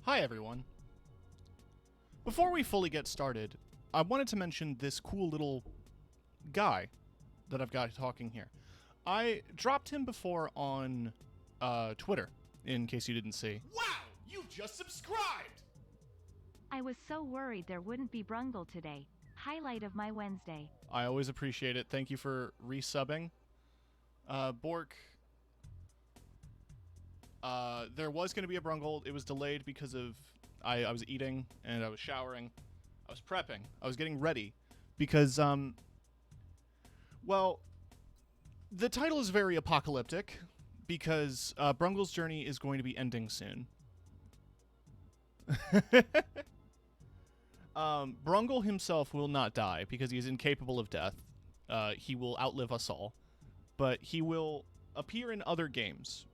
Hi everyone. Before we fully get started, I wanted to mention this cool little guy that I've got talking here. I dropped him before on Twitter, in case you didn't see. Wow! You just subscribed! I was so worried there wouldn't be Brungle today. Highlight of my Wednesday. I always appreciate it. Thank you for resubbing. Bork. There was going to be a Brungle. It was delayed because of I was eating and I was showering. I was prepping. I was getting ready because, well, the title is very apocalyptic because Brungle's journey is going to be ending soon. Brungle himself will not die because he is incapable of death. He will outlive us all, but he will appear in other games.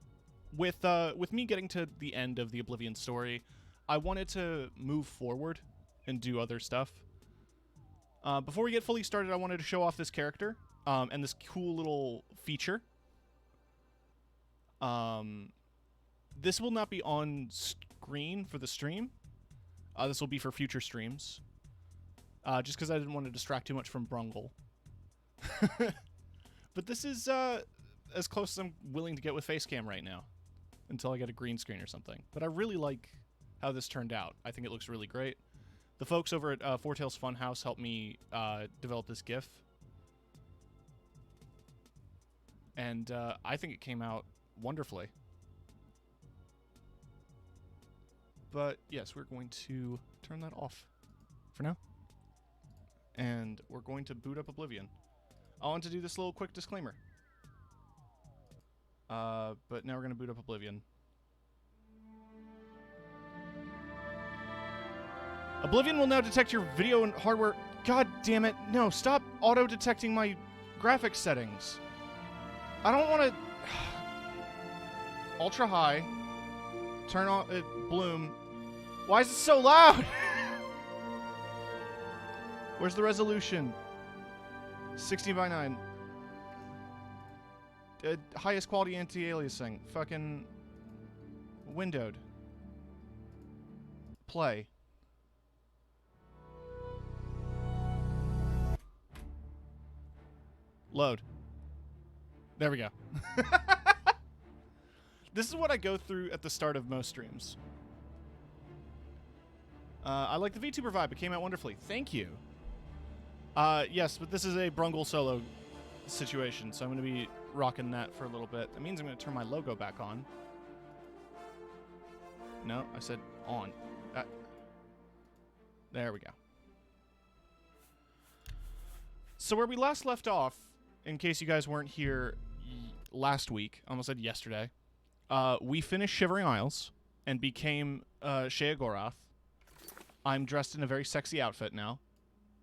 With me getting to the end of the Oblivion story, I wanted to move forward and do other stuff. Before we get fully started, I wanted to show off this character and this cool little feature. This will not be on screen for the stream. This will be for future streams. Just because I didn't want to distract too much from Brungle. But this is as close as I'm willing to get with Facecam right now. Until I get a green screen or something. But I really like how this turned out. I think it looks really great. The folks over at Four Tails Funhouse helped me develop this GIF. And I think it came out wonderfully. But yes, we're going to turn that off for now. And we're going to boot up Oblivion. I want to do this little quick disclaimer. But now we're going to boot up Oblivion. Oblivion will now detect your video and hardware... God damn it. No, stop auto-detecting my graphics settings. I don't want to... Ultra high. Turn on... bloom. Why is it so loud? Where's the resolution? 16 by 9. Highest quality anti-aliasing. Fucking... windowed. Play. Load. There we go. This is what I go through at the start of most streams. I like the VTuber vibe. It came out wonderfully. Thank you. Yes, but this is a Brungle solo situation, so I'm going to be rocking that for a little bit. That means I'm going to turn my logo back on. No, I said on. There we go. So where we last left off, in case you guys weren't here last week, I almost said yesterday, we finished Shivering Isles and became Sheogorath. I'm dressed in a very sexy outfit now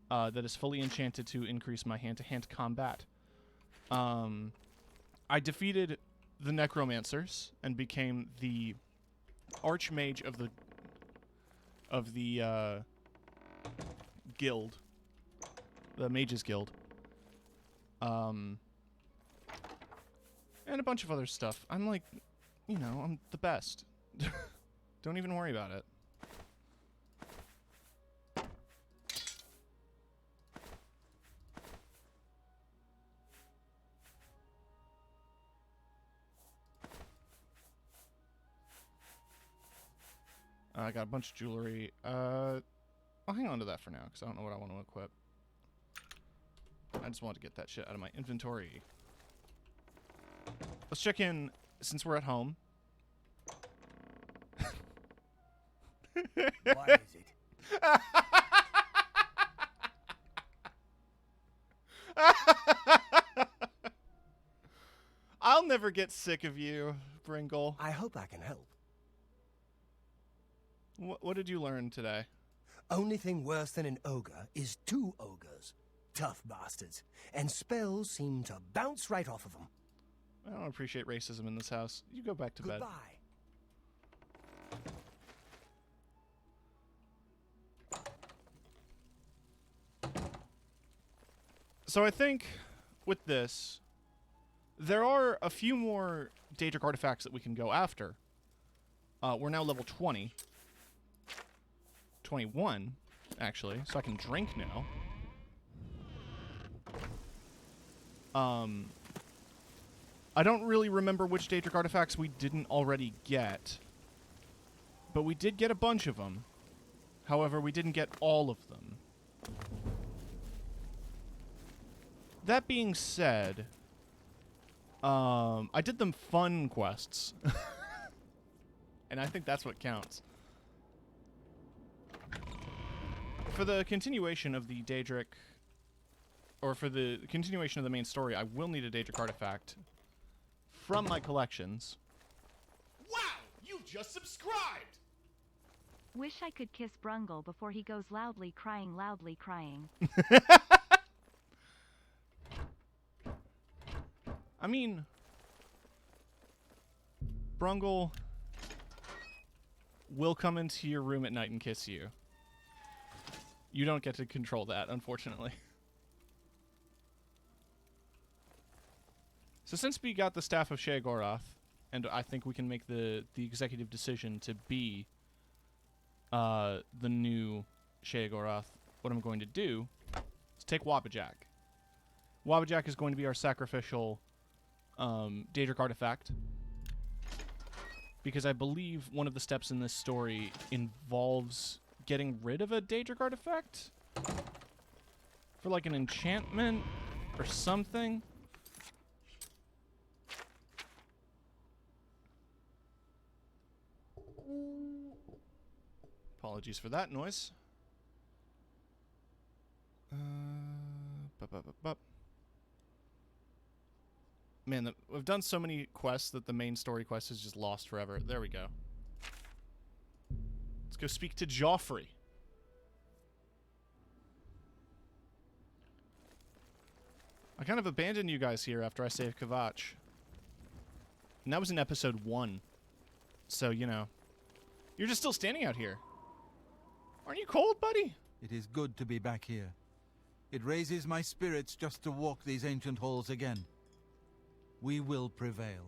that is fully enchanted to increase my hand-to-hand combat. I defeated the Necromancers and became the Archmage of the guild, the Mages Guild, and a bunch of other stuff. I'm like, you know, I'm the best. Don't even worry about it. I got a bunch of jewelry. I'll hang on to that for now, because I don't know what I want to equip. I just want to get that shit out of my inventory. Let's check in, since we're at home. Why is it? I'll never get sick of you, Brungle. I hope I can help. What did you learn today? Only thing worse than an ogre is two ogres. Tough bastards. And spells seem to bounce right off of them. I don't appreciate racism in this house. You go back to bed. Goodbye. So I think with this, there are a few more Daedric artifacts that we can go after. We're now level 20. 21, actually, so I can drink now. I don't really remember which Daedric artifacts we didn't already get, but we did get a bunch of them. However, we didn't get all of them. That being said, I did them fun quests. And I think that's what counts. For the continuation of the Daedric, or for the continuation of the main story, I will need a Daedric artifact from my collections. Wow! You just subscribed! Wish I could kiss Brungle before he goes loudly crying, loudly crying. I mean, Brungle will come into your room at night and kiss you. You don't get to control that, unfortunately. So since we got the Staff of Sheogorath, and I think we can make the executive decision to be the new Sheogorath, what I'm going to do is take Wabbajack. Wabbajack is going to be our sacrificial Daedric artifact, because I believe one of the steps in this story involves getting rid of a Daedric artifact for like an enchantment or something. Apologies for that noise. Man, we've done so many quests that the main story quest is just lost forever. There we go. Let's go speak to Joffrey. I kind of abandoned you guys here after I saved Kvatch. And that was in episode 1. So, you know. You're just still standing out here. Aren't you cold, buddy? It is good to be back here. It raises my spirits just to walk these ancient halls again. We will prevail.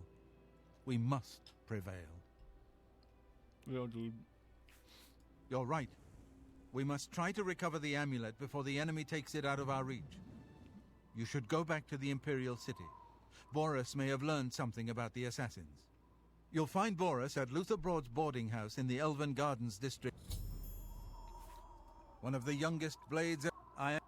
We must prevail. Yeah, dude. You're right. We must try to recover the amulet before the enemy takes it out of our reach. You should go back to the Imperial City. Boris may have learned something about the assassins. You'll find Boris at Luther Broad's boarding house in the Elven Gardens district. One of the youngest blades I am.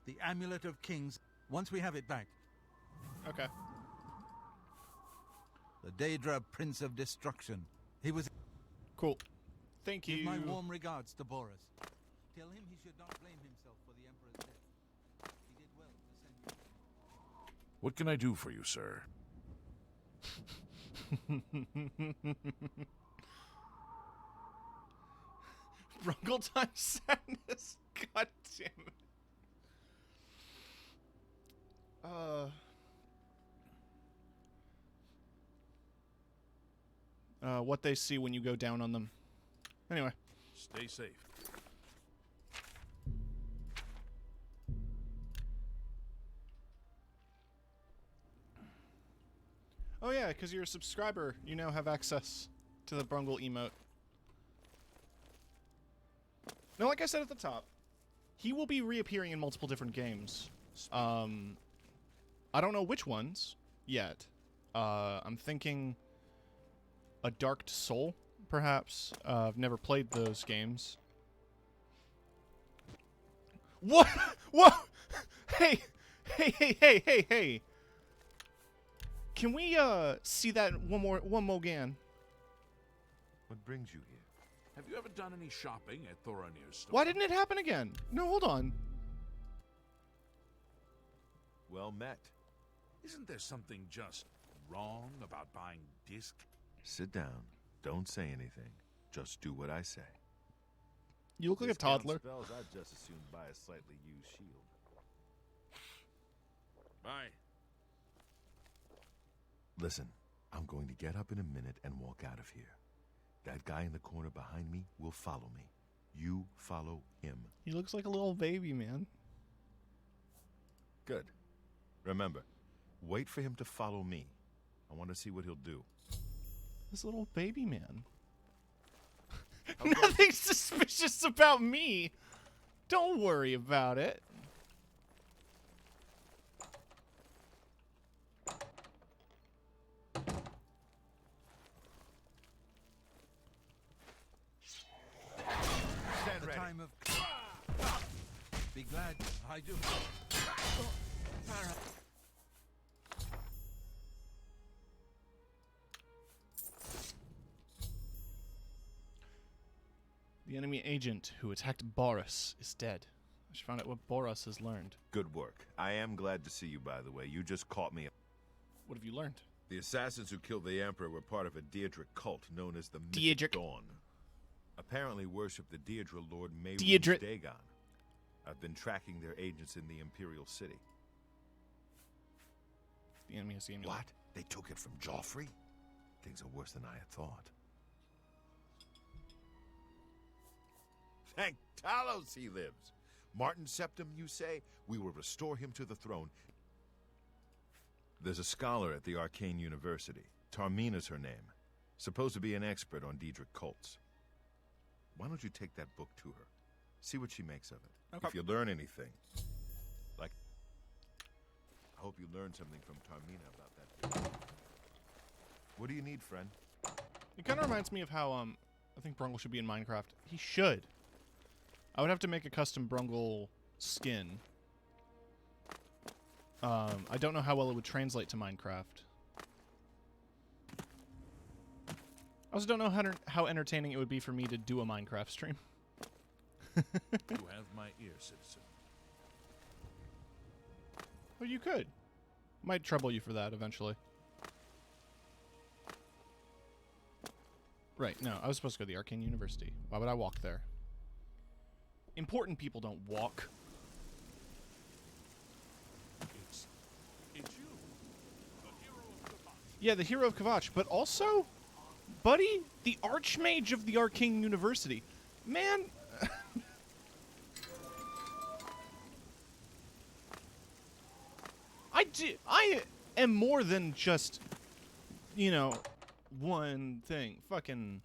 The Amulet of Kings, once we have it back. Okay. The Daedra Prince of Destruction. He was... Cool. Thank you. Give my warm regards to Boris. Tell him he should not blame himself for the Emperor's death. He did well to send you... What can I do for you, sir? Brungle time sadness. God damn it. What they see when you go down on them. Anyway. Stay safe. Oh yeah, because you're a subscriber, you now have access to the Brungle emote. Now, like I said at the top, he will be reappearing in multiple different games. I don't know which ones yet. I'm thinking a Dark Soul, perhaps. I've never played those games. What? Whoa! Hey! Hey! Can we see that one more again? What brings you here? Have you ever done any shopping at Thoronir's store? Why didn't it happen again? No, hold on. Well met. Isn't there something just wrong about buying disc? Sit down. Don't say anything. Just do what I say. You look like a Discount toddler. Spells, I'd just as soon buy a slightly used shield. Bye. Listen, I'm going to get up in a minute and walk out of here. That guy in the corner behind me will follow me. You follow him. He looks like a little baby, man. Good. Remember, Wait for him to follow me. I want to see what he'll do. This little baby man. Nothing suspicious about me. Don't worry about it. Stand The ready. time of... Be glad I do. The enemy agent who attacked Boris is dead. I should find out what Boris has learned. Good work. I am glad to see you, by the way. You just caught me. What have you learned? The assassins who killed the Emperor were part of a Daedric cult known as the Daedric. Mythic Dawn. Apparently worship the Daedra Lord Mage Daedric. Dagon. I've been tracking their agents in the Imperial City. The enemy has the amulet. What? They took it from Joffrey? Things are worse than I had thought. Thank Talos he lives. Martin Septim, you say? We will restore him to the throne. There's a scholar at the Arcane University. Tarmina's her name. Supposed to be an expert on Daedric cults. Why don't you take that book to her? See what she makes of it. Okay. If you learn anything. Like, I hope you learned something from Tarmina about that book. What do you need, friend? It kind of reminds me of how I think Brungle should be in Minecraft. He should. I would have to make a custom Brungle skin. I don't know how well it would translate to Minecraft. I also don't know how entertaining it would be for me to do a Minecraft stream. You have my ear, citizen. Well, you could. Might trouble you for that eventually. Right, no, I was supposed to go to the Arcane University. Why would I walk there? Important people don't walk. It's you, the hero of the month. Yeah, the hero of Kvatch, but also, buddy, the Archmage of the Arcane University. Man... I am more than just, you know, one thing. Fucking...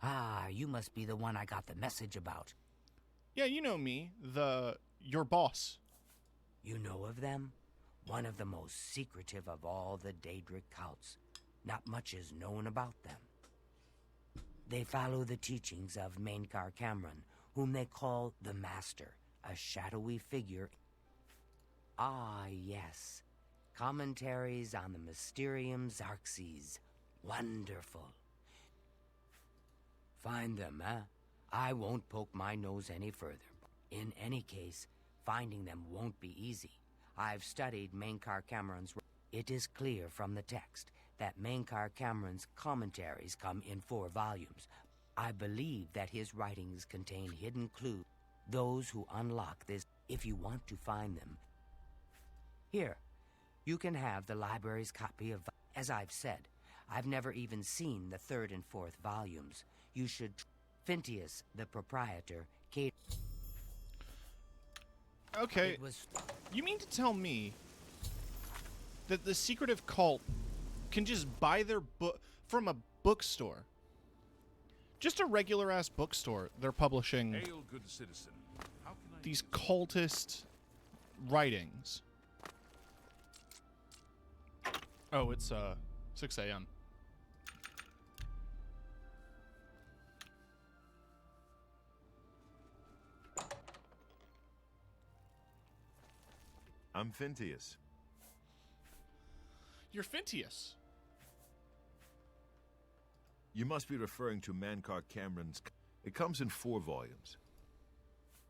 Ah, you must be the one I got the message about. Yeah, you know me, your boss. You know of them? One of the most secretive of all the Daedric cults. Not much is known about them. They follow the teachings of Mainkar Cameron, whom they call the Master, a shadowy figure. Ah, yes. Commentaries on the Mysterium Xarxes. Wonderful. Find them, eh? I won't poke my nose any further. In any case, finding them won't be easy. I've studied Mainkar Cameron's... It is clear from the text that Mainkar Cameron's commentaries come in 4 volumes. I believe that his writings contain hidden clues. Those who unlock this, if you want to find them. Here, you can have the library's copy of... As I've said, I've never even seen the 3rd and 4th volumes. You should... Phintius, the proprietor, Kate... Okay, It was... you mean to tell me that the secretive cult can just buy their book from a bookstore? Just a regular-ass bookstore. They're publishing Hail, good citizen. How can I... these cultist writings. Oh, it's 6 a.m. I'm Phintius. You're Phintius. You must be referring to Mankar Cameron's... It comes in 4 volumes.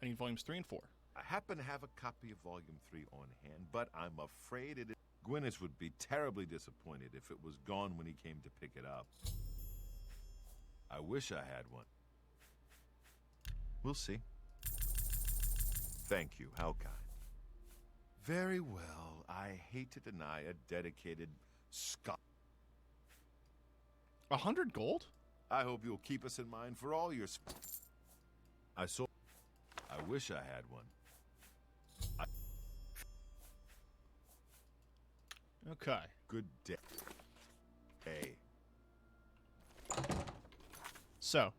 I need volumes 3 and 4. I happen to have a copy of Volume 3 on hand, but I'm afraid it is... Gwyneth would be terribly disappointed if it was gone when he came to pick it up. I wish I had one. We'll see. Thank you. How kind. Very well. I hate to deny a dedicated scholar. 100 gold? I hope you'll keep us in mind for all your... I wish I had one. Okay. Good day. Hey. So.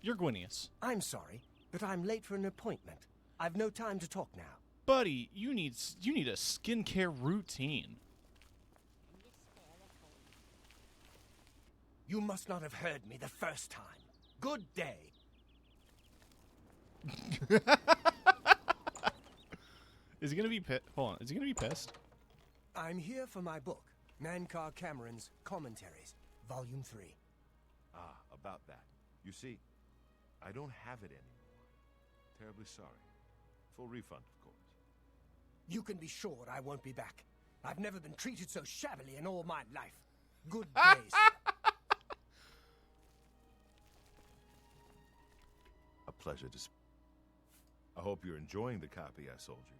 You're Gwinius. I'm sorry, but I'm late for an appointment. I've no time to talk now. Buddy, you need a skincare routine. You must not have heard me the first time. Good day. Is he gonna be pissed? Hold on. Is he gonna be pissed? I'm here for my book, Mankar Cameron's Commentaries, Volume 3. Ah, about that. You see, I don't have it anymore. Terribly sorry. Full refund, of course. You can be sure I won't be back. I've never been treated so shabbily in all my life. Good days. A pleasure to I hope you're enjoying the copy I sold you.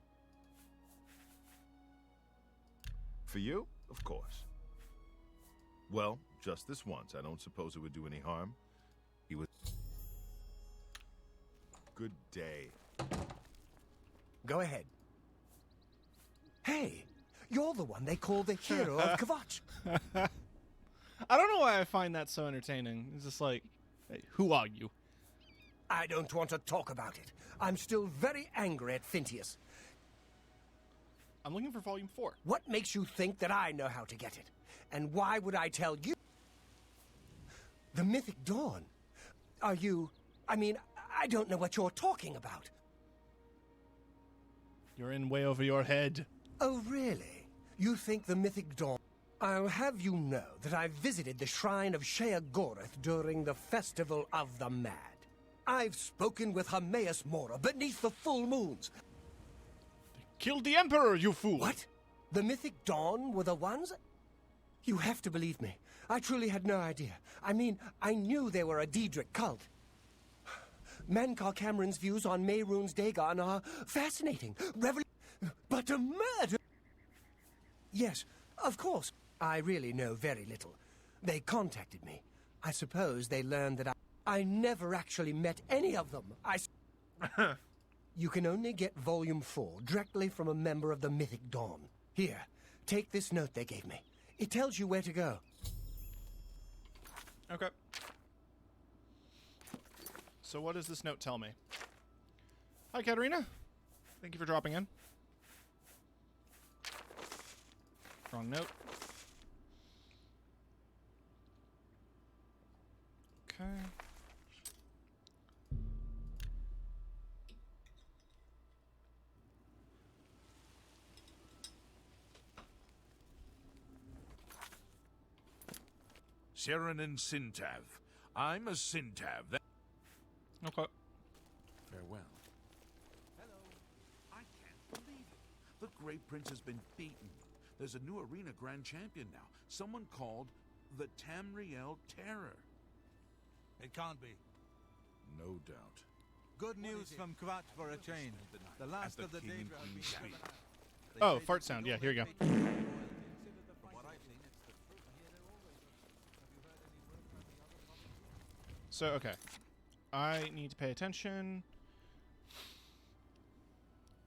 For you, of course. Well, just this once. I don't suppose it would do any harm. He was... Good day. Go ahead. Hey, you're the one they call the hero of Kvatch. I don't know why I find that so entertaining. It's just like, hey, who are you? I don't want to talk about it. I'm still very angry at Phintius. I'm looking for Volume 4. What makes you think that I know how to get it? And why would I tell you? The Mythic Dawn. Are you... I mean, I don't know what you're talking about. You're in way over your head. Oh, really? You think the Mythic Dawn... I'll have you know that I visited the shrine of Sheagorath during the Festival of the Mad. I've spoken with Hermaeus Mora beneath the full moons. Killed the Emperor, you fool! What? The Mythic Dawn were the ones? You have to believe me. I truly had no idea. I mean, I knew they were a Daedric cult. Mankar Cameron's views on Mehrunes Dagon are fascinating, but a murder... Yes, of course. I really know very little. They contacted me. I suppose they learned that I never actually met any of them. You can only get Volume 4 directly from a member of the Mythic Dawn. Here, take this note they gave me. It tells you where to go. Okay. So what does this note tell me? Hi, Katerina. Thank you for dropping in. Wrong note. Okay. Seranin Sintav. I'm a Sintav. Okay. Farewell. Hello. I can't believe it. The Great Prince has been beaten. There's a new arena grand champion now. Someone called the Tamriel Terror. It can't be. No doubt. Good news from Kvatch for a change. The last At of the King and Daedra Queen have been Suite. They Oh, say fart that sound. the Yeah, here you go. From what I've seen, it's the truth. So, okay. I need to pay attention.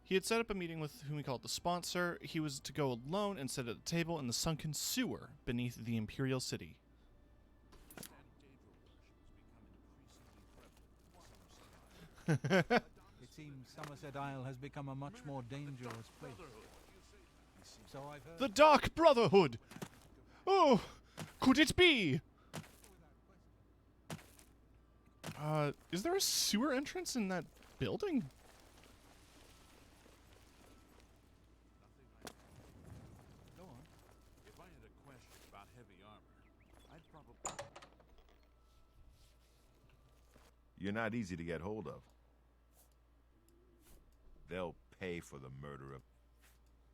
He had set up a meeting with whom he called the sponsor. He was to go alone and sit at a table in the sunken sewer beneath the Imperial City. It seems Somerset Isle has become a much more dangerous place. So I've heard. The Dark Brotherhood! Oh, could it be? Is there a sewer entrance in that building? Go on. If I had a question about heavy armor, I'd probably... You're not easy to get hold of. They'll pay for the murder of...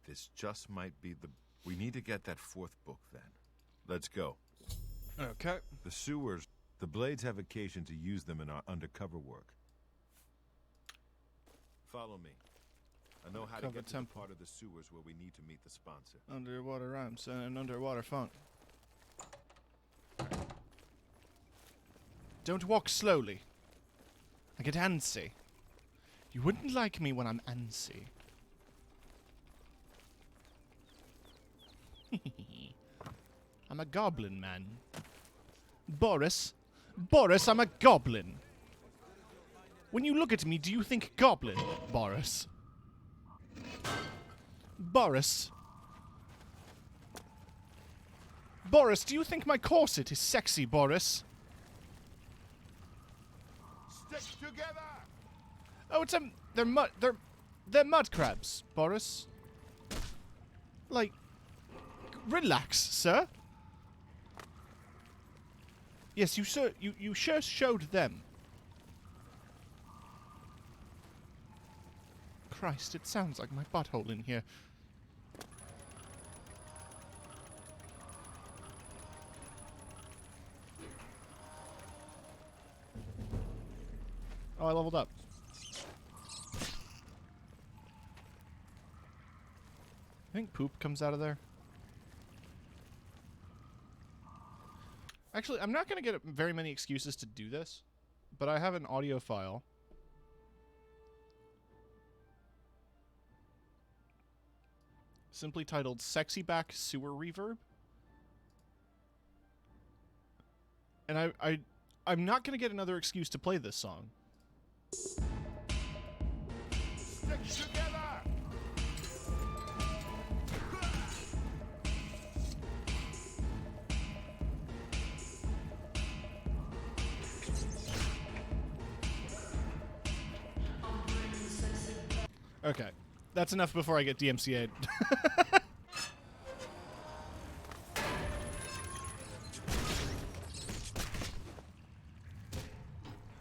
This just might be the... We need to get that fourth book, then. Let's go. Okay. The sewers... The Blades have occasion to use them in our undercover work. Follow me. I know how to Undercover get to temple. the part of the sewers where we need to meet the sponsor. Underwater rhymes and underwater funk. Don't walk slowly. I get antsy. You wouldn't like me when I'm antsy. I'm a goblin, man. Boris, I'm a goblin. When you look at me, do you think goblin, Boris? Boris, do you think my corset is sexy, Boris? Stick together! Oh, they're mud crabs, Boris. Like, relax, sir. Yes, you sure showed them. Christ, it sounds like my butthole in here. Oh, I leveled up. I think poop comes out of there. Actually, I'm not going to get very many excuses to do this, but I have an audio file. Simply titled Sexy Back Sewer Reverb. And I'm not going to get another excuse to play this song. Stick together! Okay. That's enough before I get DMCA'd.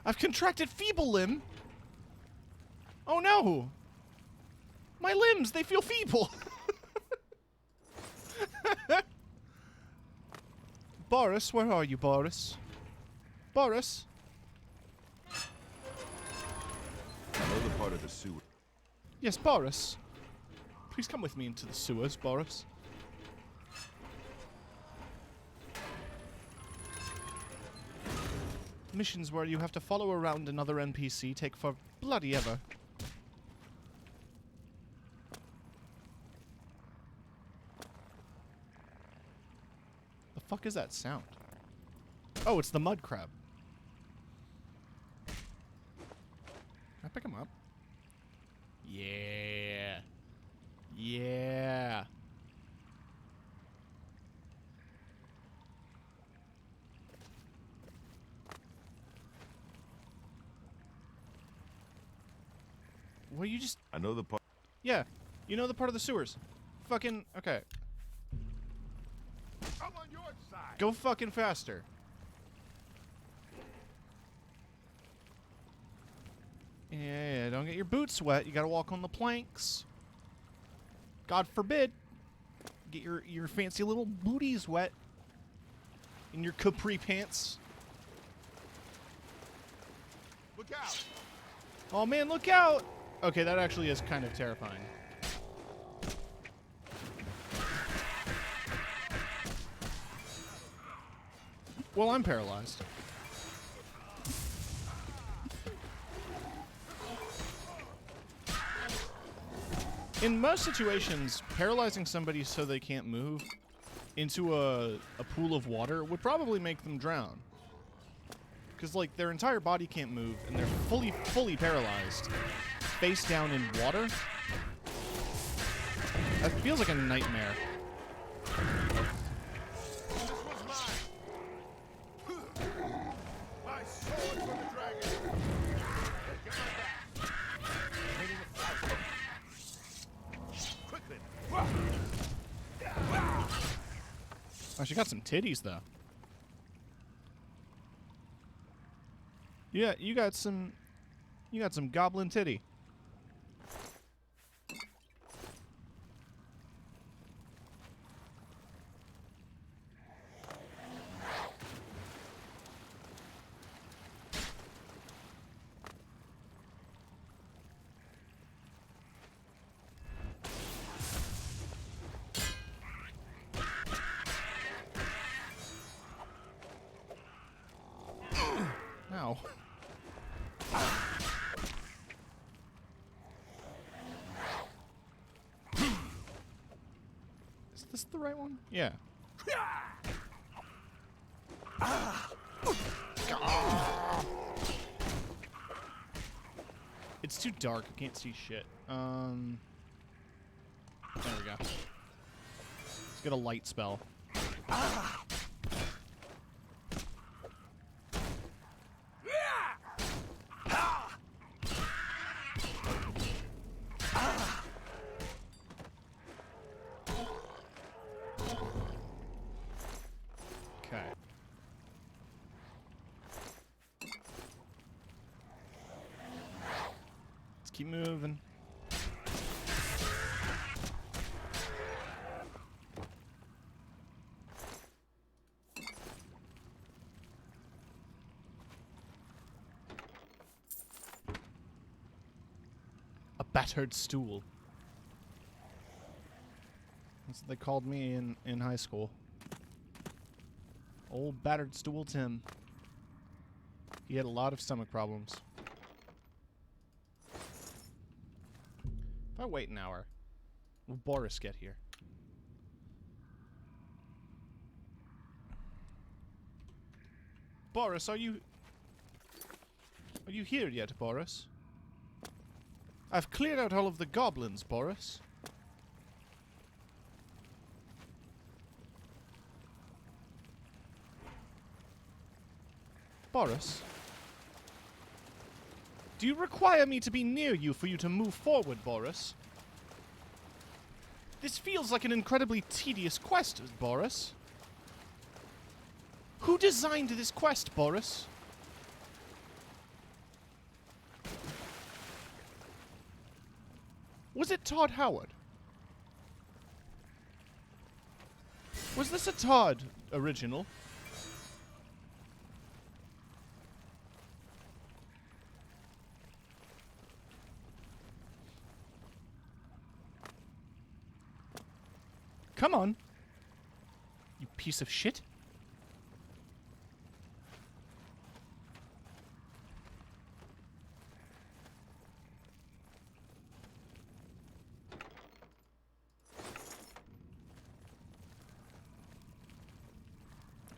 I've contracted feeble limb. Oh no! My limbs, they feel feeble. Boris, where are you, Boris? Boris? I know the part of the sewer. Yes, Boris. Please come with me into the sewers, Boris. Missions where you have to follow around another NPC take for bloody ever. The fuck is that sound? Oh, it's the mud crab. Can I pick him up? Yeah. Yeah. Well, you just... I know the part. Yeah. You know the part of the sewers. Fucking... Okay. I'm on your side. Go fucking faster. Yeah, don't get your boots wet. You gotta walk on the planks. God forbid. Get your fancy little booties wet. In your capri pants. Look out! Oh man, look out! Okay, that actually is kind of terrifying. Well, I'm paralyzed. In most situations, paralyzing somebody so they can't move into a pool of water would probably make them drown. Because, like, their entire body can't move, and they're fully paralyzed, face down in water. That feels like a nightmare. This was mine! My sword for the dragon! Get my back! Waiting a flash. Quickly! Oh, she got some titties, though. Yeah, you got some goblin titty. Ow. this the right one? Yeah. It's too dark. I can't see shit. There we go. Let's get a light spell. Okay. Let's keep moving. A battered stool. That's what they called me in high school. Old battered stool Tim. He had a lot of stomach problems. If I wait an hour, will Boris get here? Boris, are you here yet, Boris? I've cleared out all of the goblins, Boris. Boris? Do you require me to be near you for you to move forward, Boris? This feels like an incredibly tedious quest, Boris. Who designed this quest, Boris? Was it Todd Howard? Was this a Todd original? Come on. You piece of shit.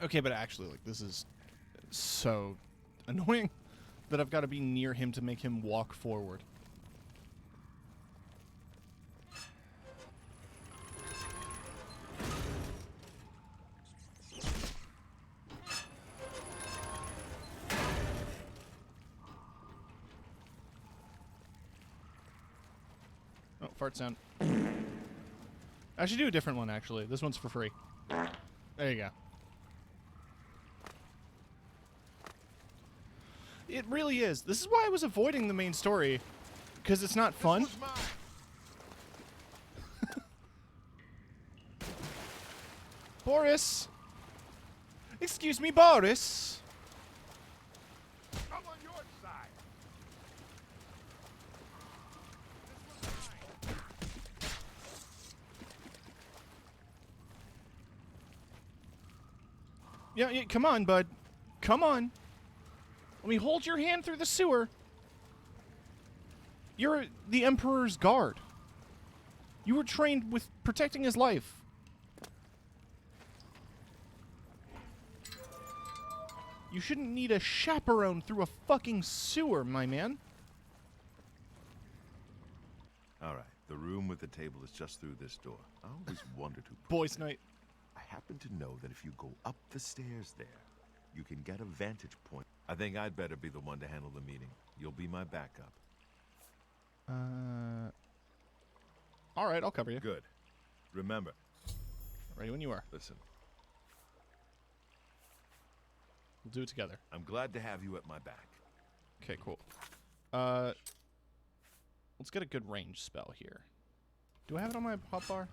Okay, but actually, like, this is so annoying that I've got to be near him to make him walk forward. Oh, fart sound. I should do a different one, actually. This one's for free. There you go. It really is. This is why I was avoiding the main story. Because it's not fun. Boris! Excuse me, Boris! I'm on your side. Yeah, come on, bud. Come on. Let me hold your hand through the sewer. You're the Emperor's guard. You were trained with protecting his life. You shouldn't need a chaperone through a fucking sewer, my man. All right, the room with the table is just through this door. I always wondered who... Boys' night. I happen to know that if you go up the stairs there, you can get a vantage point. I think I'd better be the one to handle the meeting. You'll be my backup. All right, I'll cover you. Good. Remember. Ready when you are. Listen, We'll do it together. I'm glad to have you at my back. Okay, cool. Let's get a good range spell here. Do I have it on my hotbar?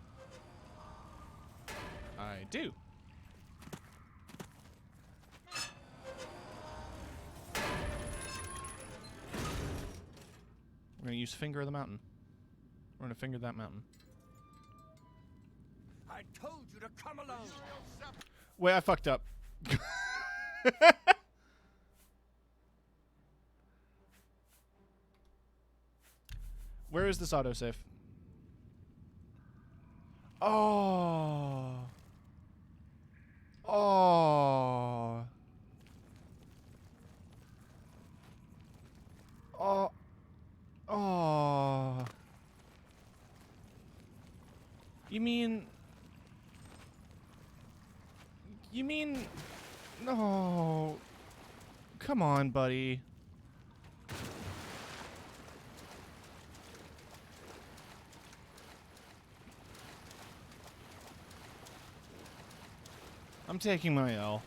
I do. We're gonna use Finger of the Mountain. We're gonna finger that mountain. I told you to come alone. Wait, I fucked up. Where is this autosave? Oh. Oh. Oh. Oh. You mean... No. Come on, buddy. I'm taking my L.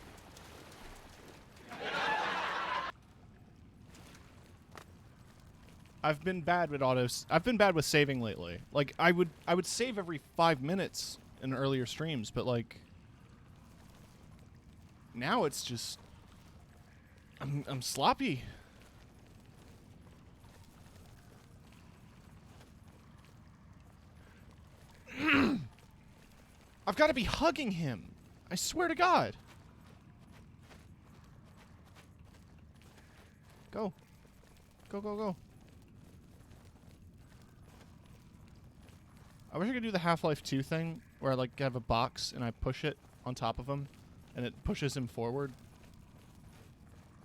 I've been bad with saving lately. Like I would save every 5 minutes in earlier streams, but like now it's just I'm sloppy. I've got to be hugging him. I swear to God. Go. Go, go, go. I wish I could do the Half-Life 2 thing, where I like have a box and I push it on top of him, and it pushes him forward.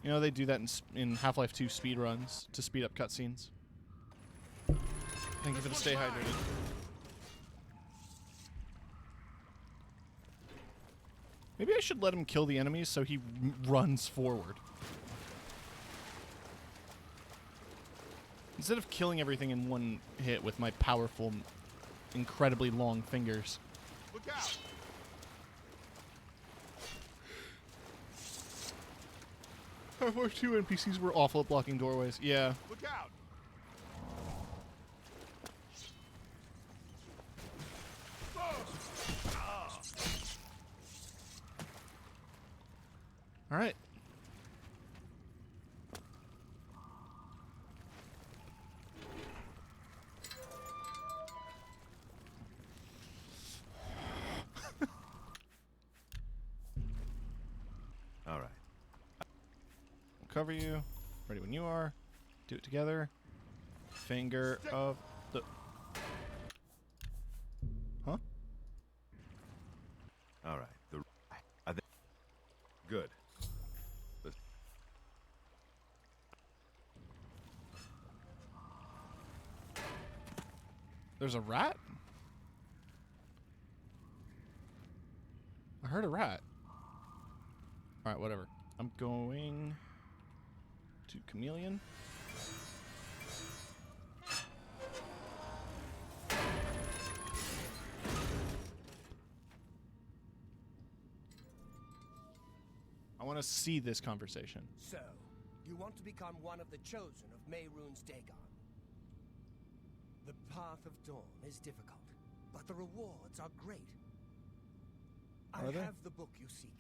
You know, they do that in Half-Life 2 speedruns to speed up cutscenes. Thank you for the stay hydrated. Maybe I should let him kill the enemies so he runs forward. Instead of killing everything in one hit with my powerful, incredibly long fingers. Look out! Our 2 NPCs were awful at blocking doorways. Yeah. Look out! All right. All right. I'll cover you. Ready when you are. Do it together. Finger of the... Huh? All right. I think... Good. There's a rat? I heard a rat. Alright, whatever. I'm going to Chameleon. I want to see this conversation. So, you want to become one of the chosen of Mehrunes Dagon. The path of dawn is difficult, but the rewards are great. Are I they? have the book you seek.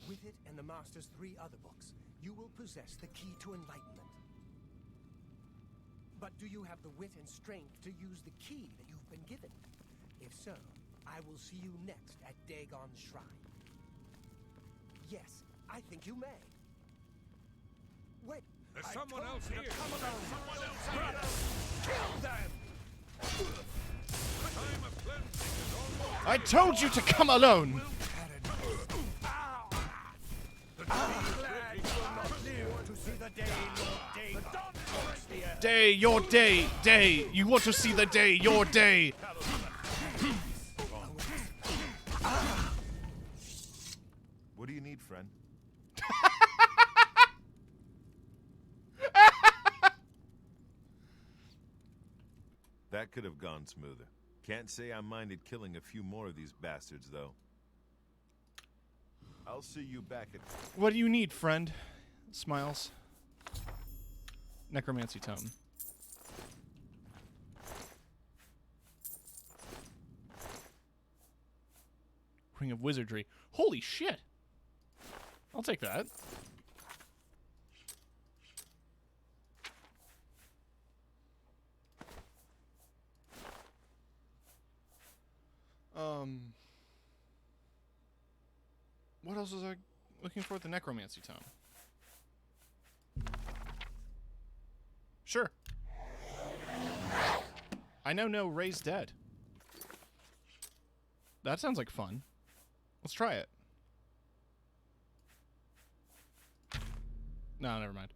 With it and the Master's 3 other books, you will possess the key to enlightenment. But do you have the wit and strength to use the key that you've been given? If so, I will see you next at Dagon's shrine. Yes, I think you may. Wait, There's I someone told else you to here. come along. Someone else here. Brothers, kill them! Time of cleansing is almost... I told you to come alone! Day, your day, day. You want to see the day, your day. What do you need, friend? That could have gone smoother. Can't say I minded killing a few more of these bastards, though. I'll see you back at... What do you need, friend? Smiles. Necromancy tome. Ring of Wizardry. Holy shit! I'll take that. What else was I looking for at the Necromancy tome? Sure. I now know Ray's dead. That sounds like fun. Let's try it. No, never mind.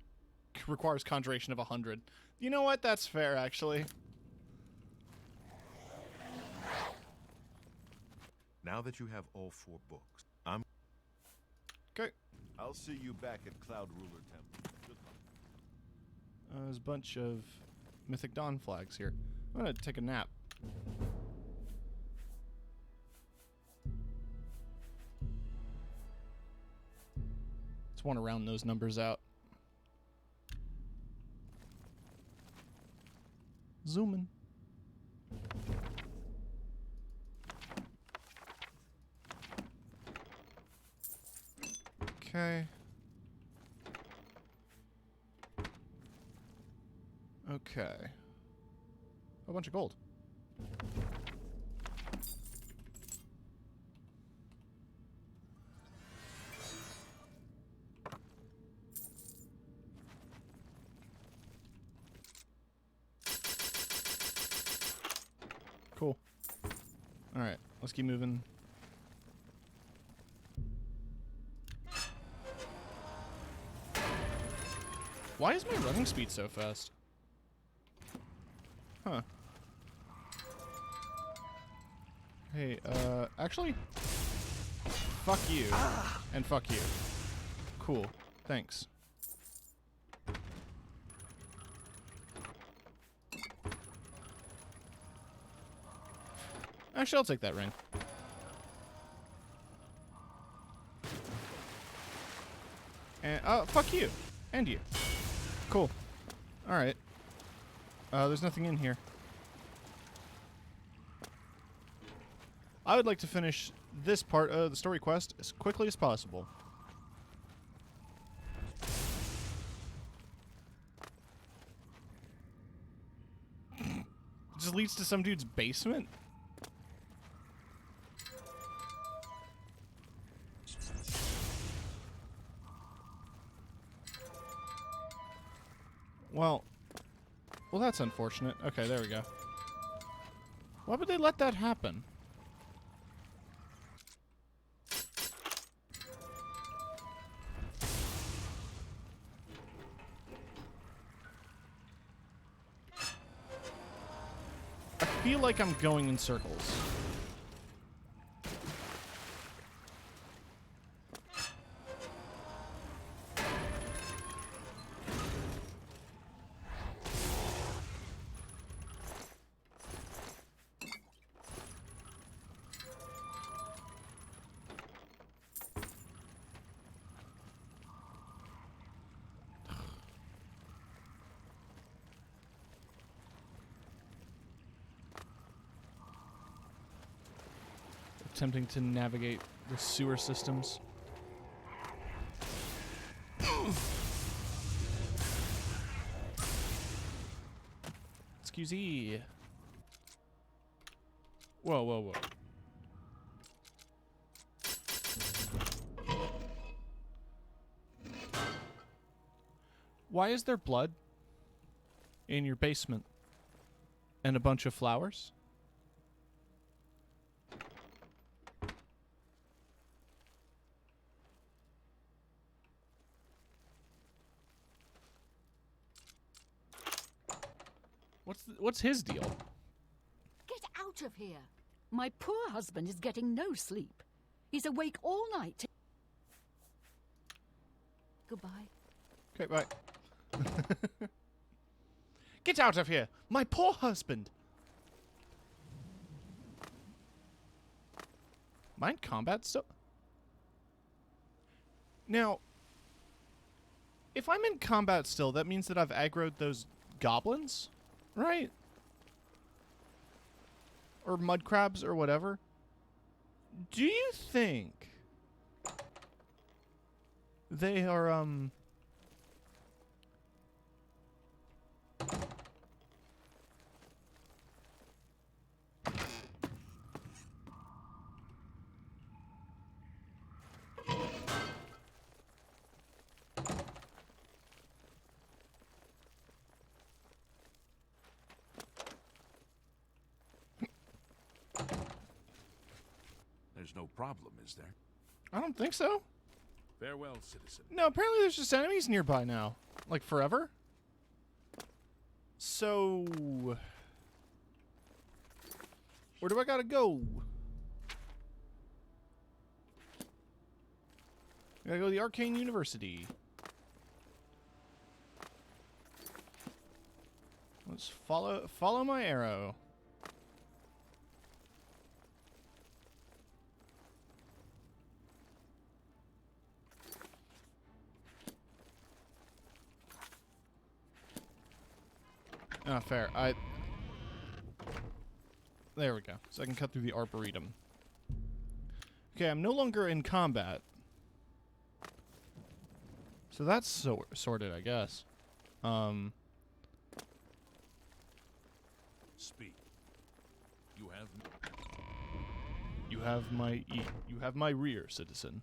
Requires conjuration of 100. You know what? That's fair, actually. Now that you have all 4 books, I'm... Okay. I'll see you back at Cloud Ruler Temple. Good luck. There's a bunch of Mythic Dawn flags here. I'm gonna take a nap. Just want to round those numbers out. Zooming. Okay. Okay. A bunch of gold. Cool. All right, let's keep moving. Why is my running speed so fast? Huh. Hey, actually, fuck you, and fuck you. Cool, thanks. Actually, I'll take that ring. And, fuck you. And you. Cool. Alright. There's nothing in here. I would like to finish this part of the story quest as quickly as possible. It just leads to some dude's basement? Well, that's unfortunate. Okay, there we go. Why would they let that happen? I feel like I'm going in circles. Attempting to navigate the sewer systems. Excuse me. Whoa, whoa, whoa. Why is there blood in your basement and a bunch of flowers? What's his deal? Get out of here. My poor husband is getting no sleep. He's awake all night. Goodbye. Okay, bye. Get out of here! My poor husband! Mind combat still? Now, if I'm in combat still, that means that I've aggroed those goblins? Right? Or mud crabs or whatever. Do you think they are, There's no problem, is there? I don't think so. Farewell, citizen. No, apparently there's just enemies nearby now. Like, forever? So... where do I gotta go? I gotta go to the Arcane University. Let's follow my arrow. Ah, fair. There we go. So I can cut through the Arboretum. Okay, I'm no longer in combat. So that's sorted, I guess. Speak. You have... You have my rear, citizen.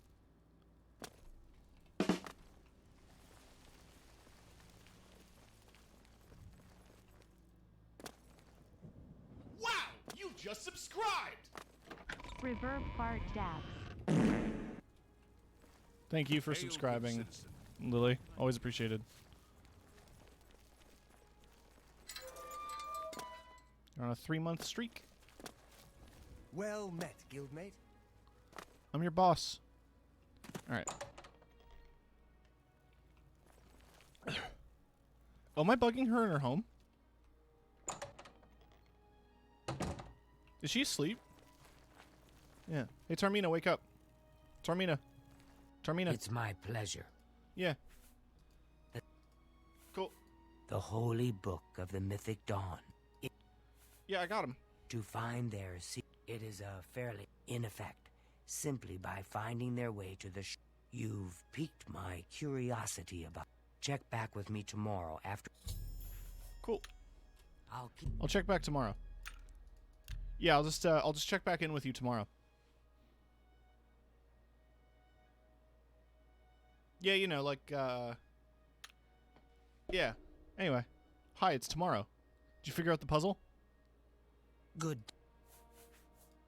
Wow! You just subscribed! Reverb fart dabs. Thank you for Hail, good subscribing, citizen. Lily. Always appreciated. You're on a 3-month streak. Well met, guildmate. I'm your boss. Alright. Oh, am I bugging her in her home? Is she asleep? Yeah. Hey, Tarmina, wake up. Tarmina. Tarmina. It's my pleasure. Yeah. Cool. The holy book of the mythic dawn. Yeah, I got him. To find their it is a fairly in effect, simply by finding their way to the You've piqued my curiosity about. Check back with me tomorrow after. Cool. I'll keep. I'll check back tomorrow. Yeah, I'll just check back in with you tomorrow. Yeah, you know, like, yeah. Anyway. Hi, it's tomorrow. Did you figure out the puzzle? Good.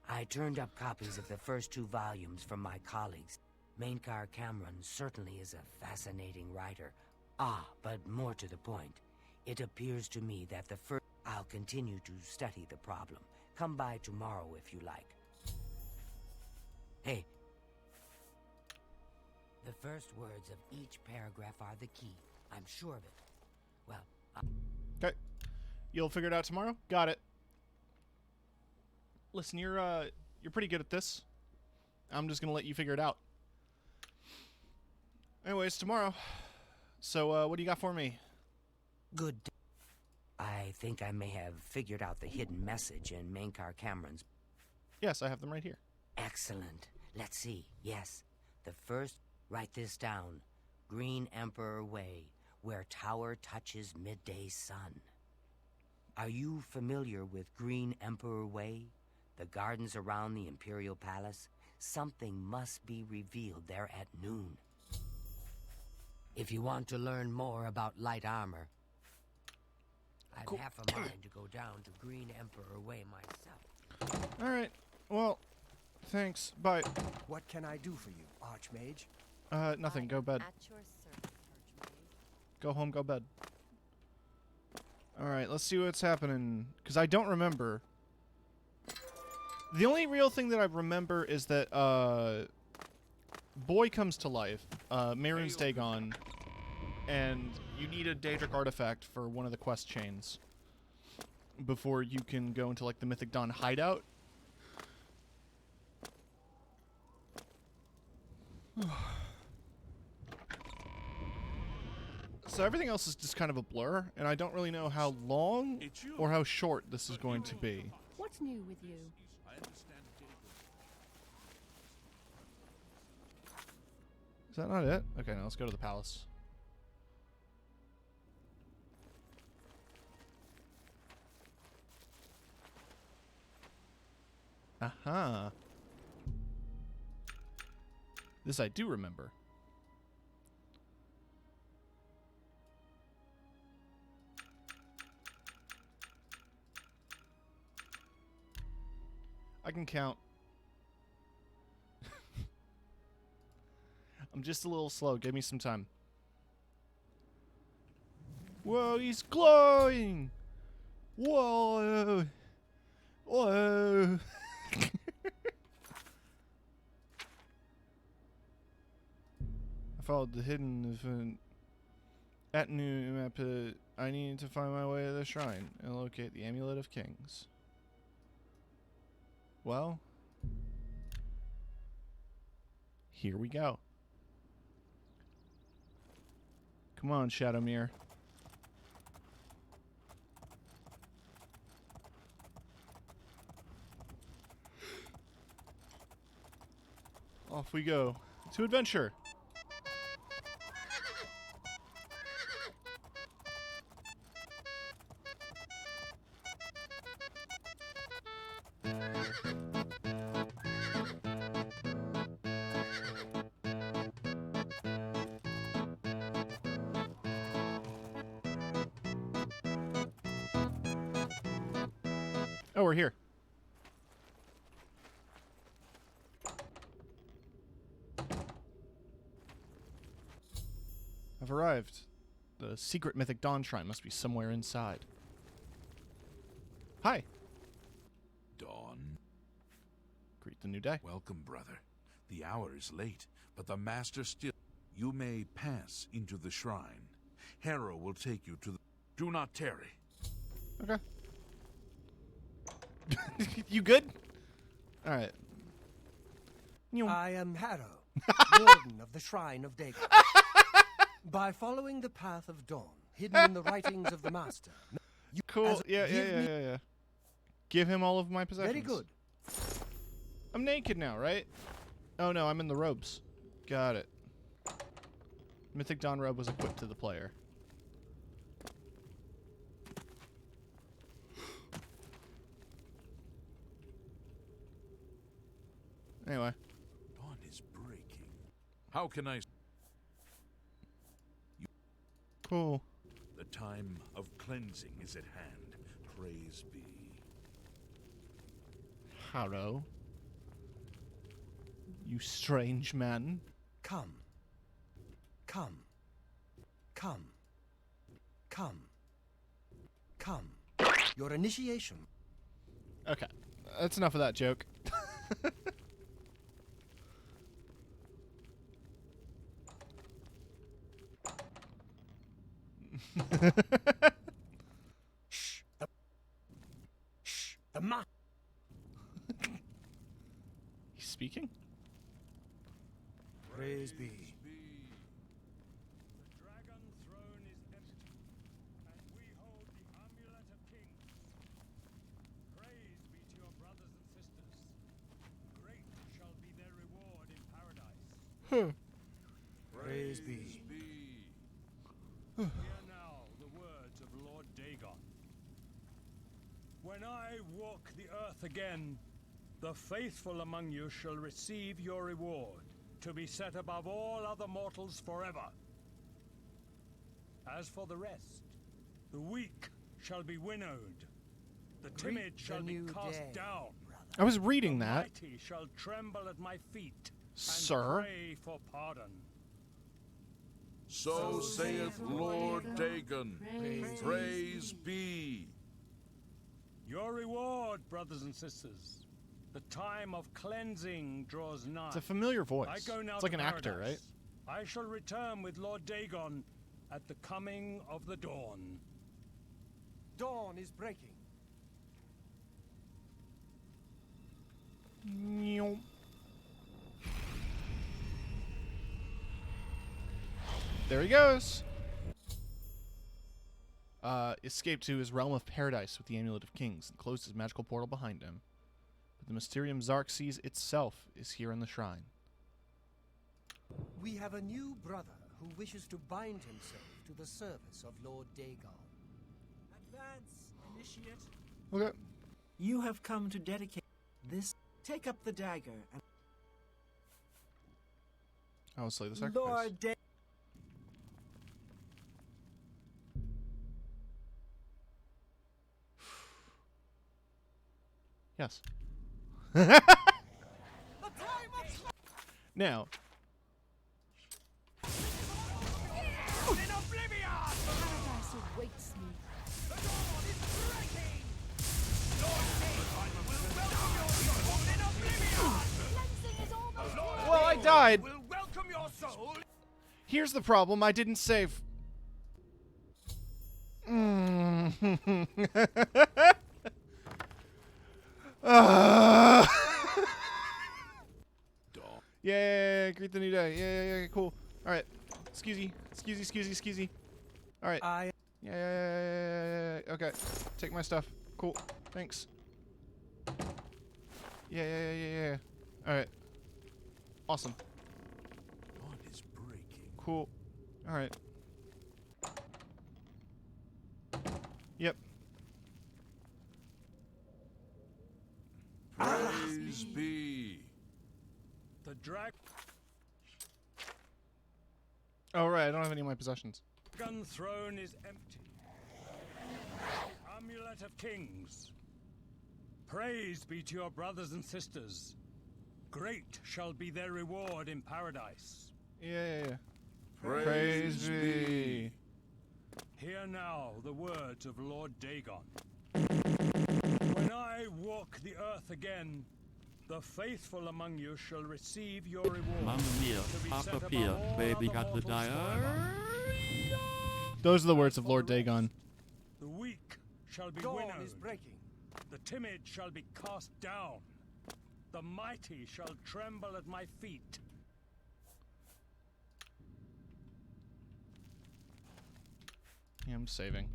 I turned up copies of the first 2 volumes from my colleagues. Mainkar Cameron certainly is a fascinating writer. But more to the point, it appears to me that the first... I'll continue to study the problem. Come by tomorrow if you like. Hey. The first words of each paragraph are the key. I'm sure of it. Well, Okay. You'll figure it out tomorrow? Got it. Listen, you're pretty good at this. I'm just gonna let you figure it out. Anyways, tomorrow. So, what do you got for me? good. I think I may have figured out the hidden message in Mainkar Cameron's. Yes, I have them right here. Excellent. Let's see. Yes. The first, write this down. Green Emperor Way, where tower touches midday sun. Are you familiar with Green Emperor Way? The gardens around the Imperial Palace? Something must be revealed there at noon. If you want to learn more about light armor, I've Cool. half a mind to go down to Green Emperor Way myself. All right. Well, thanks. Bye. What can I do for you, Archmage? Nothing. Go bed. At your service, Archmage. Go home. Go bed. All right. Let's see what's happening. Because I don't remember. The only real thing that I remember is that Boy comes to life. Mehrunes Dagon, and you need a Daedric artifact for one of the quest chains before you can go into like the Mythic Dawn hideout. So everything else is just kind of a blur, and I don't really know how long It's you. or how short this is going to be. What's new with you? I understand David. Is that not it? Okay, now let's go to the palace. Aha. This I do remember. I can count. I'm just a little slow. Give me some time. Whoa, he's glowing! Whoa! Whoa! I followed the hidden event at new map. I need to find my way to the shrine and locate the Amulet of Kings. Well, here we go. Come on, Shadowmere. Off we go to adventure. Oh, we're here. I've arrived. The secret mythic Dawn Shrine must be somewhere inside. Hi. Dawn. Greet the new day. Welcome, brother. The hour is late, but the master still... You may pass into the shrine. Hera will take you to the... Do not tarry. Okay. You good? Alright. I am Harrow, warden of the Shrine of Dagon. By following the path of dawn, hidden in the writings of the Master. Cool. Yeah. Give him all of my possessions. Very good. I'm naked now, right? Oh no, I'm in the robes. Got it. Mythic Dawn robe was equipped to the player. Anyway. Dawn is breaking. How can I... Cool. The time of cleansing is at hand. Praise be. Harrow. You strange man. Come. Come. Come. Come. Come. Your initiation. Okay. That's enough of that joke. Shh. Shh. The ma. He's speaking? Praise be. The dragon throne is empty, and we hold the Amulet of Kings. Praise be to your brothers and sisters. Great shall be their reward in paradise. Praise be. Hear now the words of Lord Dagon. When I walk the earth again, the faithful among you shall receive your reward, to be set above all other mortals forever. As for the rest, the weak shall be winnowed, the timid shall be cast down. I was reading The that. mighty shall tremble at my feet, and Sir? pray for pardon. So saith Lord Dagon. Praise be. Your reward, brothers and sisters. The time of cleansing draws nigh. It's a familiar voice. I go now It's like to an actor, right? paradise. I shall return with Lord Dagon at the coming of the dawn. Dawn is breaking. There he goes. Escaped to his realm of paradise with the Amulet of Kings and closed his magical portal behind him. But the Mysterium Xerxes itself is here in the shrine. We have a new brother who wishes to bind himself to the service of Lord Dagon. Advance, initiate. Okay. You have come to dedicate this. Take up the dagger and I will slay the sacrifice. Lord Dagon. Yes. Now, died. We'll welcome your soul. Here's the problem. I didn't save. Yeah, greet the new day. Yeah, cool. All right. Excusey. All right. Yeah. Okay. Take my stuff. Cool. Thanks. Yeah. All right. Awesome. Dawn is breaking. Cool. All right. Yep. Praise be. The dragon Right. I don't have any of my possessions. throne is empty. Amulet of Kings. Praise be to your brothers and sisters. Great shall be their reward in paradise. Yeah. Praise be. Hear now the words of Lord Dagon. When I walk the earth again, the faithful among you shall receive your reward. Mamma mia, to be set Papa above Pia, all baby other got the mortals forever. Those are the words of Lord Dagon. The weak shall be Dawn winnowed. is breaking. The timid shall be cast down. The mighty shall tremble at my feet. Yeah, I'm saving.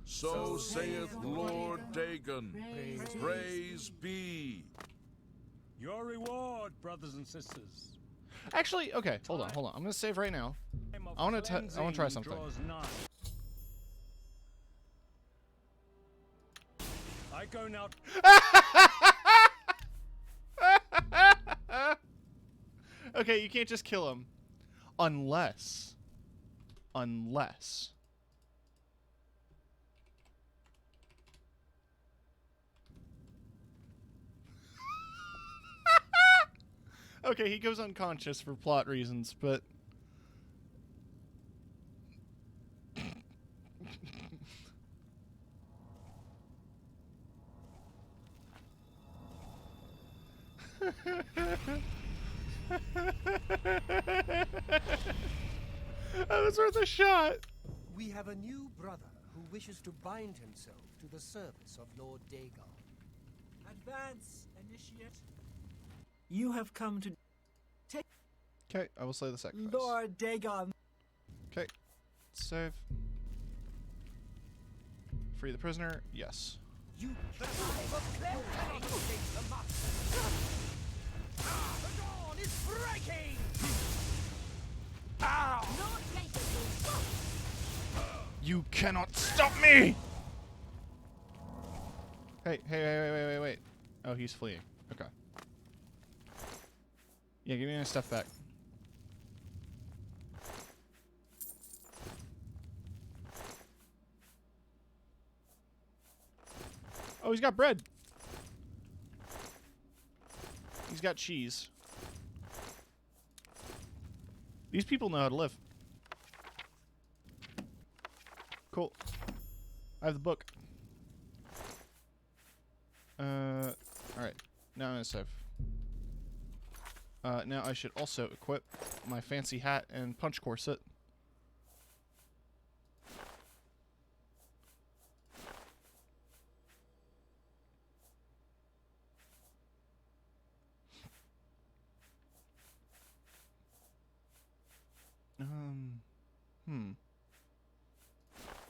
So saith Lord Dagon. Praise be. Your reward, brothers and sisters. Actually, okay, hold on. I'm gonna save right now. Time of I wanna try cleansing something. draws nigh. I go now. Okay, you can't just kill him. Unless. Okay, he goes unconscious for plot reasons, but... That was worth a shot. We have a new brother who wishes to bind himself to the service of Lord Dagon. Advance, initiate. You have come to take Okay, I will slay the sacrifice. Lord Dagon. Okay, save. Free the prisoner, yes. You the time of cleansing takes the master. The dawn is breaking! Lord Dagon. You cannot stop me! Hey, wait. Oh, he's fleeing. Okay. Yeah, give me my stuff back. Oh, he's got bread. He's got cheese. These people know how to live. Cool. I have the book. Alright. Now I'm gonna save. Now I should also equip my fancy hat and punch corset.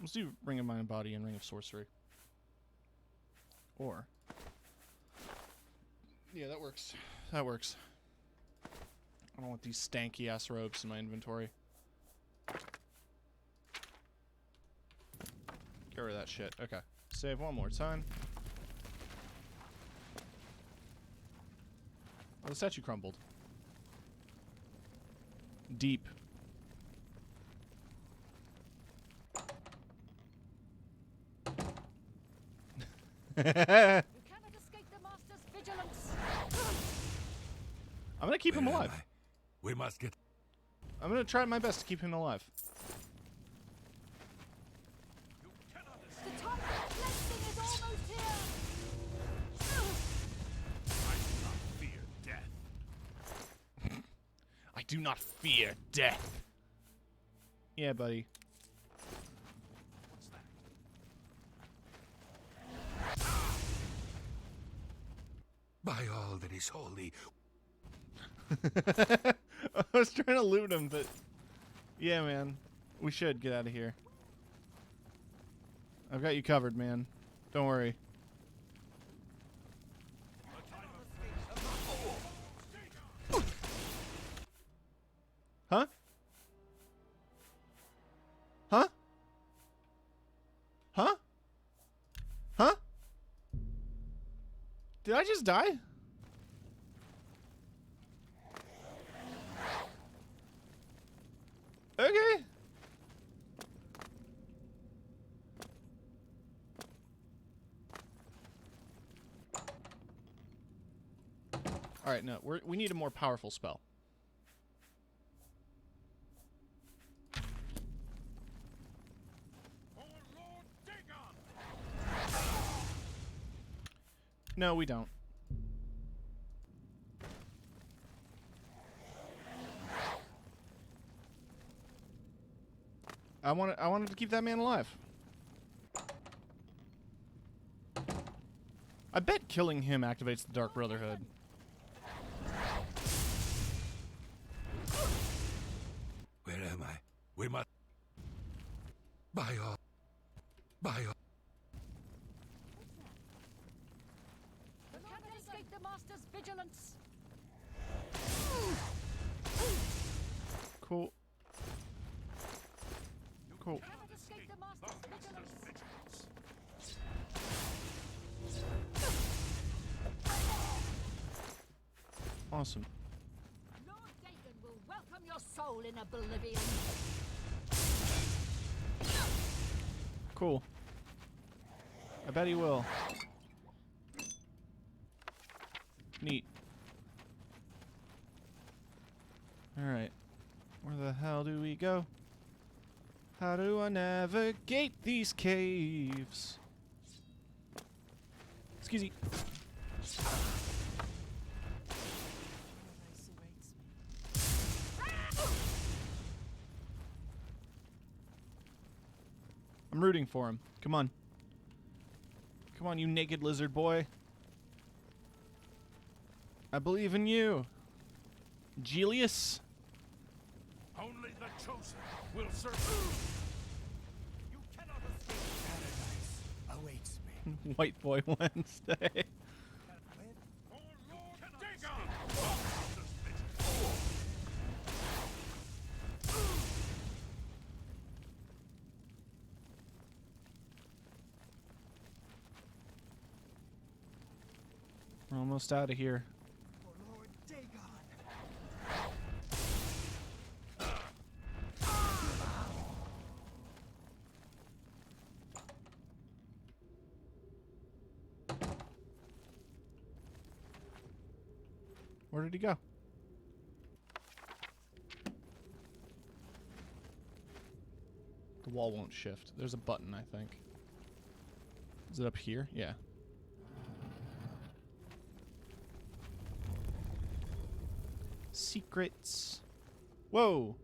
Let's do Ring of Mind and Body and Ring of Sorcery. Or... yeah, that works. That works. I don't want these stanky-ass robes in my inventory. Get rid of that shit. Okay. Save one more time. Oh, the statue crumbled. Deep. You cannot escape the master's vigilance. I'm gonna keep him alive. We must get. I'm gonna try my best to keep him alive. The time of cleansing is almost here. I do not fear death. do not fear death. Yeah, buddy. By all that is holy. I was trying to loot him, but yeah, man, we should get out of here. I've got you covered, man. Don't worry. Huh? Huh? Huh? Huh? Did I just die? Okay. All right, no, we need a more powerful spell. No, we don't. I wanted to keep that man alive. I bet killing him activates the Dark Brotherhood. Where am I? We must. By all. You cannot escape the Master's vigilance. Cool. Cool. You cannot escape the Master's vigilance. Awesome. Lord Dagon will welcome your soul in oblivion. Cool. I bet he will. Neat. Alright. Where the hell do we go? How do I navigate these caves? Excuse me. I'm rooting for him. Come on. Come on, you naked lizard boy. I believe in you. Julius. Only the chosen will survive. You cannot escape. Paradise awaits me. White Boy Wednesday. We're almost out of here. For Lord Dagon. Where did he go? The wall won't shift. There's a button, I think. Is it up here? Yeah. Secrets. Whoa.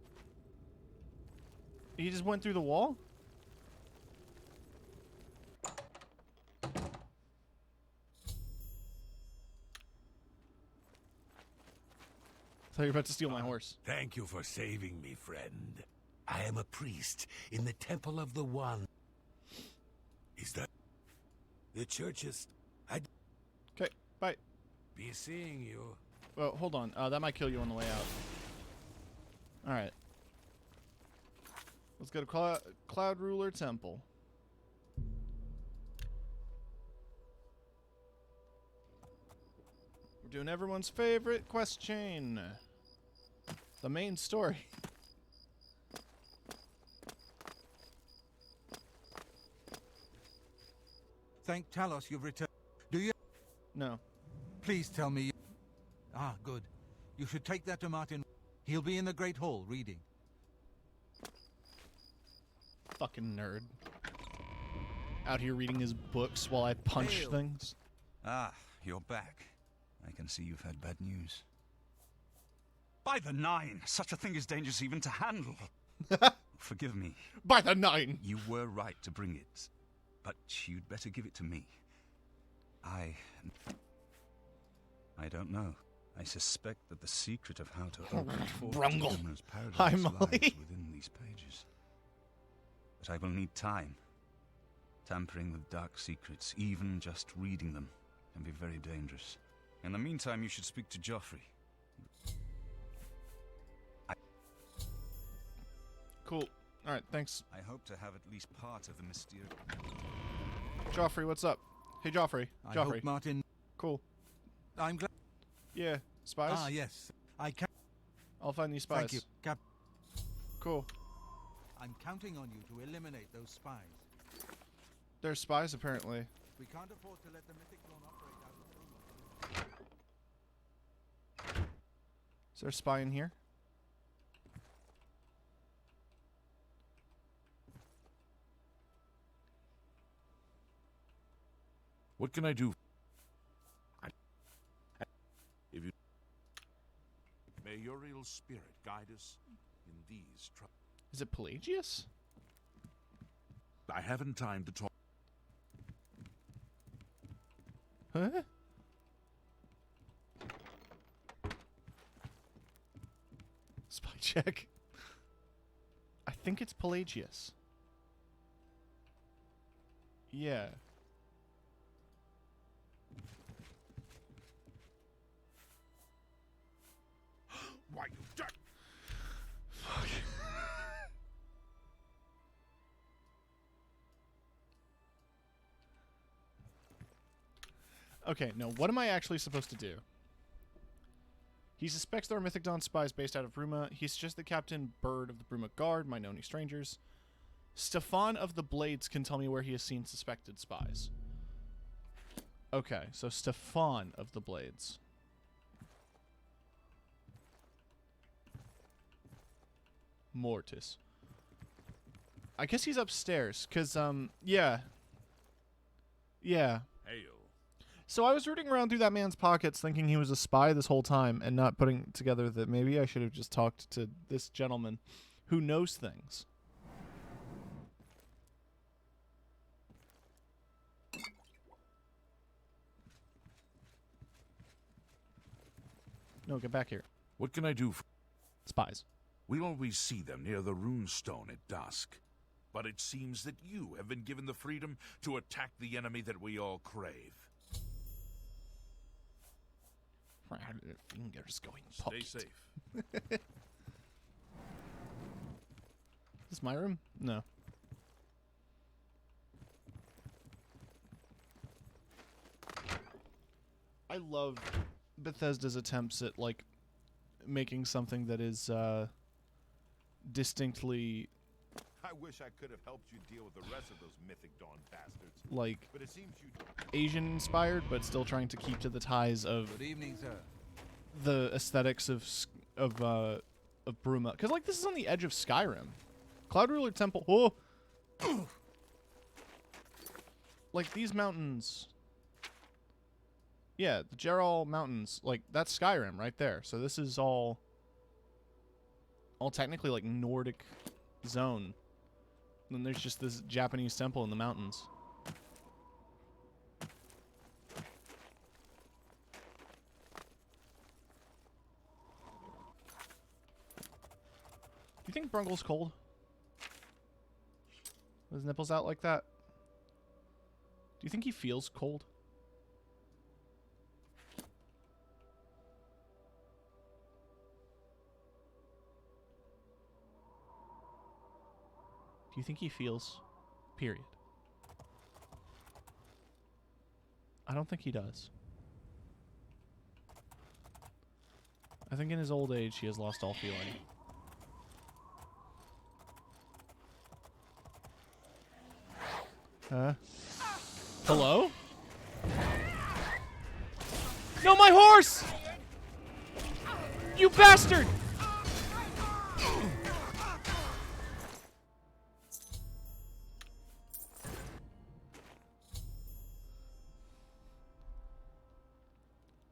He just went through the wall? I thought you were about to steal my horse. Thank you for saving me, friend. I am a priest in the Temple of the One. Is that... The church is... Okay, bye. Be seeing you. Well, hold on. That might kill you on the way out. Alright. Let's go to Cloud Ruler Temple. We're doing everyone's favorite quest chain. The main story. Thank Talos you've returned. Do you? No. Please tell me. Ah, good. You should take that to Martin. He'll be in the Great Hall reading. Fucking nerd. Out here reading his books while I punch Hail. Ah, you're back. I can see you've had bad news. By the nine, such a thing is dangerous even to handle. Forgive me. By the nine! You were right to bring it, but you'd better give it to me. I don't know. I suspect that the secret of how to open the fourth Brungle. Determiner's Paradise Hi, lies Molly. within these pages. But I will need time. Tampering with dark secrets, even just reading them, can be very dangerous. In the meantime, you should speak to Joffrey. Cool. Alright, thanks. I hope to have at least part of the mysterious... Joffrey, what's up? Hey, Joffrey. I Joffrey. hope Martin... Cool. I'm glad... Yeah, spies? Ah, yes. I can... I'll find these spies. Thank you, Cap. Cool. I'm counting on you to eliminate those spies. They're spies, apparently. We can't afford to let the Mythic Dawn operate out of the room. Is there a spy in here? What can I do? If you may your real spirit guide us in these troubles. Is it Pelagius? I haven't time to talk. Huh? Spy check. I think it's Pelagius. Yeah. Why you dirt? Fuck. Okay, no, what am I actually supposed to do? He suspects there are Mythic Dawn spies based out of Bruma. He's just the Captain Bird of the Bruma Guard, my known strangers. Stefan of the Blades can tell me where he has seen suspected spies. Okay, so Stefan of the Blades. Mortis. I guess he's upstairs, because, yeah. Yeah. Hail. So I was rooting around through that man's pockets thinking he was a spy this whole time and not putting together that maybe I should have just talked to this gentleman who knows things. No, get back here. What can I do for... Spies. We always see them near the runestone at dusk. But it seems that you have been given the freedom to attack the enemy that we all crave. Fingers going Stay pocket. safe. Is this my room? No. I love Bethesda's attempts at, like, making something that is, distinctly... I wish I could have helped you deal with the rest of those Mythic Dawn bastards. like, But it seems you... Asian-inspired, but still trying to keep to the ties of Good evening, sir. the aesthetics of Bruma. Because, like, this is on the edge of Skyrim. Cloud Ruler Temple... Oh! Like, these mountains... Yeah, the Geralt Mountains, like, that's Skyrim right there. So this is all technically, like, Nordic zone. And then there's just this Japanese temple in the mountains. Do you think Brungle's cold? With his nipples out like that? Do you think he feels cold? Do you think he feels? Period. I don't think he does. I think in his old age he has lost all feeling. Hello? No, my horse! You bastard!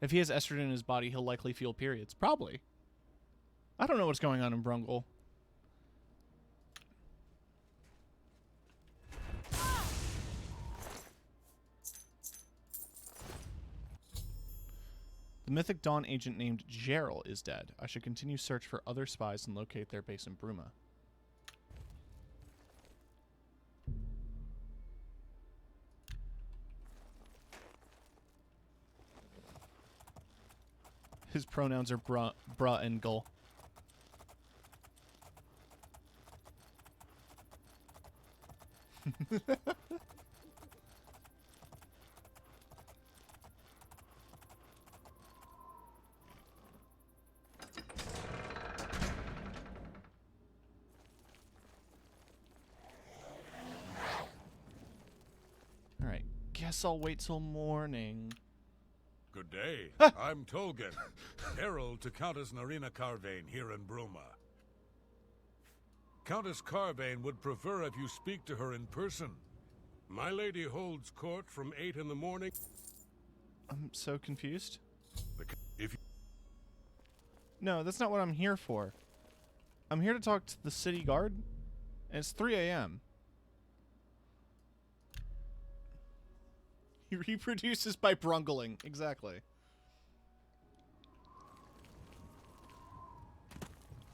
If he has estrogen in his body, he'll likely feel periods. Probably. I don't know what's going on in Brungle. The mythic Dawn agent named Gerald is dead. I should continue search for other spies and locate their base in Bruma. His pronouns are bruh and gull. Alright, guess I'll wait till morning. Good day. I'm Tolgan, herald to Countess Narina Carvane here in Bruma. Countess Carvane would prefer if you speak to her in person. My lady holds court from 8 in the morning. I'm so confused. If you... No, that's not what I'm here for. I'm here to talk to the city guard, and it's 3 a.m. He reproduces by brungling. Exactly.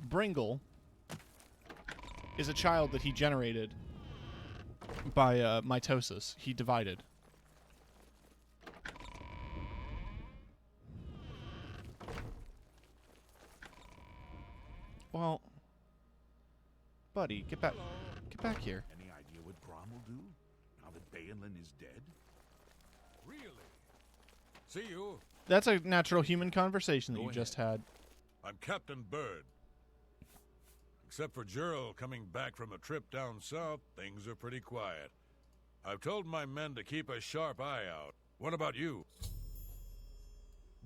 Brungle is a child that he generated by mitosis. He divided. Well, buddy, get back here. Any idea what Brom will do now that Balin is dead? Really? See you. That's a natural human conversation that Go you just had. I'm Captain Bird. Except for Gerald coming back from a trip down south, things are pretty quiet. I've told my men to keep a sharp eye out. What about you?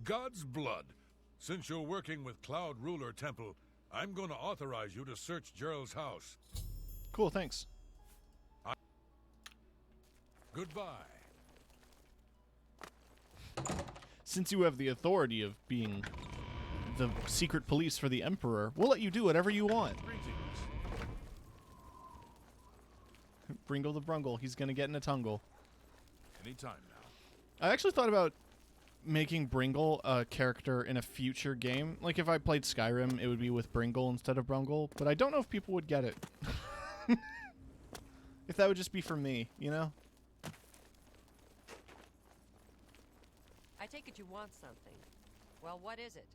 God's blood. Since you're working with Cloud Ruler Temple, I'm going to authorize you to search Gerald's house. Cool, thanks. Goodbye. Since you have the authority of being the secret police for the Emperor, we'll let you do whatever you want. Brungle the Brungle. He's gonna get in a tungle. Anytime now. I actually thought about making Brungle a character in a future game. Like, if I played Skyrim, it would be with Brungle instead of Brungle, but I don't know if people would get it. If that would just be for me, you know? I take it you want something. Well, what is it?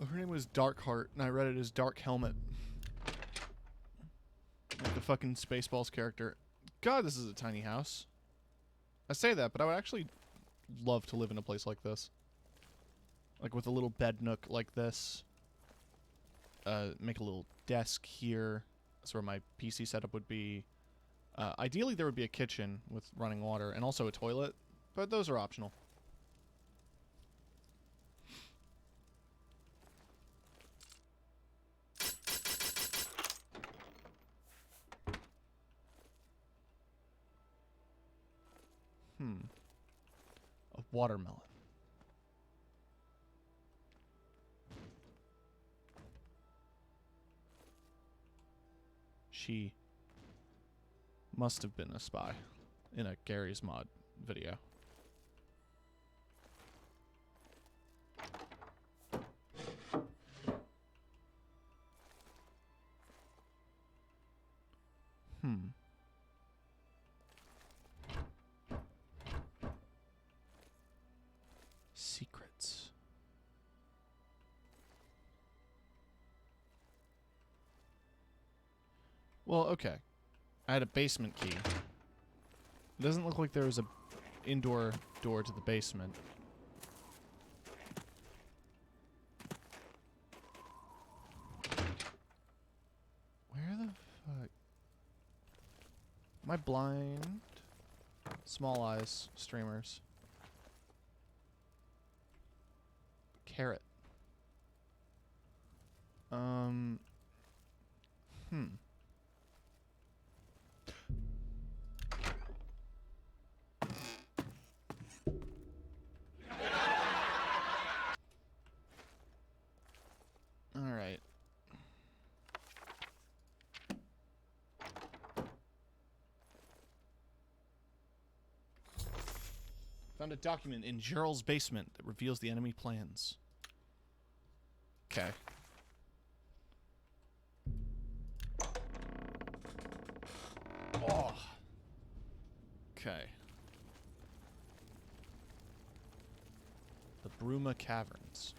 Her name was Darkheart, and I read it as Dark Helmet. Like the fucking Spaceballs character. God, this is a tiny house. I say that, but I would actually love to live in a place like this. Like with a little bed nook like this. Make a little desk here. That's where my PC setup would be. Ideally, there would be a kitchen with running water and also a toilet, but those are optional. A watermelon. She must have been a spy in a Gary's Mod video. Secrets. Well, okay. I had a basement key. It doesn't look like there was a indoor door to the basement. Where the fuck? Am I blind? Small eyes, streamers. Carrot. Alright. Found a document in Gerald's basement that reveals the enemy plans. Okay. Oh. Okay. The Bruma Caverns.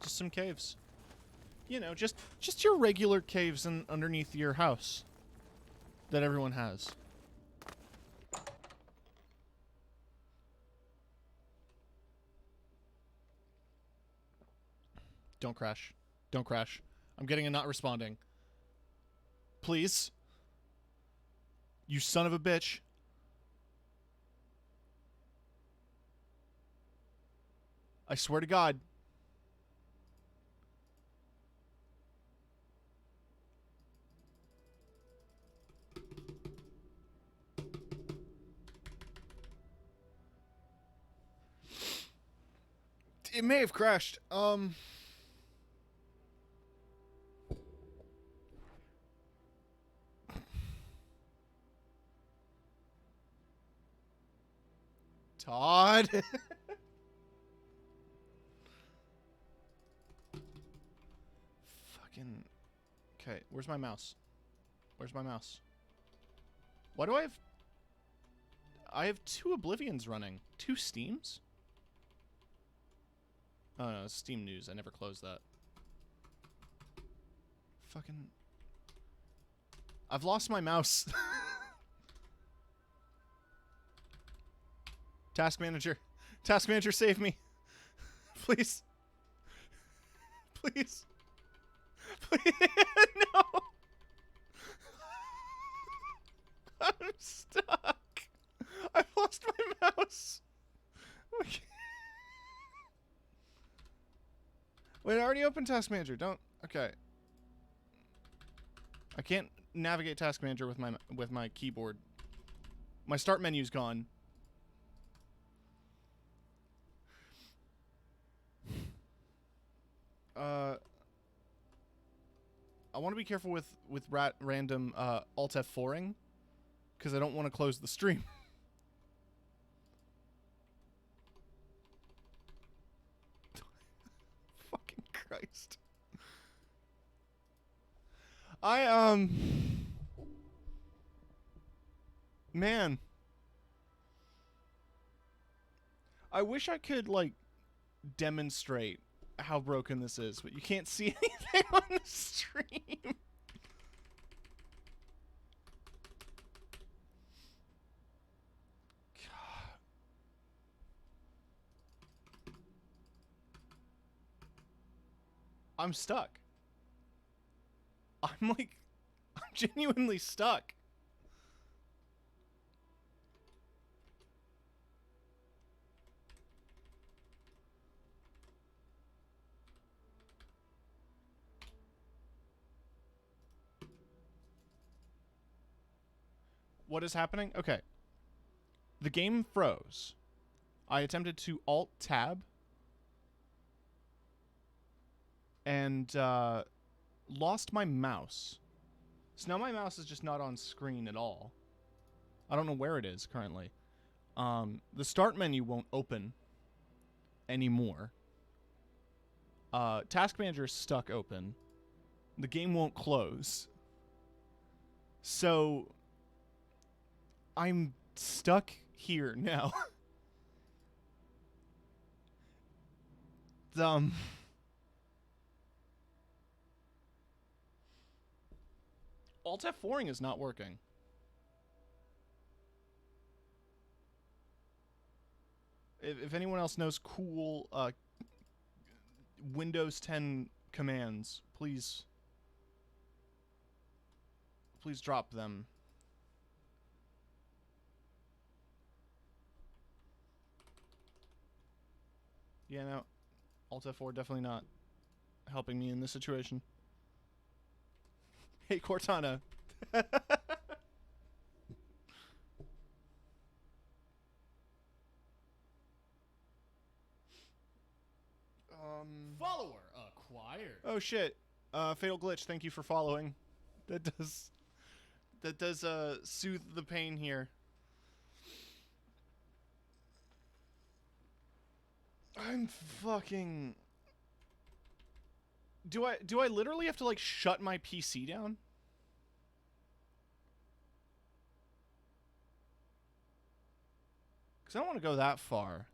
Just some caves. You know, just your regular caves underneath your house that everyone has. Don't crash. Don't crash. I'm getting a not responding. Please. You son of a bitch. I swear to God. It may have crashed. Todd. Fucking. Okay, where's my mouse? Where's my mouse? Why do I have... I have 2 Oblivions running. 2 Steams? Oh no, it's Steam News. I never closed that. Fucking... I've lost my mouse. Task Manager. Task Manager, save me. Please. Please. Please. No. I'm stuck. I've lost my mouse. Okay. Wait, I already opened Task Manager. Don't. Okay. I can't navigate Task Manager with my keyboard. My start menu's gone. I want to be careful with random Alt F4ing because I don't want to close the stream. Fucking Christ. Man. I wish I could, like, demonstrate how broken this is, but you can't see anything on the stream. I'm stuck. I'm genuinely stuck. What is happening? Okay. The game froze. I attempted to Alt-Tab. And, lost my mouse. So now my mouse is just not on screen at all. I don't know where it is currently. The start menu won't open anymore. Task Manager is stuck open. The game won't close. So I'm stuck here now. Alt F4ing is not working. If anyone else knows cool Windows 10 commands, please drop them. Yeah, no, Alt F4 definitely not helping me in this situation. Hey, Cortana. Follower acquired. Oh shit. Fatal Glitch, thank you for following. That does soothe the pain here. I'm fucking... Do I literally have to like shut my PC down? Cuz I don't want to go that far.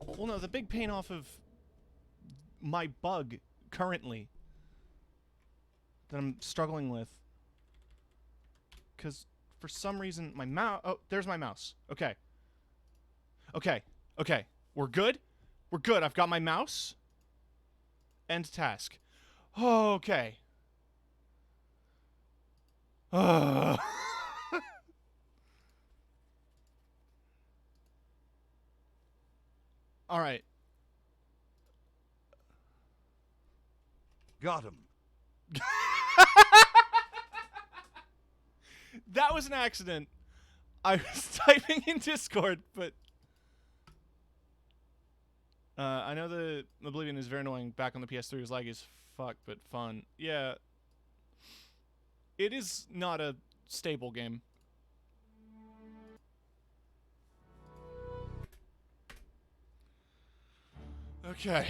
Well, no, the big pain off of my bug currently that I'm struggling with, because for some reason my mouse... Oh, there's my mouse. Okay. Okay. Okay. We're good? We're good. I've got my mouse. End task. Okay. All right. Got him. That was an accident. I was typing in Discord, but I know the Oblivion is very annoying. Back on the PS3, it was laggy as fuck, but fun. Yeah, it is not a stable game. Okay.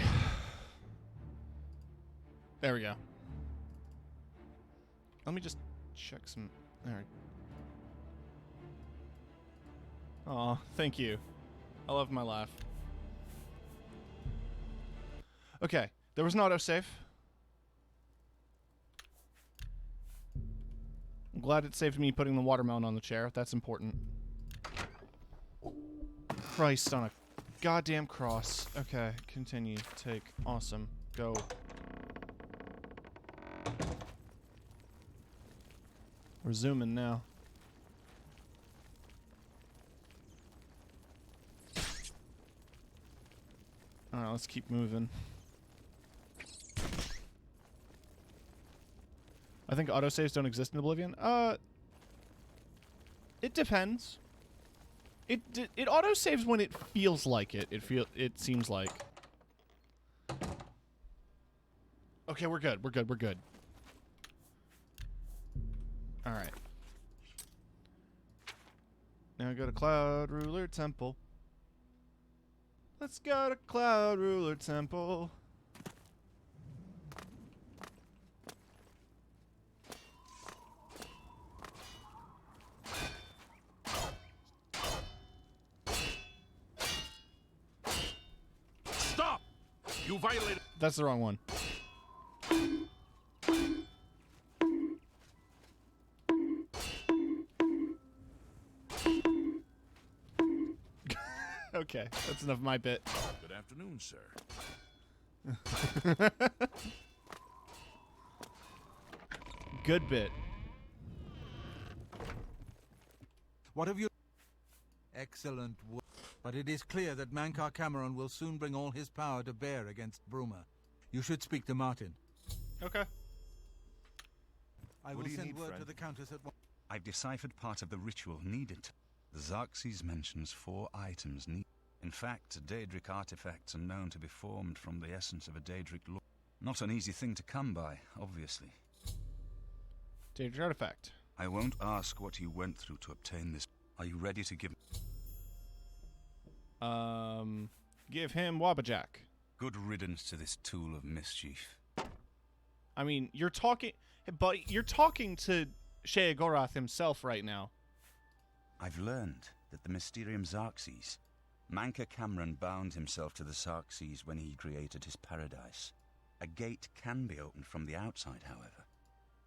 There we go. Let me just check some... There. Aw, thank you. I love my laugh. Okay, there was an autosave. I'm glad it saved me putting the watermelon on the chair. That's important. Christ on a goddamn cross. Okay, continue. Take. Awesome. Go. We're zooming now. Alright, let's keep moving. I think autosaves don't exist in Oblivion. It depends. It autosaves when it feels like it. It seems like. Okay, we're good. We're good. We're good. All right. Now go to Cloud Ruler Temple. Let's go to Cloud Ruler Temple. Stop! You violated... That's the wrong one. Okay, that's enough of my bit. Good afternoon, sir. Good bit. What have you... Excellent work. But it is clear that Mankar Cameron will soon bring all his power to bear against Bruma. You should speak to Martin. Okay. I What will do you send need, word friend? to the Countess at once. I've deciphered part of the ritual needed. The Xerxes mentions 4 items needed. In fact, Daedric artifacts are known to be formed from the essence of a Daedric lord. Not an easy thing to come by, obviously. Daedric artifact. I won't ask what you went through to obtain this. Are you ready to give... Give him Wabajack. Good riddance to this tool of mischief. I mean, you're talking... But you're talking to Sheogorath himself right now. I've learned that the Mysterium Xerxes... Mankar Cameron bound himself to the Xerxes when he created his paradise. A gate can be opened from the outside, however.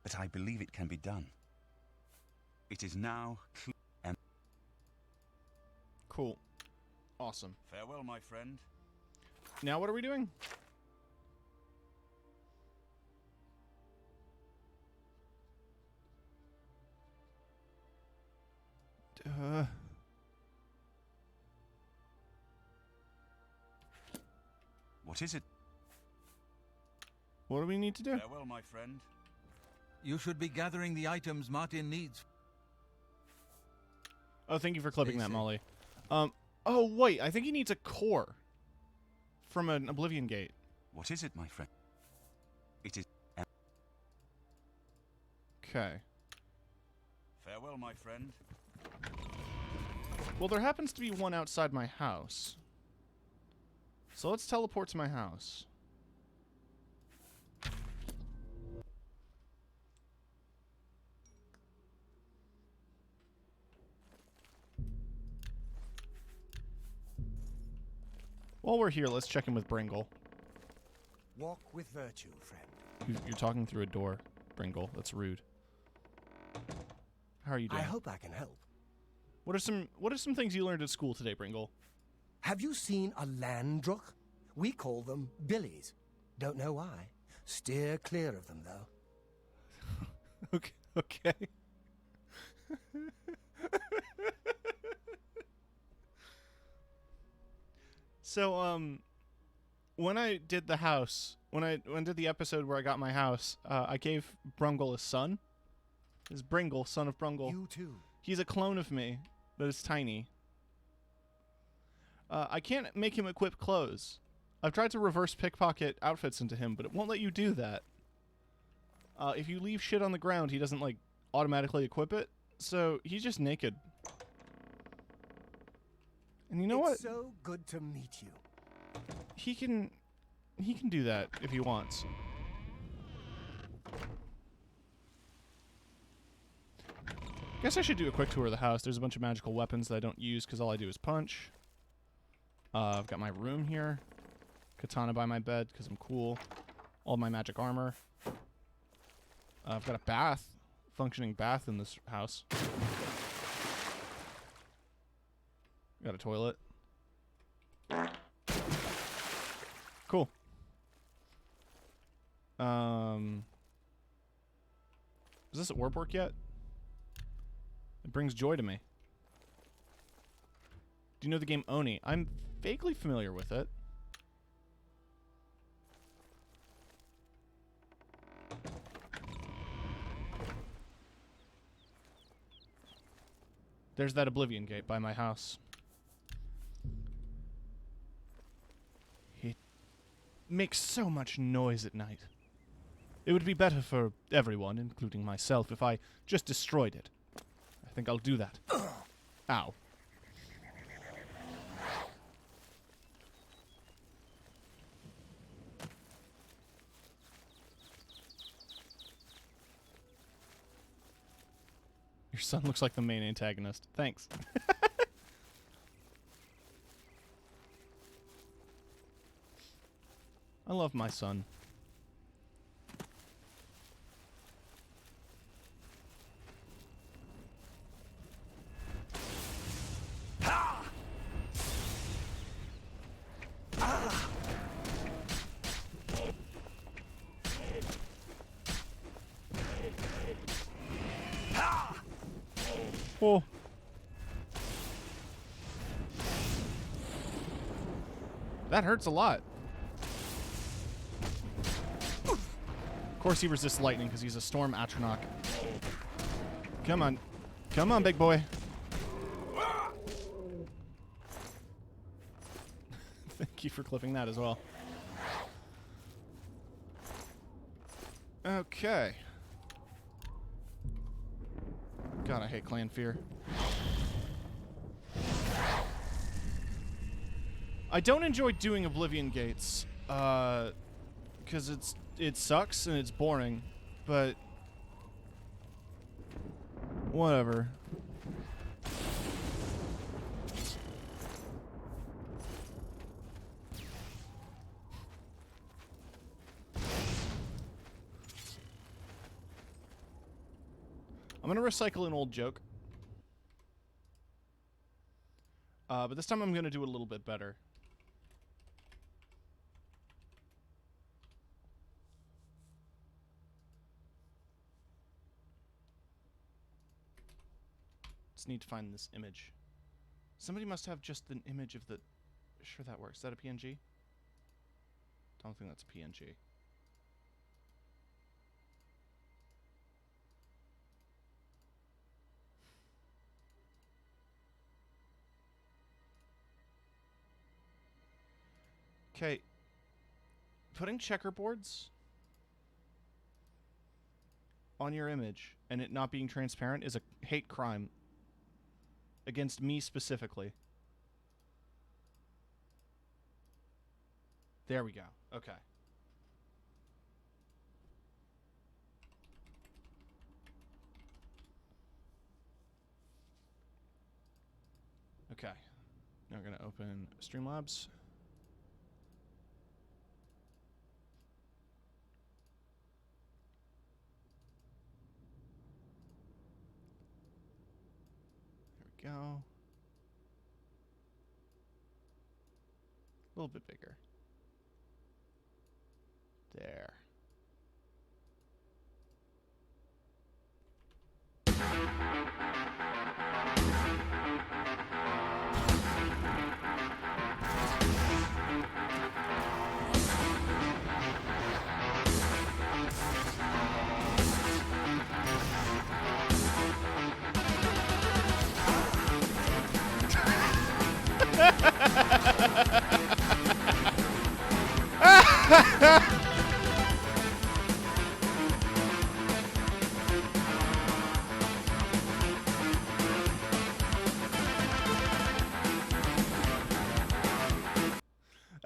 But I believe it can be done. It is now clear and... Cool. Awesome. Farewell, my friend. Now what are we doing? What is it? What do we need to do? Farewell, my friend. You should be gathering the items Martin needs. Oh, thank you for clipping They that, say- Molly. Oh, wait, I think he needs a core from an Oblivion Gate. What is it, my friend? It is... Okay. Farewell, my friend. Well, there happens to be one outside my house. So let's teleport to my house. While we're here, let's check in with Brungle. Walk with virtue, friend. You're talking through a door, Brungle. That's rude. How are you doing? I hope I can help. What are some things you learned at school today, Brungle? Have you seen a landrook? We call them billies. Don't know why. Steer clear of them, though. Okay. So, when I did the house, when I did the episode where I got my house, I gave Brungle a son. His Brungle, son of Brungle. You too. He's a clone of me, but it's tiny. I can't make him equip clothes. I've tried to reverse pickpocket outfits into him, but it won't let you do that. If you leave shit on the ground, he doesn't, like, automatically equip it. So, he's just naked. And you know what? It's so good to meet you. He can do that if he wants. Guess I should do a quick tour of the house. There's a bunch of magical weapons that I don't use because all I do is punch. I've got my room here. Katana by my bed because I'm cool. All my magic armor. I've got a bath. Functioning bath in this house. Got a toilet. Cool. Is this orb work yet? It brings joy to me. Do you know the game Oni? I'm vaguely familiar with it. There's that Oblivion Gate by my house. It makes so much noise at night. It would be better for everyone, including myself, if I just destroyed it. I think I'll do that. Ow. Your son looks like the main antagonist. Thanks. I love my son. Oh. That hurts a lot. Of course he resists lightning because he's a storm atronach. Come on. Come on, big boy. Thank you for clipping that as well. Okay. God, I hate clan fear. I don't enjoy doing Oblivion Gates, because it sucks and it's boring, but whatever. I'm going to recycle an old joke. But this time I'm going to do it a little bit better. Just need to find this image. Somebody must have just an image of the... Sure, that works. Is that a PNG? I don't think that's PNG. Okay. Putting checkerboards on your image and it not being transparent is a hate crime against me specifically. There we go. Okay. Okay. Now we're going to open Streamlabs. There we go. A little bit bigger. There.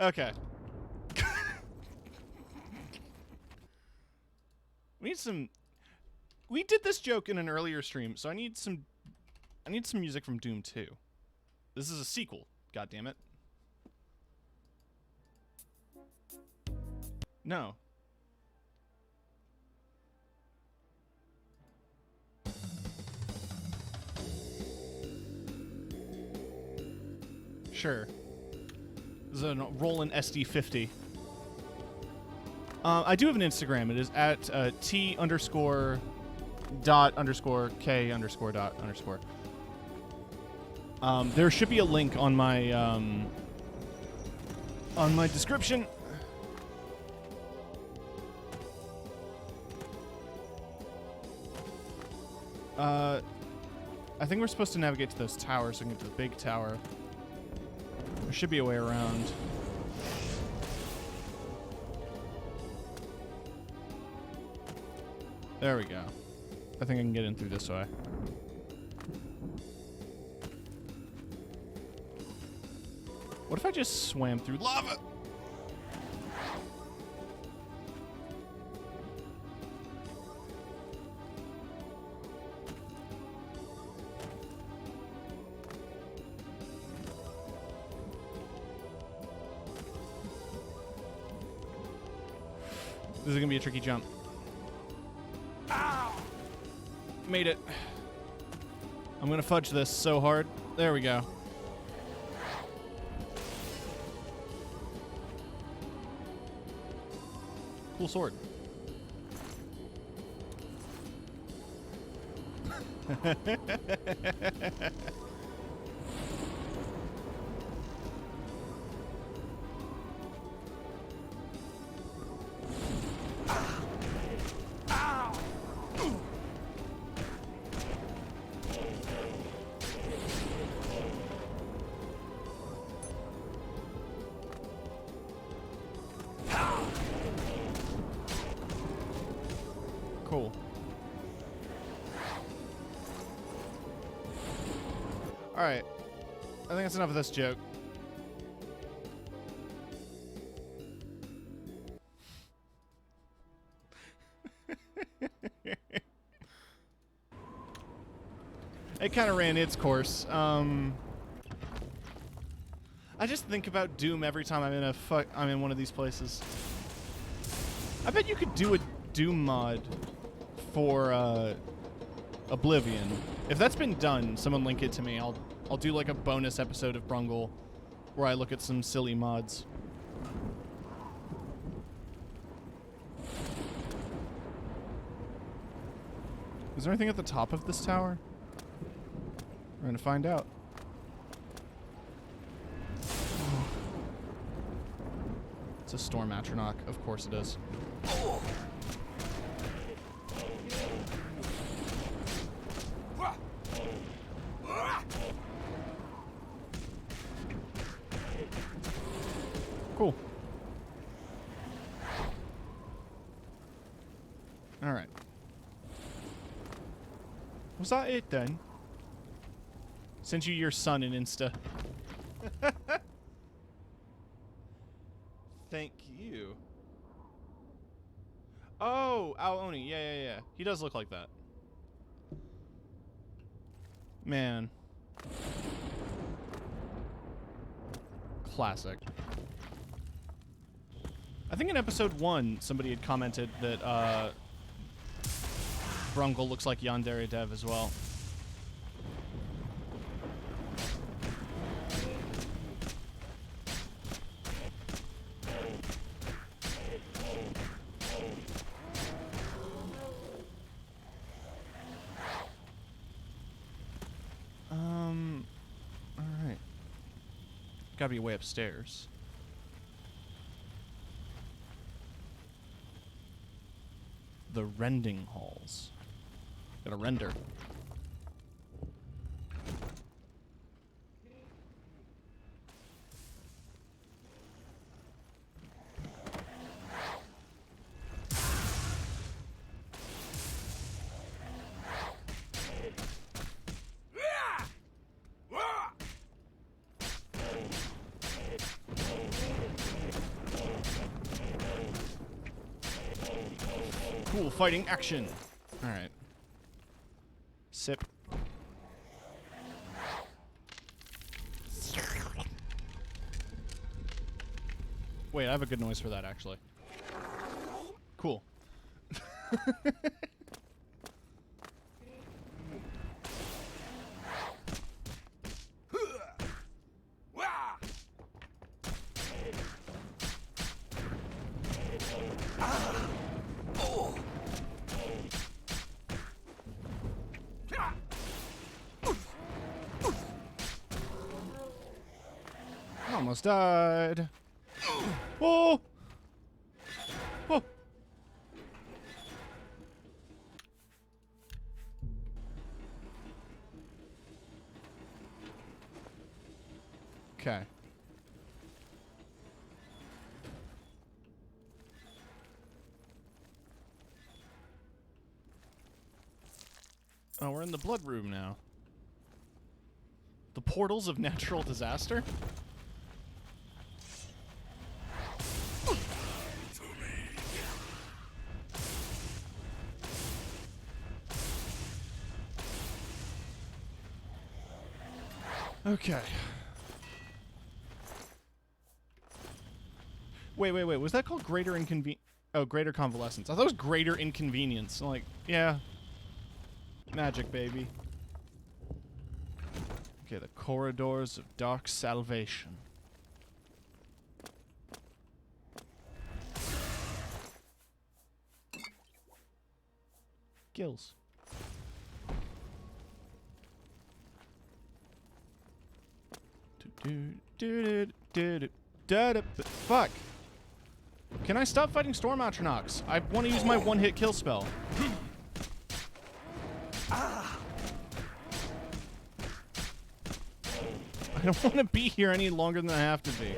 Okay. We need some... We did this joke in an earlier stream, so I need some music from Doom 2. This is a sequel, goddammit. No. Sure. This is a Roland SD50. I do have an Instagram. It is at T_dot_K_dot_. There should be a link on my description. I think we're supposed to navigate to those towers so we can get to the big tower. There should be a way around. There we go. I think I can get in through this way. What if I just swam through lava? This is gonna be a tricky jump. Ow! Made it. I'm gonna fudge this so hard. There we go. Cool sword. Cool. Alright. I think that's enough of this joke. It kind of ran its course. I just think about Doom every time I'm in one of these places. I bet you could do a Doom mod for Oblivion. If that's been done, someone link it to me. I'll do like a bonus episode of Brungle where I look at some silly mods. Is there anything at the top of this tower? We're gonna find out. It's a storm atronach. Of course it is. Cool. Alright. Was that it then? Sent you your son in Insta. Thank you. Oh, Aoni. Yeah. He does look like that. Man. Classic. I think in episode 1, somebody had commented that Brungle looks like Yandere Dev as well. Alright. Gotta be way upstairs. The rending halls. Gotta render. Cool fighting action. All right. Sip. Wait, I have a good noise for that, actually. Cool. Almost died. Oh! Oh! Okay. Oh, we're in the blood room now. The portals of natural disaster? Okay. Wait. Was that called Greater Oh, Greater Convalescence. I thought it was Greater Inconvenience. I'm like, yeah. Magic, baby. Okay, the Corridors of Dark Salvation. Gills. Fuck. Can I stop fighting Storm Atronachs? I want to use my one-hit kill spell. I don't want to be here any longer than I have to be.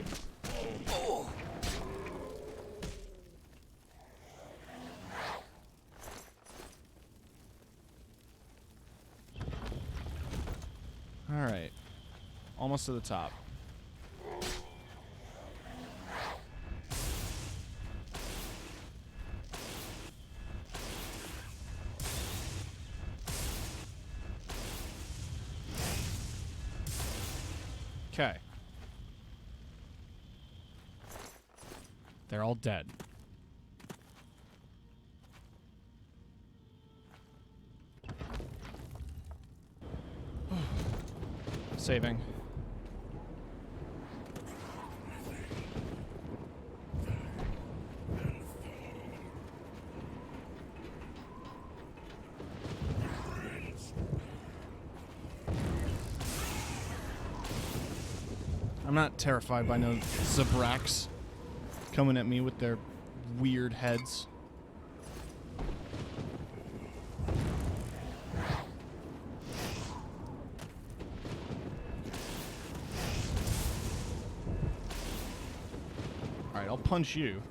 Alright. Almost to the top. Okay. They're all dead. Saving. I'm not terrified by no Zabrax. coming at me with their weird heads. Alright, I'll punch you.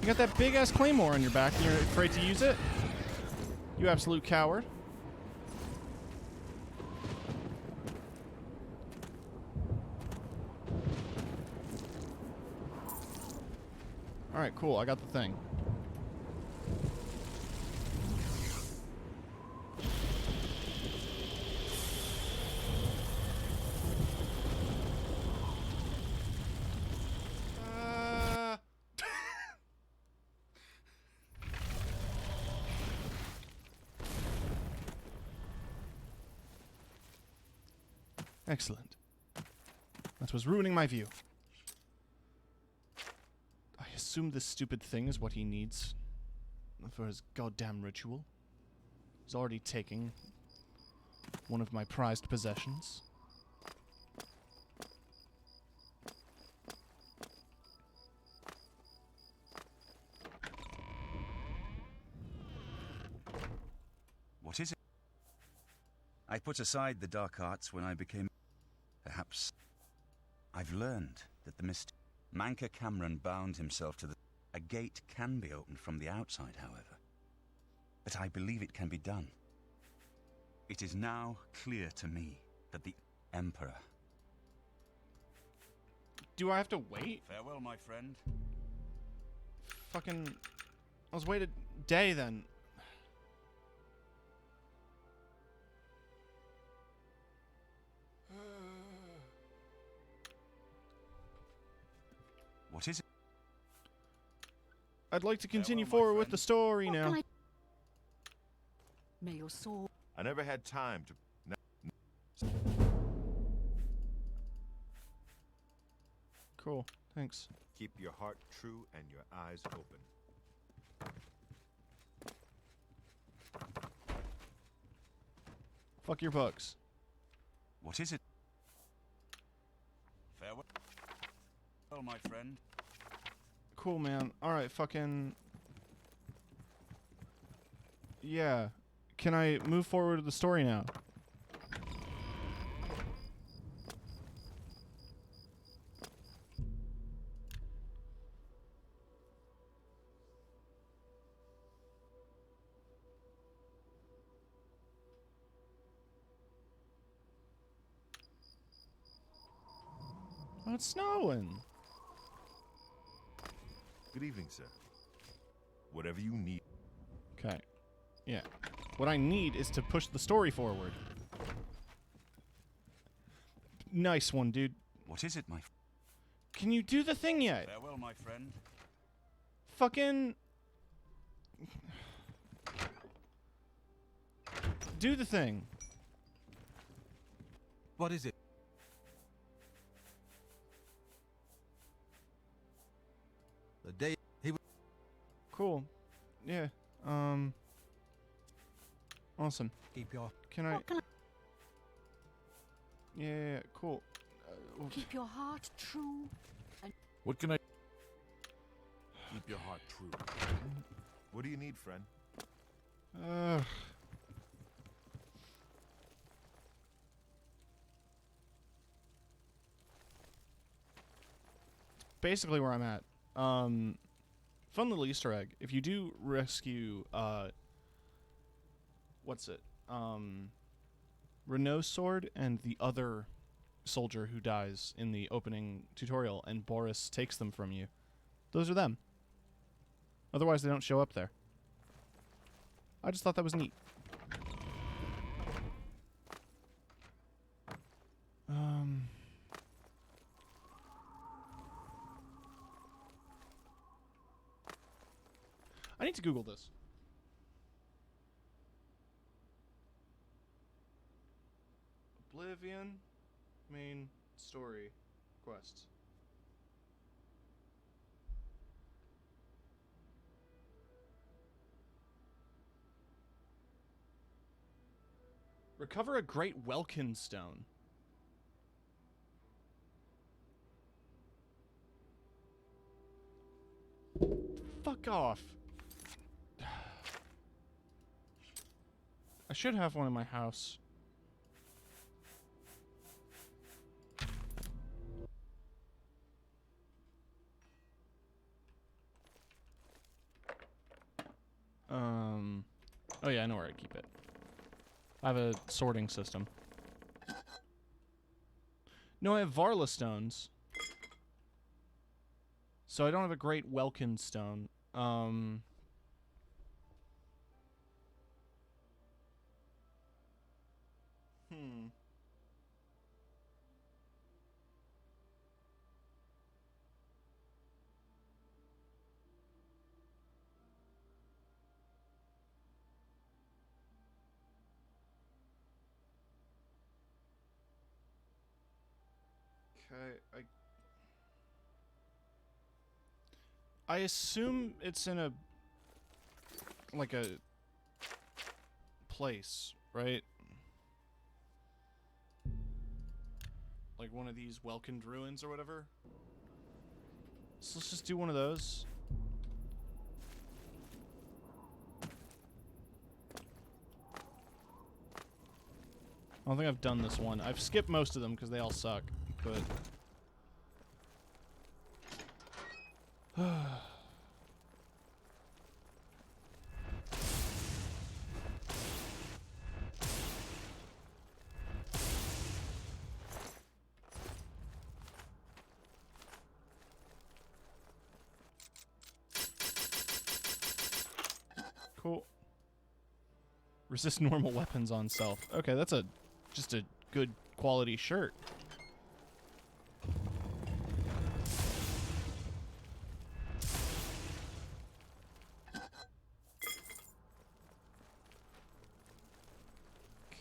You got that big-ass claymore on your back and you're afraid to use it? You absolute coward. Alright, cool. I got the thing. Excellent. That was ruining my view. I assume this stupid thing is what he needs for his goddamn ritual. He's already taking one of my prized possessions. What is it? I put aside the dark arts when I became... Perhaps... I've learned that the Manka Cameron bound himself to the... A gate can be opened from the outside, however. But I believe it can be done. It is now clear to me that the Emperor... Do I have to wait? Farewell, my friend. Fucking... I was waiting a day then. What is it? I'd like to continue forward with the story now. May your soul... I never had time to... Cool, thanks. Keep your heart true and your eyes open. Fuck your bugs. What is it? Farewell. Well, my friend. Cool, man. Alright, fucking... Yeah. Can I move forward with the story now? Oh, it's snowing. Good evening, sir. Whatever you need. Okay. Yeah. What I need is to push the story forward. Nice one, dude. What is it, my... Can you do the thing yet? Farewell, my friend. Fucking... Do the thing. What is it? The day he was... Cool. Yeah. Awesome. Keep your... Can I... Yeah, cool. Keep your heart true and... What can I... Keep your heart true. What do you need, friend? Basically where I'm at. Fun little Easter egg. If you do rescue, what's it? Renault's sword and the other soldier who dies in the opening tutorial, and Boris takes them from you. Those are them. Otherwise, they don't show up there. I just thought that was neat. I need to Google this. Oblivion main story quests. Recover a great Welkin stone. Fuck off. I should have one in my house. Oh yeah, I know where I keep it. I have a sorting system. No, I have Varla stones. So I don't have a great Welkin stone. Okay, I assume it's in a like a place, right? Like one of these Welkin ruins or whatever. So let's just do one of those. I don't think I've done this one. I've skipped most of them because they all suck, but... Cool. Resist normal weapons on self. Okay, that's just a good quality shirt.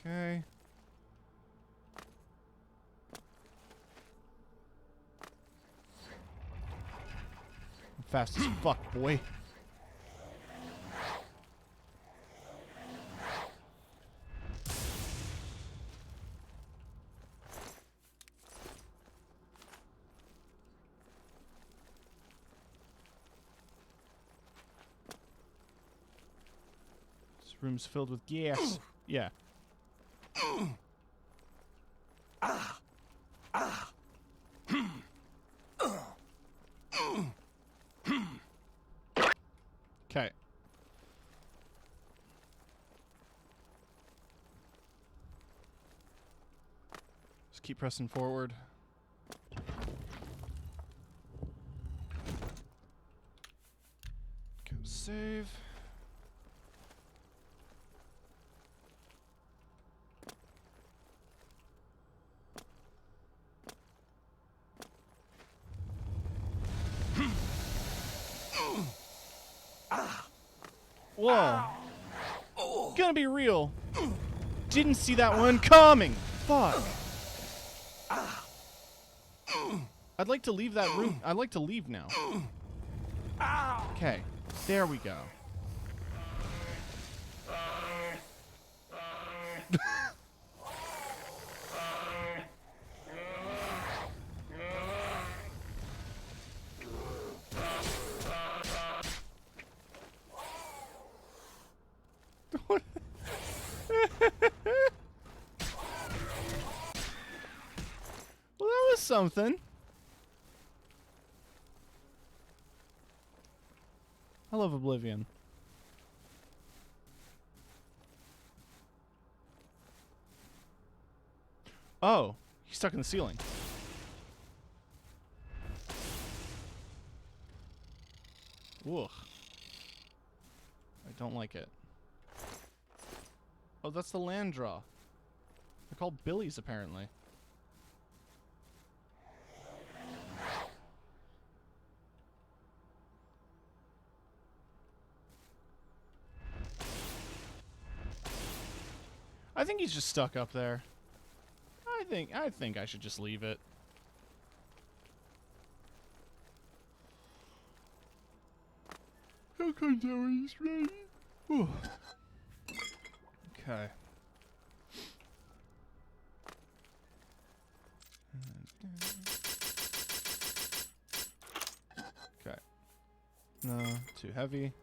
Okay. I'm fast as fuck, boy. This room's filled with gas. Yeah. Okay. Just keep pressing forward. Go save. Whoa. Gonna be real. Didn't see that one coming. Fuck. I'd like to leave that room. I'd like to leave now. Okay. There we go. Well, that was something. I love Oblivion. Oh, he's stuck in the ceiling. Ugh. I don't like it. Oh, that's the land draw. They're called billies, apparently. I think he's just stuck up there. I think I should just leave it. He'll come down when he's ready. Whew. Okay. Okay. No, too heavy.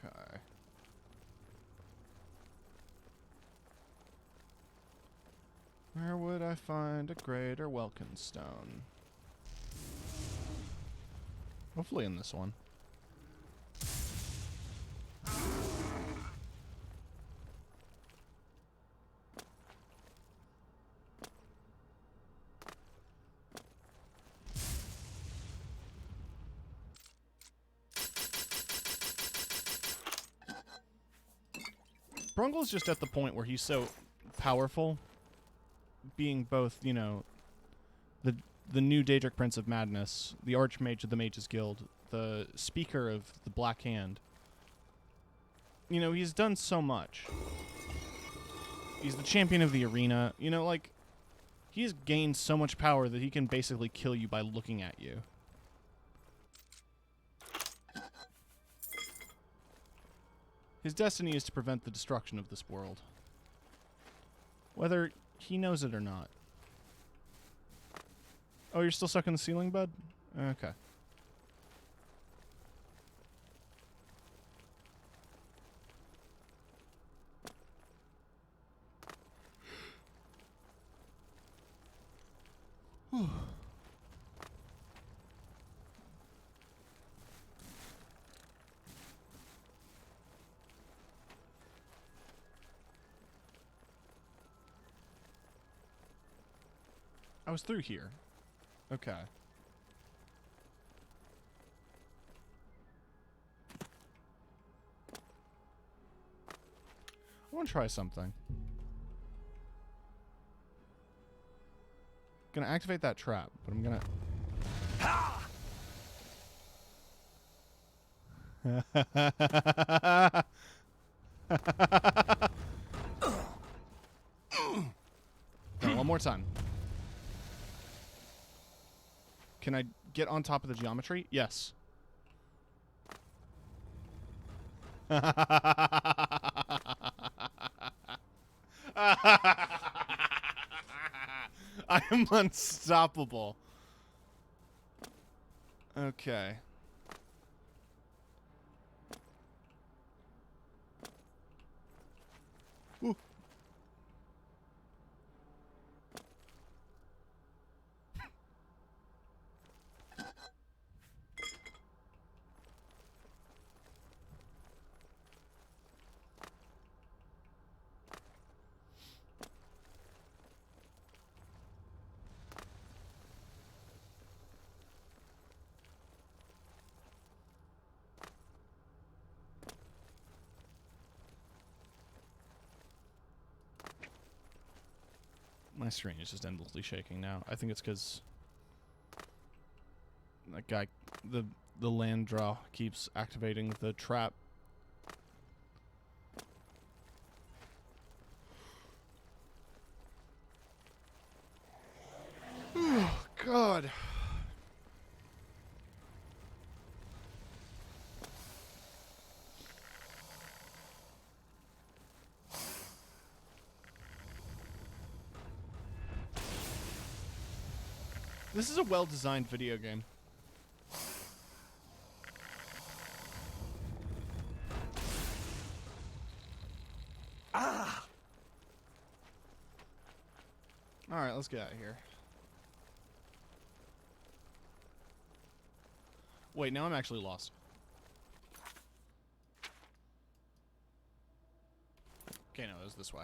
Okay. Where would I find a greater Welkin stone? Hopefully in this one. Brungle's just at the point where he's so powerful, being both, you know, the new Daedric Prince of Madness, the Archmage of the Mages Guild, the Speaker of the Black Hand. You know, he's done so much. He's the champion of the arena. You know, like, he's gained so much power that he can basically kill you by looking at you. His destiny is to prevent the destruction of this world. Whether he knows it or not. Oh, you're still stuck in the ceiling, bud? Okay. Whew. I was through here. Okay. I want to try something. Gonna activate that trap, but I'm gonna... No, one more time. Can I get on top of the geometry? Yes. I am unstoppable. Okay. Ooh. My screen is just endlessly shaking now. I think it's because that guy, the land draw keeps activating the trap. Oh, God. This is a well-designed video game. Ah! Alright, let's get out of here. Wait, now I'm actually lost. Okay, no, it was this way.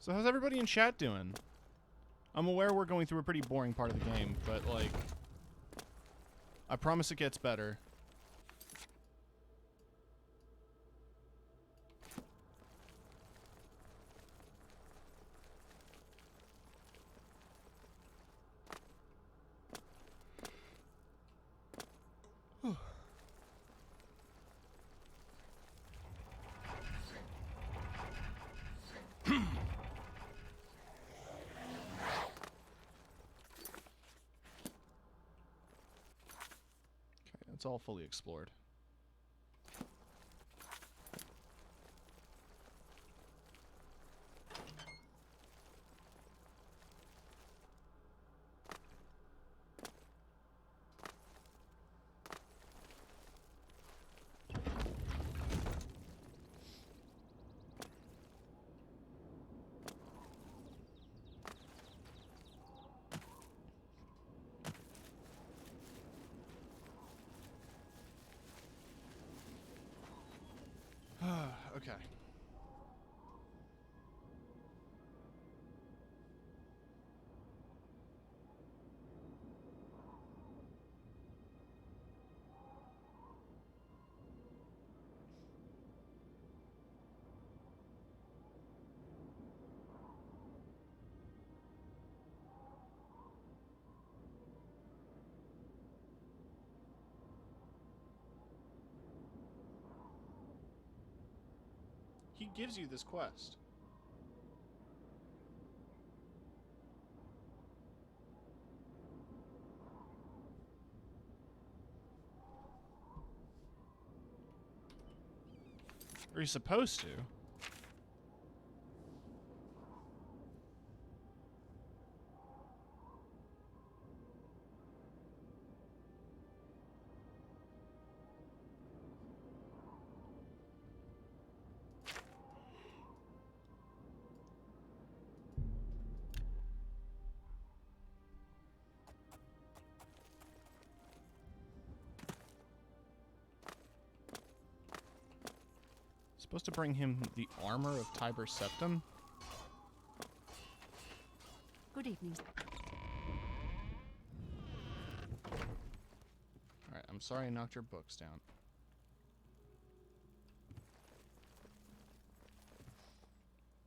So how's everybody in chat doing? I'm aware we're going through a pretty boring part of the game, but, like, I promise it gets better. It's all fully explored. gives you this quest. Or he's supposed to. Supposed to bring him the armor of Tiber Septim. Good evening. Alright, I'm sorry I knocked your books down.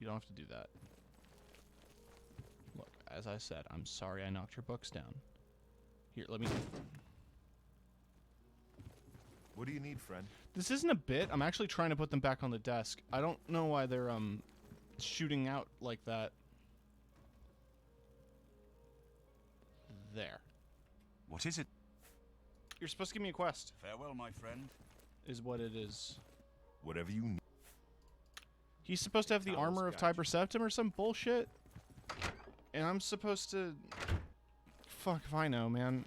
You don't have to do that. Look, as I said, I'm sorry I knocked your books down. Here, let me... What do you need, friend? This isn't a bit. I'm actually trying to put them back on the desk. I don't know why they're, shooting out like that. There. What is it? You're supposed to give me a quest. Farewell, my friend. Is what it is. Whatever you need. He's supposed to have the armor of Tiber Septim or some bullshit. And I'm supposed to... Fuck if I know, man.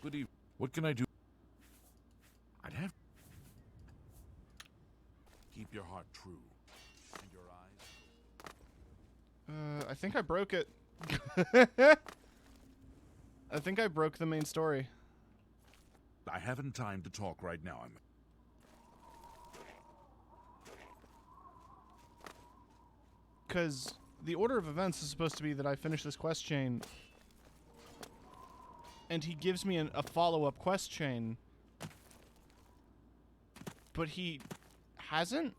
Good evening. What can I do? I'd have... Keep your heart true. And your eyes... I think I broke it. I think I broke the main story. I haven't time to talk right now. I'm... Because the order of events is supposed to be that I finish this quest chain... And he gives me a follow-up quest chain. But he hasn't?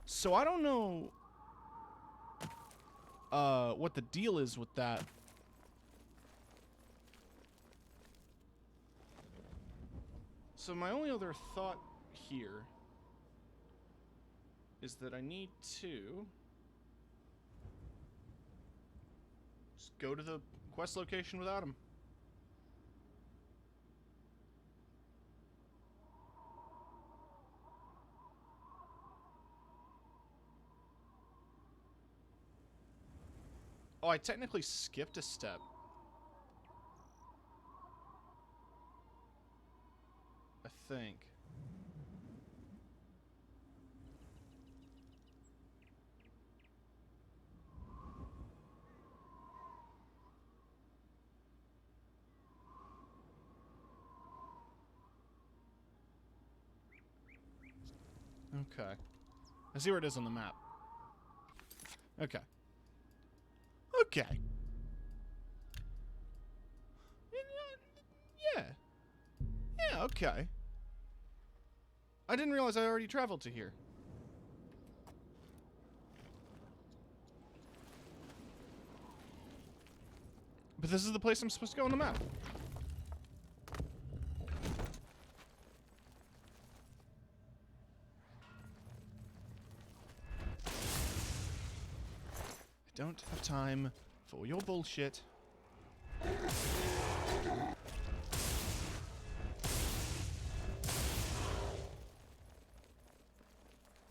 So I don't know what the deal is with that. So my only other thought here is that I need to just go to the quest location without him. Oh, I technically skipped a step. I think. Okay. I see where it is on the map. Okay. Okay. Yeah. Yeah, okay. I didn't realize I already traveled to here. But this is the place I'm supposed to go on the map. I don't have time for your bullshit.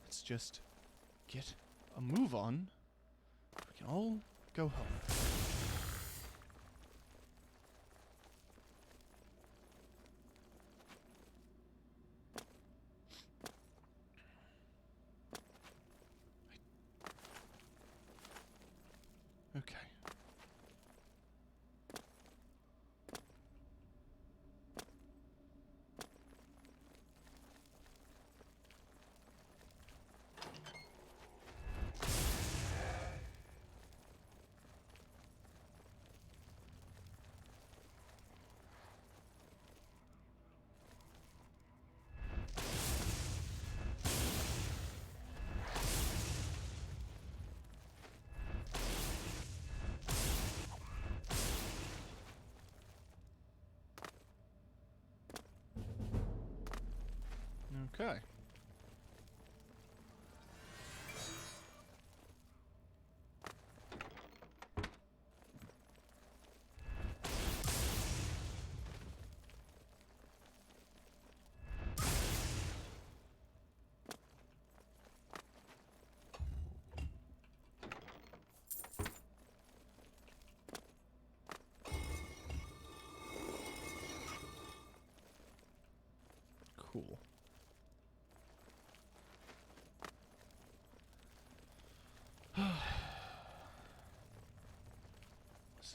Let's just get a move on. We can all go home. Okay.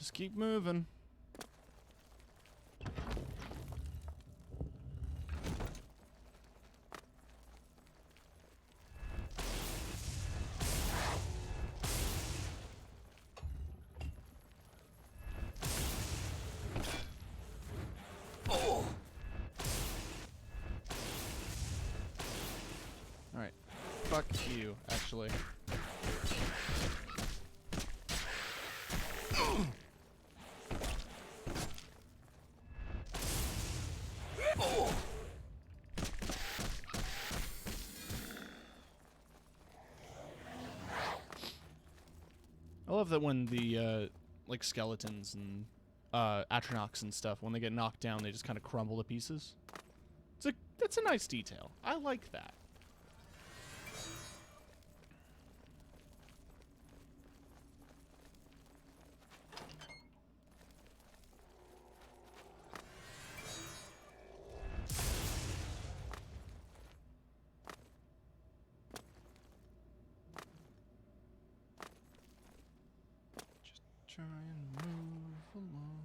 Just keep moving. Alright. Fuck you, actually. I love that when the, like, skeletons and, Atronachs and stuff, when they get knocked down, they just kind of crumble to pieces. That's a nice detail. I like that. Try and move along.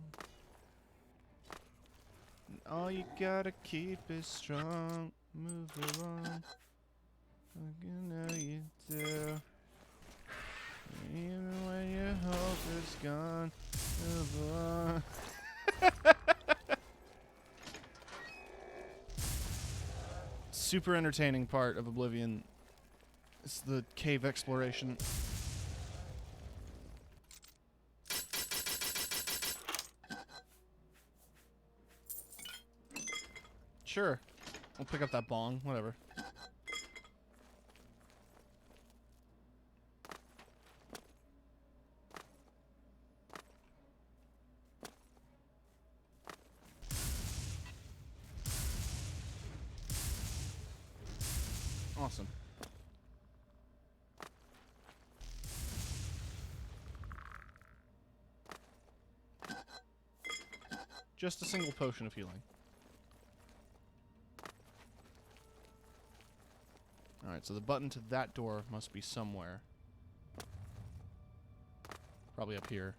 And all you gotta keep is strong. Move along. You know you do. Even when your hope is gone, move along. Super entertaining part of Oblivion is the cave exploration. Sure. I'll pick up that bong, whatever. Awesome. Just a single potion of healing. Alright, so the button to that door must be somewhere. Probably up here.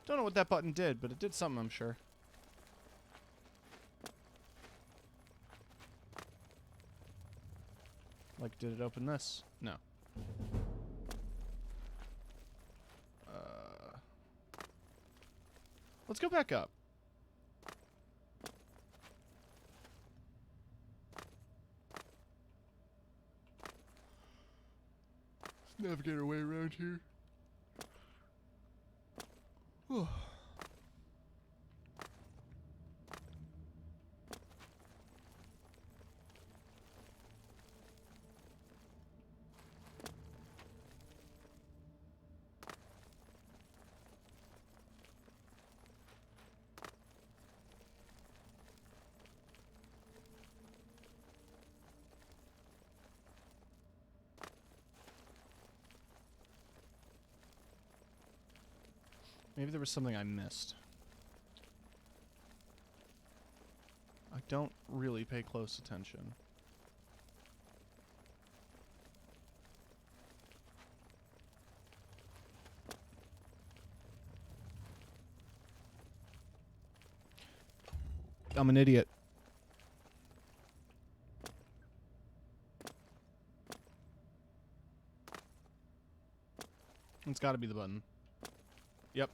Don't know what that button did, but it did something, I'm sure. Like, did it open this? No. Let's go back up. Let's navigate our way around here. Oh. Maybe there was something I missed. I don't really pay close attention. I'm an idiot. It's gotta be the button. Yep.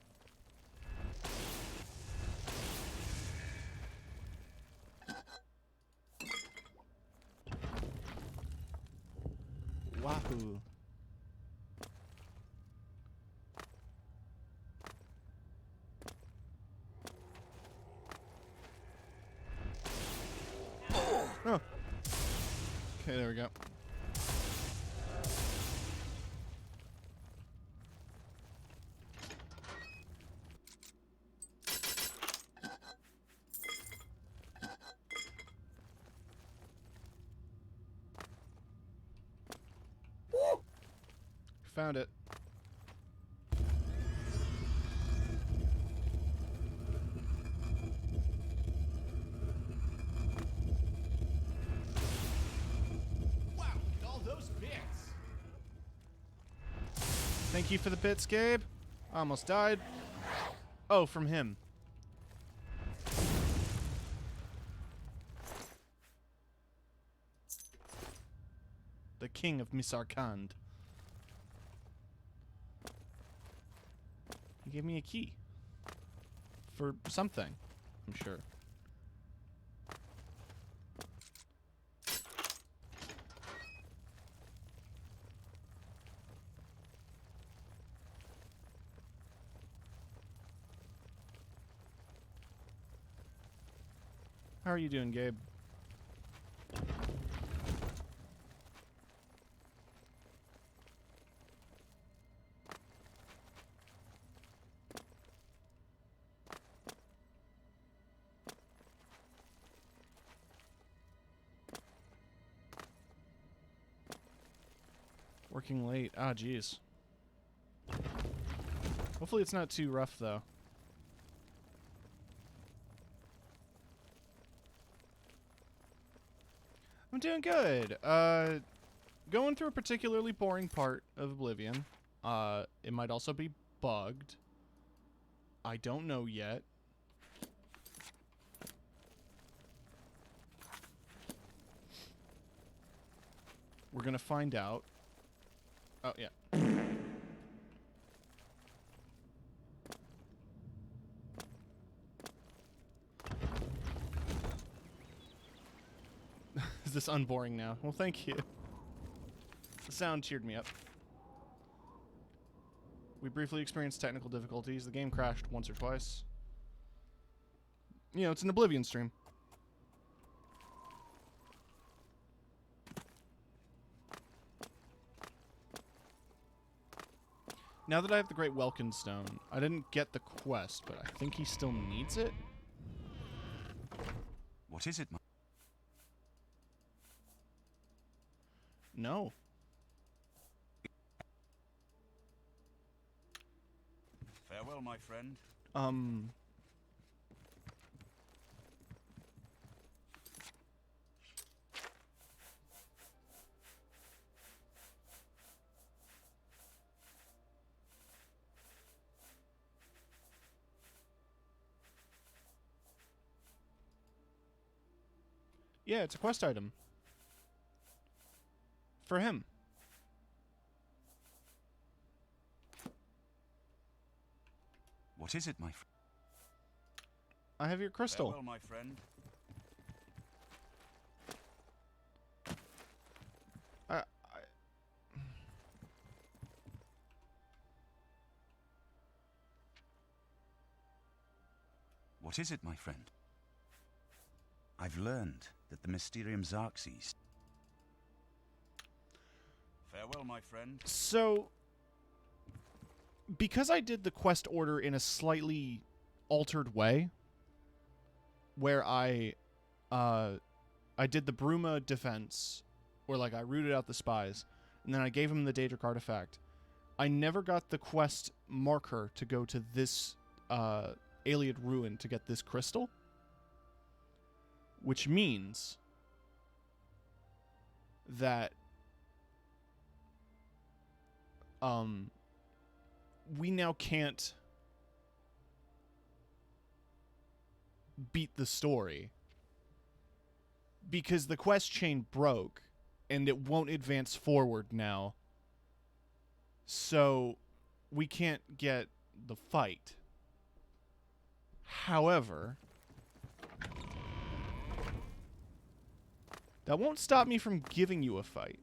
Wahoo. Oh. Okay, there we go. Found it. Thank you for the bits, Gabe. I almost died. Oh, from him. The king of Misarkand. He gave me a key. For something, I'm sure. How are you doing, Gabe? Working late. Ah, jeez. Hopefully it's not too rough, though. I'm doing good. Going through a particularly boring part of Oblivion. It might also be bugged. I don't know yet. We're gonna find out. Oh, yeah. Is this unboring now? Well, thank you. The sound cheered me up. We briefly experienced technical difficulties. The game crashed once or twice. You know, it's an Oblivion stream. Now that I have the Great Welkin Stone, I didn't get the quest, but I think he still needs it. What is it, No. Farewell, my friend. Yeah, it's a quest item. For him. What is it, my friend? I have your crystal. Farewell, my friend. What is it, my friend? I've learned that the Mysterium Xarxes... Farewell, my friend. So, because I did the quest order in a slightly altered way, where I did the Bruma defense, where like I rooted out the spies, and then I gave him the Daedric artifact, I never got the quest marker to go to this Ayleid ruin to get this crystal, which means that we now can't beat the story because the quest chain broke and it won't advance forward now. So we can't get the fight. However, that won't stop me from giving you a fight.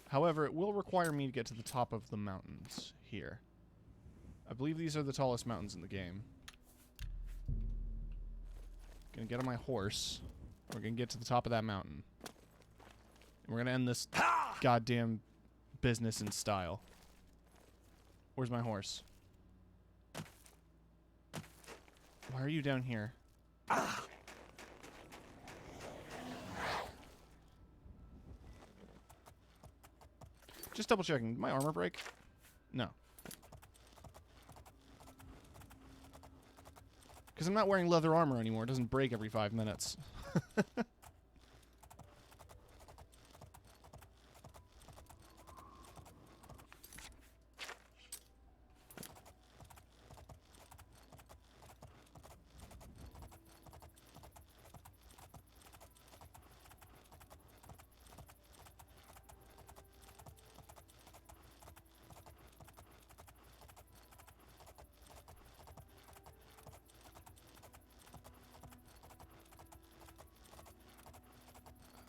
However, it will require me to get to the top of the mountains here. I believe these are the tallest mountains in the game. Gonna get on my horse. We're gonna get to the top of that mountain. And we're gonna end this goddamn business in style. Where's my horse? Why are you down here? Just double checking. Did my armor break? No. Because I'm not wearing leather armor anymore. It doesn't break every 5 minutes.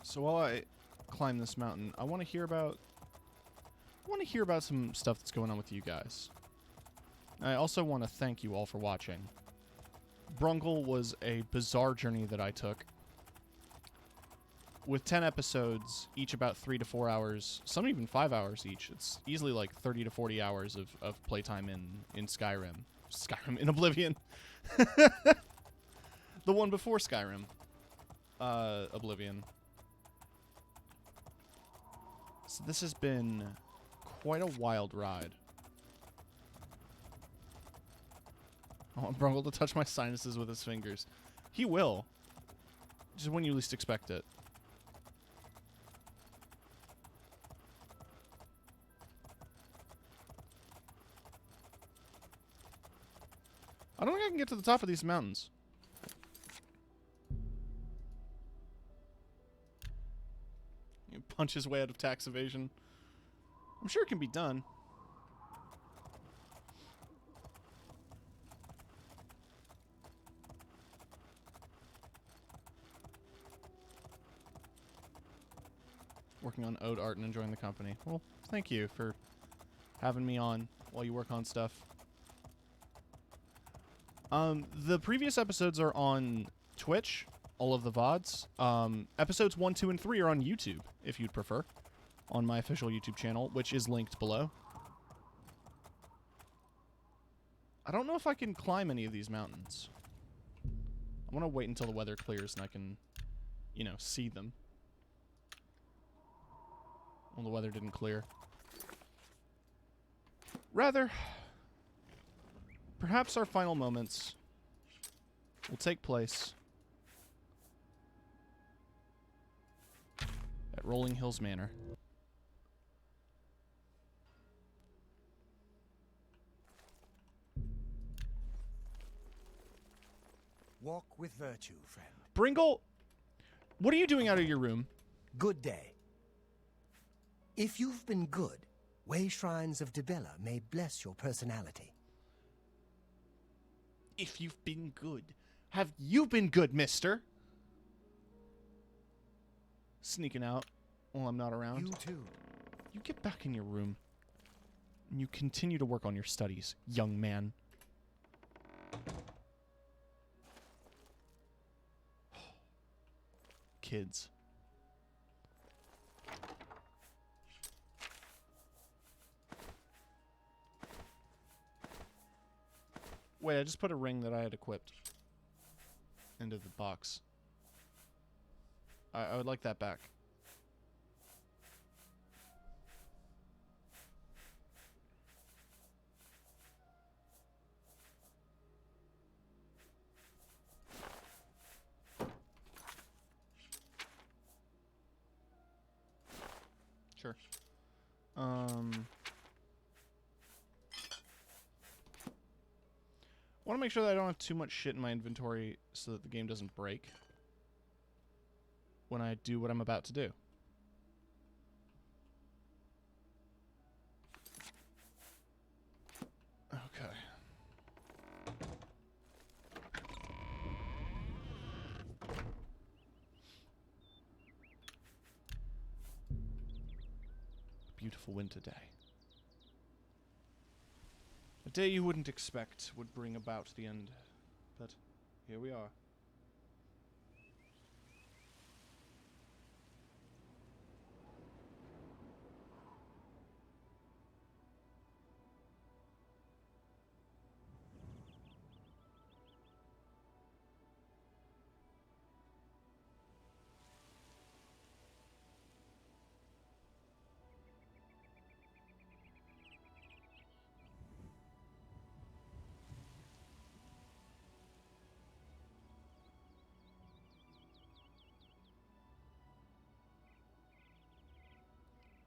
So while I climb this mountain, I want to hear about some stuff that's going on with you guys. I also want to thank you all for watching. Brungle was a bizarre journey that I took. With 10 episodes, each about 3 to 4 hours, some even 5 hours each. It's easily like 30 to 40 hours of playtime in Skyrim. In Oblivion. The one before Skyrim. Oblivion. So this has been quite a wild ride. I want Brungle to touch my sinuses with his fingers. He will. Just when you least expect it. I don't think I can get to the top of these mountains. You punch his way out of tax evasion. I'm sure it can be done. Working on ode art and enjoying the company. Well, thank you for having me on while you work on stuff. The previous episodes are on Twitch, all of the VODs. Episodes 1, 2, and 3 are on YouTube, if you'd prefer, on my official YouTube channel, which is linked below. I don't know if I can climb any of these mountains. I want to wait until the weather clears and I can, you know, see them. Well, the weather didn't clear. Rather, perhaps our final moments will take place at Rolling Hills Manor. Walk with virtue, friend. Brungle, what are you doing out of your room? Good day. If you've been good, way shrines of Dibella may bless your personality. If you've been good. Have you been good, mister? Sneaking out while I'm not around. You too. You get back in your room. And you continue to work on your studies, young man. Kids. Wait, I just put a ring that I had equipped into the box. I would like that back. Sure. I want to make sure that I don't have too much shit in my inventory so that the game doesn't break when I do what I'm about to do. Okay. Beautiful winter day. A day you wouldn't expect would bring about the end, but here we are.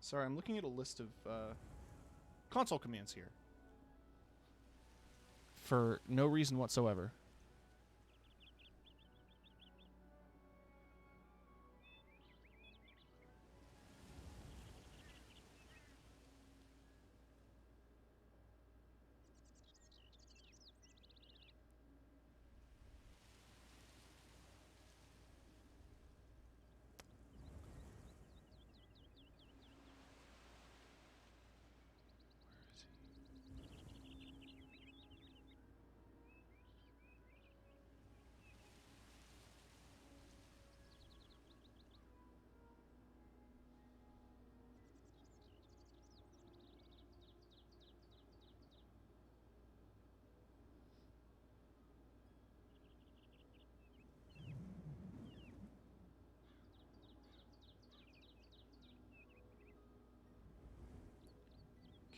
Sorry, I'm looking at a list of console commands here. For no reason whatsoever.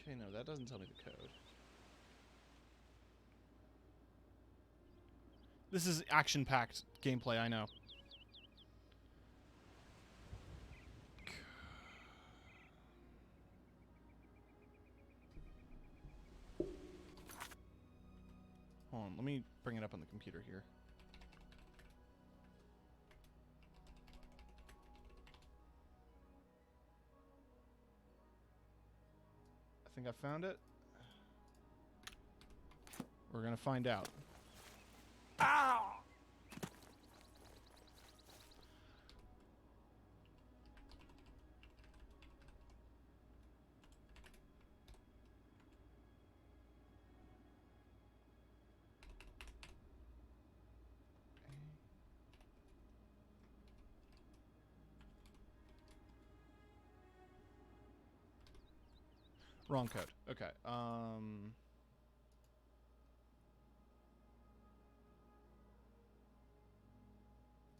Okay, no, that doesn't tell me the code. This is action-packed gameplay, I know. Hold on, let me bring it up on the computer here. I think I found it. We're gonna find out. Ow! Wrong code. Okay.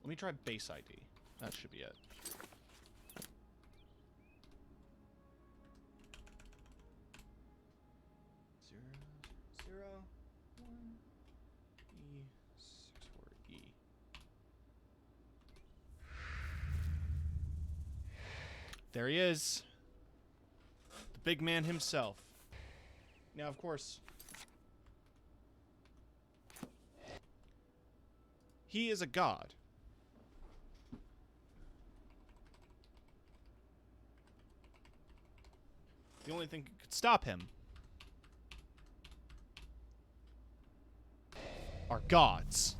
Let me try base ID. That should be it. Zero, 1, E64E. There he is. The big man himself. Now, of course, he is a god. The only thing that could stop him are gods.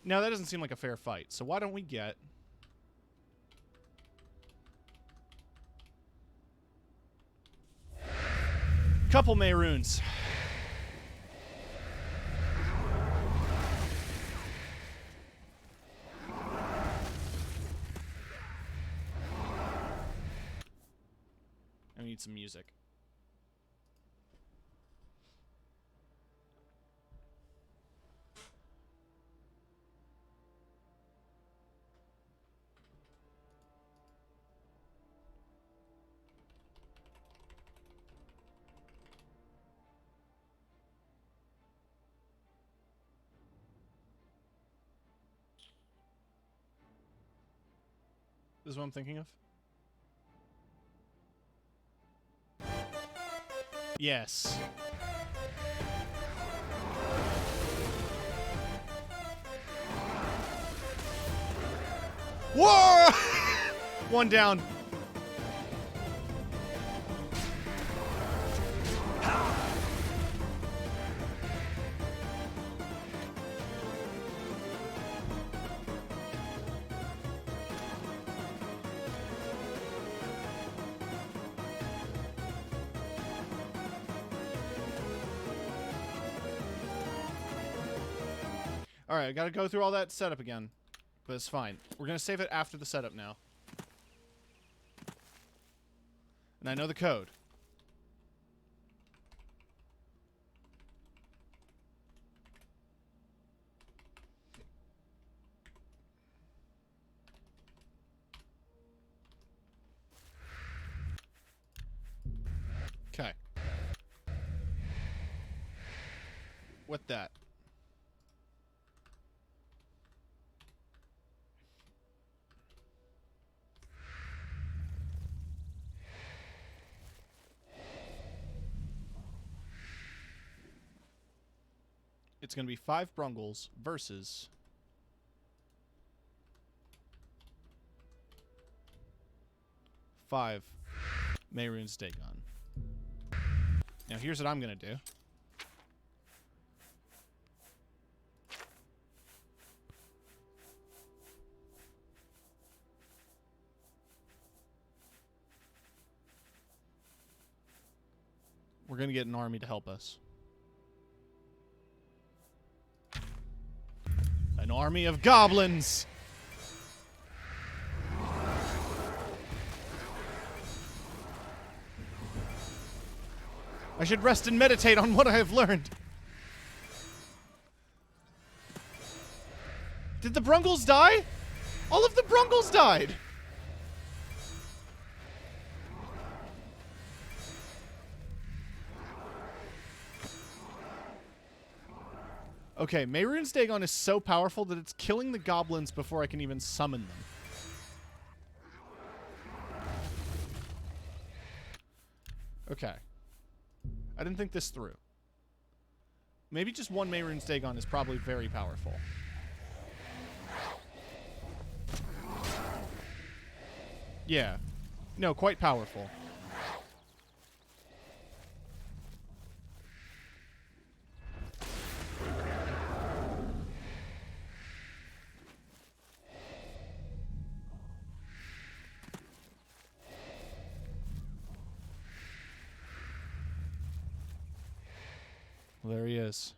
Now, that doesn't seem like a fair fight, so why don't we get a couple May runes. I need some music. This is what I'm thinking of? Yes. Whoa! One down. Alright, I gotta go through all that setup again. But it's fine. We're gonna save it after the setup now. And I know the code. Okay. What that? It's going to be 5 Brungles versus 5 Mehrunes Dagon. Now here's what I'm going to do. We're going to get an army to help us. An army of goblins! I should rest and meditate on what I have learned. Did the Brungles die? All of the Brungles died! Okay, Mehrunes Dagon is so powerful that it's killing the goblins before I can even summon them. Okay. I didn't think this through. Maybe just one Mehrunes Dagon is probably very powerful. Yeah. No, quite powerful. Well, there he is.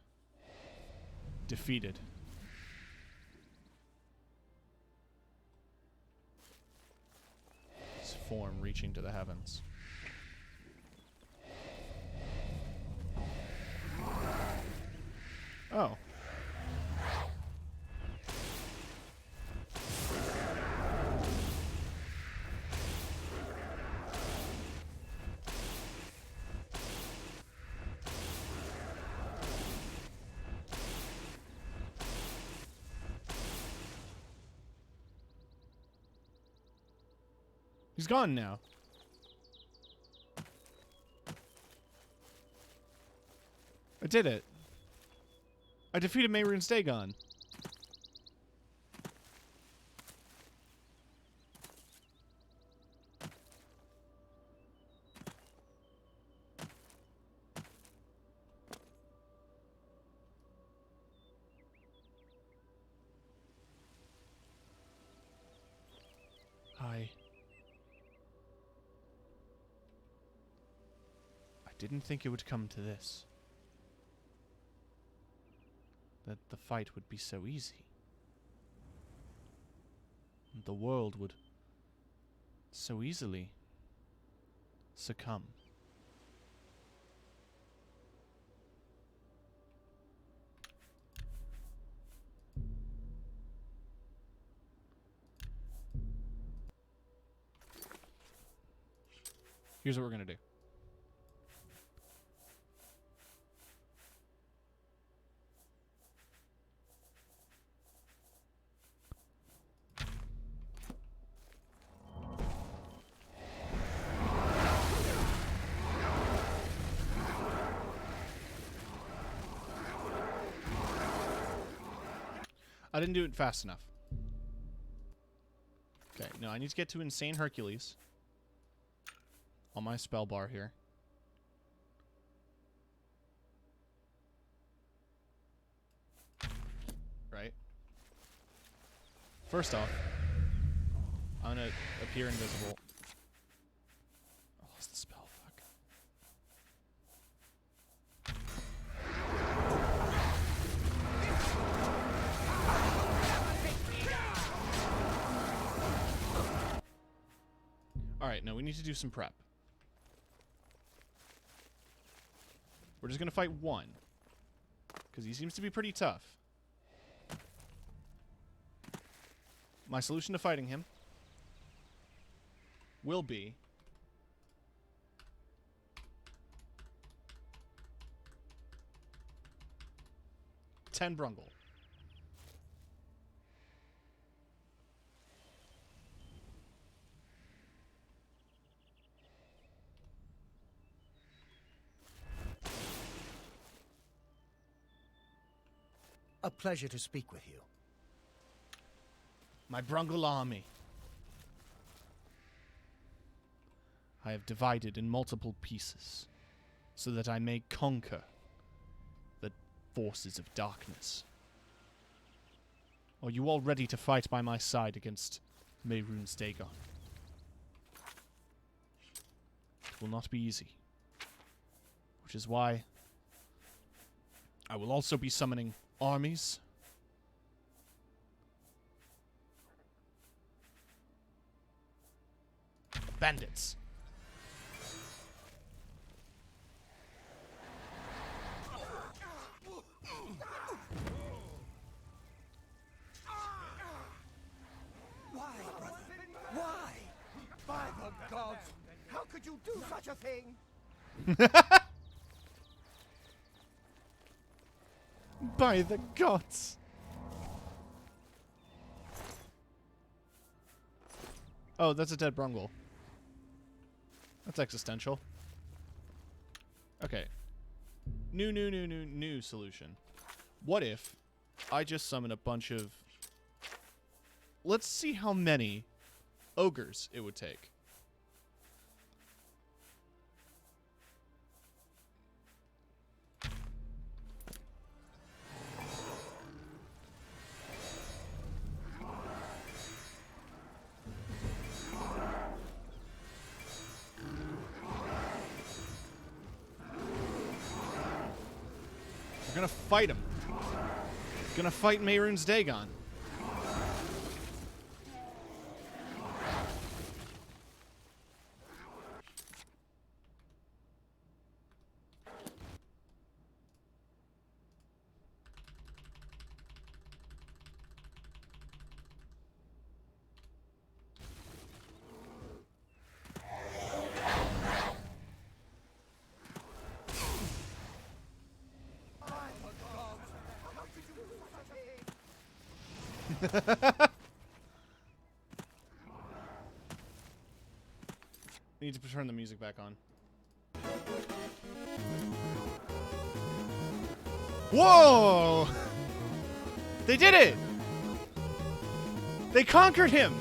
Defeated. His form reaching to the heavens. Oh. He's gone now. I did it. I defeated Mehrunes Dagon. I didn't think it would come to this. That the fight would be so easy. And the world would so easily succumb. Here's what we're gonna do. I didn't do it fast enough. Okay, no, I need to get to Insane Hercules on my spell bar here. Right? First off, I'm gonna appear invisible. I lost the spell, fuck. Alright, no, we need to do some prep. We're just gonna fight one. Because he seems to be pretty tough. My solution to fighting him will be ten Brungle. A pleasure to speak with you. My Brungle army. I have divided in multiple pieces, so that I may conquer the forces of darkness. Are you all ready to fight by my side against Mehrunes Dagon? It will not be easy. Which is why I will also be summoning armies. Bandits. Why, brother? Why? By the gods! How could you do such a thing? By the gods. Oh, that's a dead Brungle. That's existential. Okay. New solution. What if I just summon a bunch of... Let's see how many ogres it would take. We're gonna fight him. Gonna fight Mehrunes Dagon. Need to turn the music back on. Whoa! They did it! They conquered him!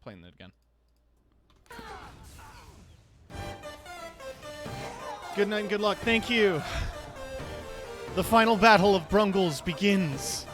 Playing that again. Good night and good luck. Thank you. The final battle of Brungles begins.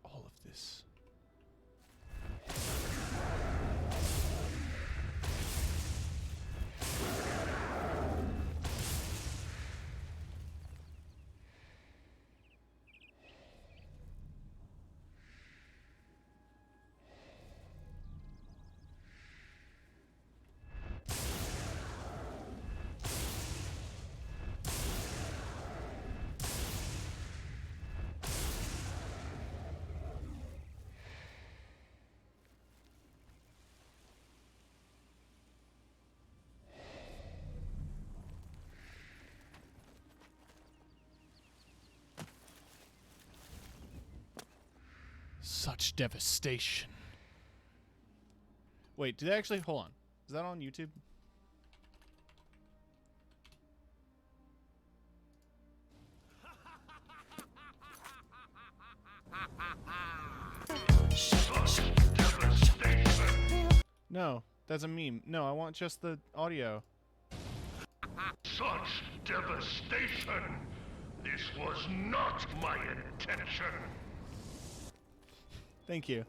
All of this. Such devastation. Wait, did they actually... Hold on. Is that on YouTube? No, that's a meme. No, I want just the audio. Such devastation! This was not my intention! Thank you.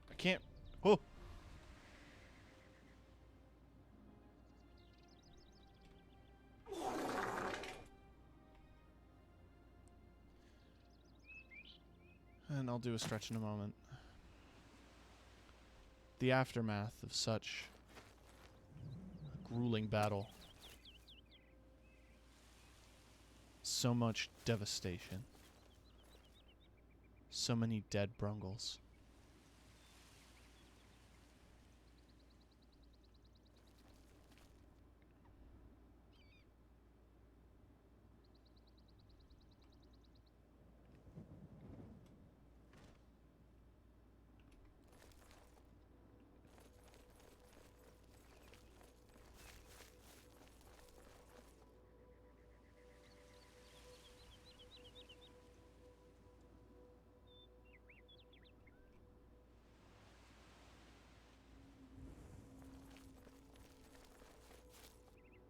I can't... Oh! And I'll do a stretch in a moment. The aftermath of such a grueling battle. So much devastation. So many dead Brungles.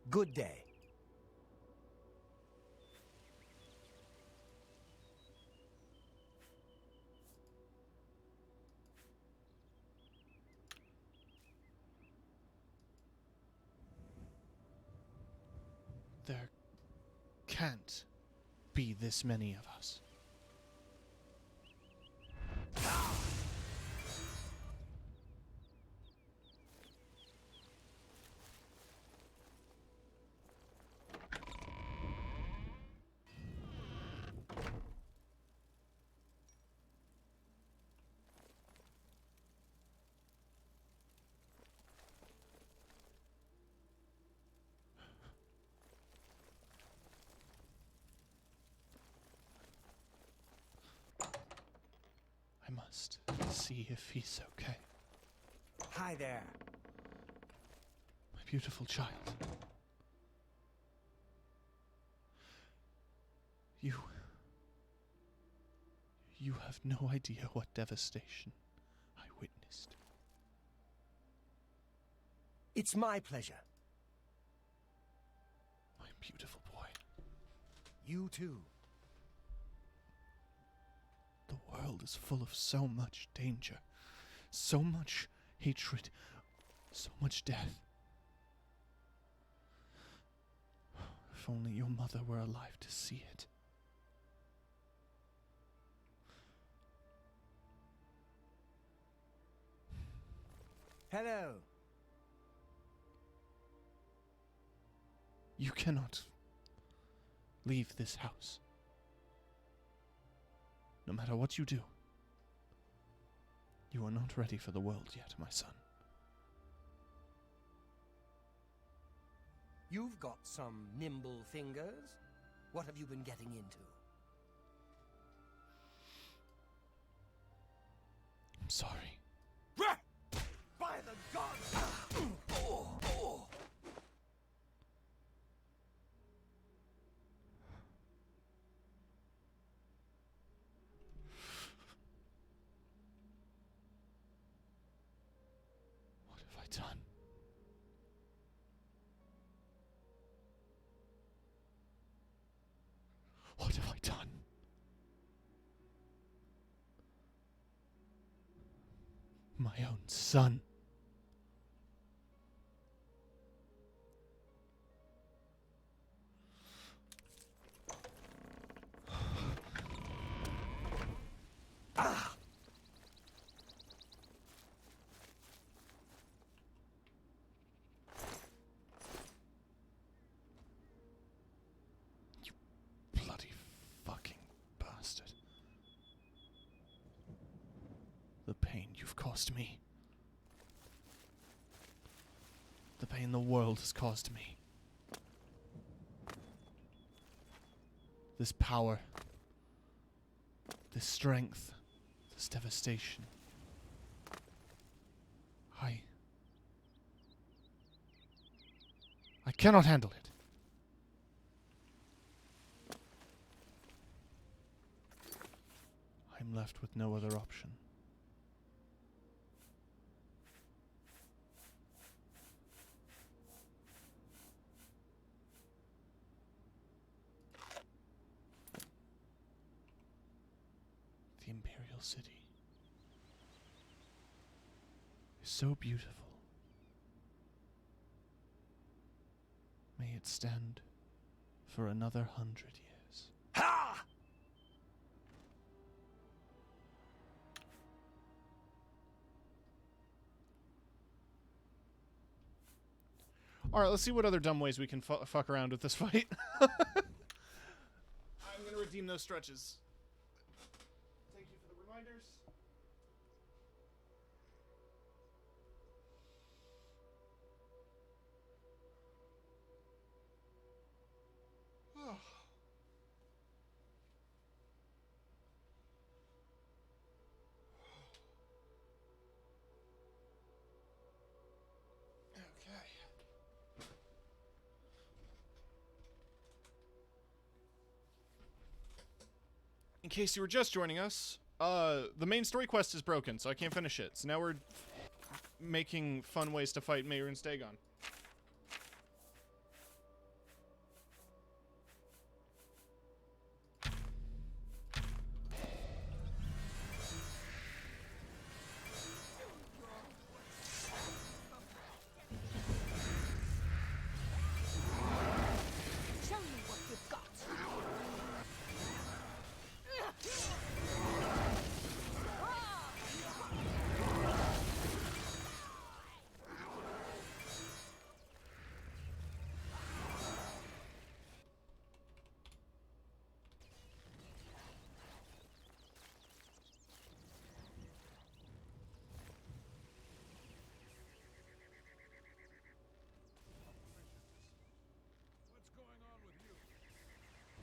Good day. There can't be this many of us. I must see if he's okay. Hi there. My beautiful child. You have no idea what devastation I witnessed. It's my pleasure. My beautiful boy. You too. The world is full of so much danger, so much hatred, so much death. If only your mother were alive to see it. Hello. You cannot leave this house. No matter what you do, you are not ready for the world yet, my son. You've got some nimble fingers. What have you been getting into? I'm sorry. By the gods! What have I done? What have I done? My own son. pain you've caused me. The pain the world has caused me. This power. This strength. This devastation. I cannot handle it. I'm left with no other option. The Imperial City is so beautiful. May it stand for another 100 years. Ha! Alright, let's see what other dumb ways we can fuck around with this fight. I'm gonna redeem those stretches. Thank you for the reminders. In case you were just joining us, the main story quest is broken, so I can't finish it. So now we're making fun ways to fight Mayor and Stagon.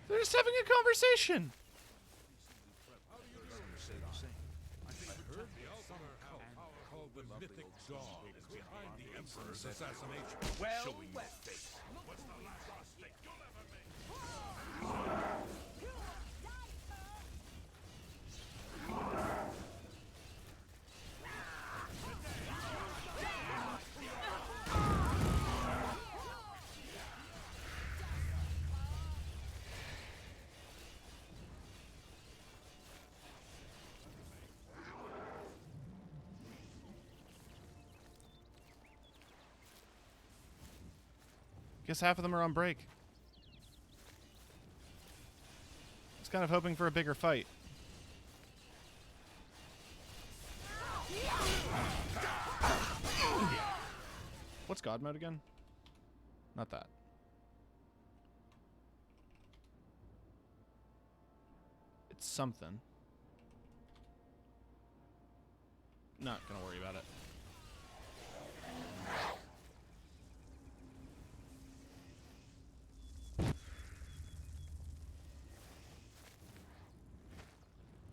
They're just having a conversation. Called the Mythic Dog is behind the Emperor's assassination. Well, Showing well. your face. What's the last mistake you'll ever make? Guess half of them are on break. I was kind of hoping for a bigger fight. What's God mode again? Not that. It's something. Not gonna worry about it.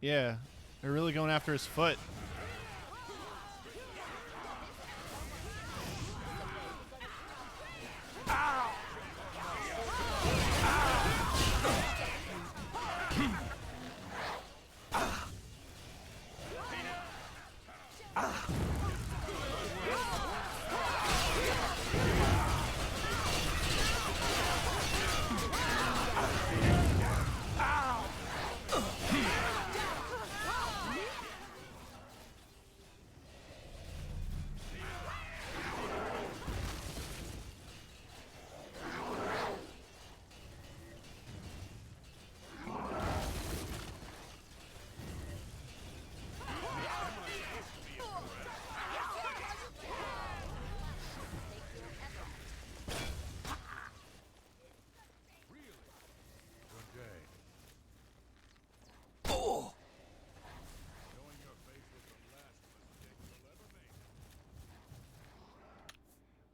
Yeah, they're really going after his foot.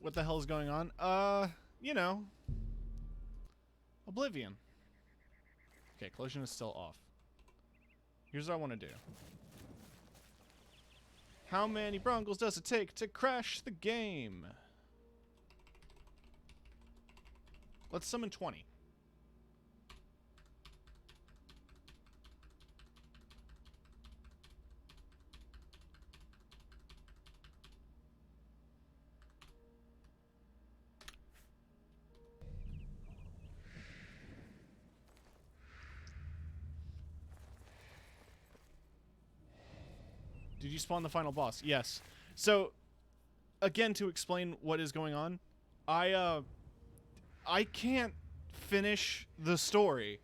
What the hell is going on? You know. Oblivion. Okay, collision is still off. Here's what I want to do. How many Brungles does it take to crash the game? Let's summon 20. Did you spawn the final boss? Yes. So, again, to explain what is going on, I can't finish the story.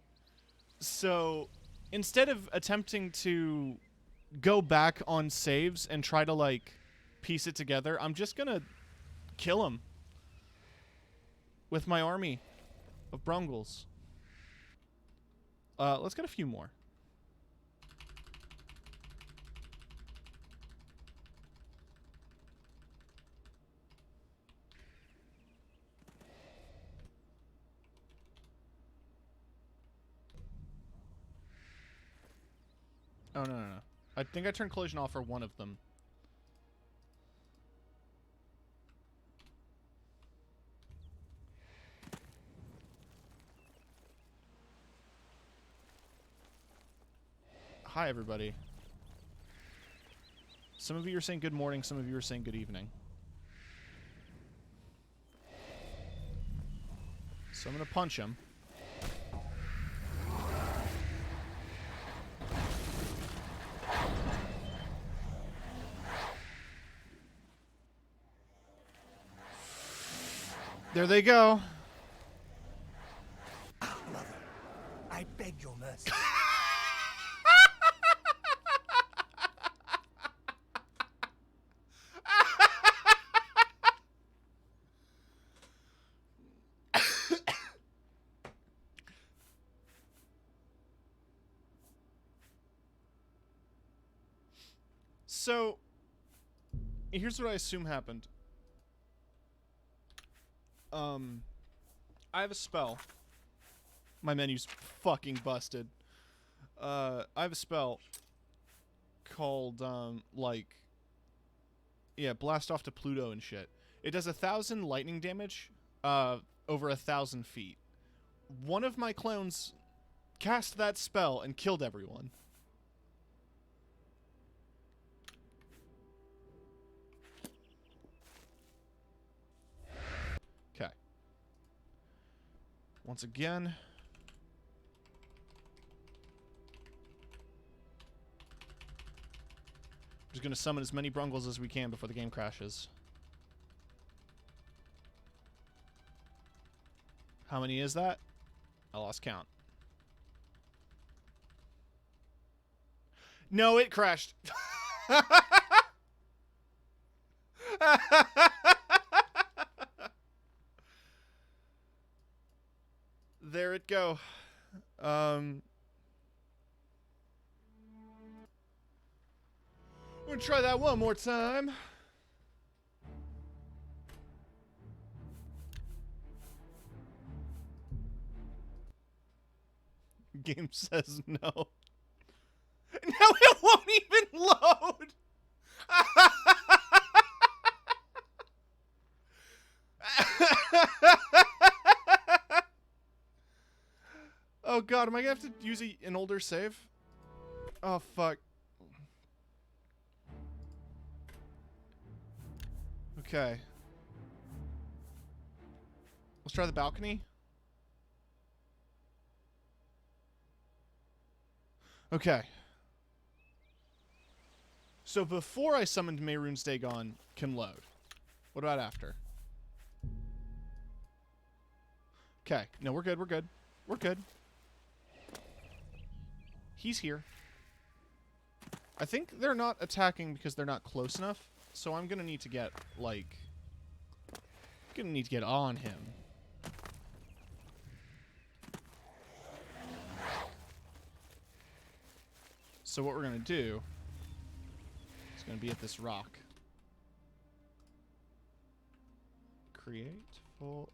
So, instead of attempting to go back on saves and try to, like, piece it together, I'm just gonna kill him with my army of Brungles. Let's get a few more. Oh, no, no, no. I think I turned collision off for one of them. Hi, everybody. Some of you are saying good morning, some of you are saying good evening. So I'm gonna punch him. There they go. Mother, I beg your mercy. So, here's what I assume happened. I have a spell. My menu's fucking busted. I have a spell called, blast off to Pluto and shit. It does 1,000 lightning damage, over 1,000 feet. One of my clones cast that spell and killed everyone. Okay. Once again. Just gonna summon as many Brungles as we can before the game crashes. How many is that? I lost count. No, it crashed. There it go. I'm gonna try that one more time. Game says no. No, it won't even load. Oh god, am I gonna have to use an older save? Oh fuck. Okay. Let's try the balcony. Okay. So before I summoned Mehrunes Dagon can load. What about after? Okay. No, we're good, we're good. We're good. He's here. I think they're not attacking because they're not close enough. So I'm gonna need to get, like... gonna need to get on him. So what we're gonna do is gonna be at this rock. Create full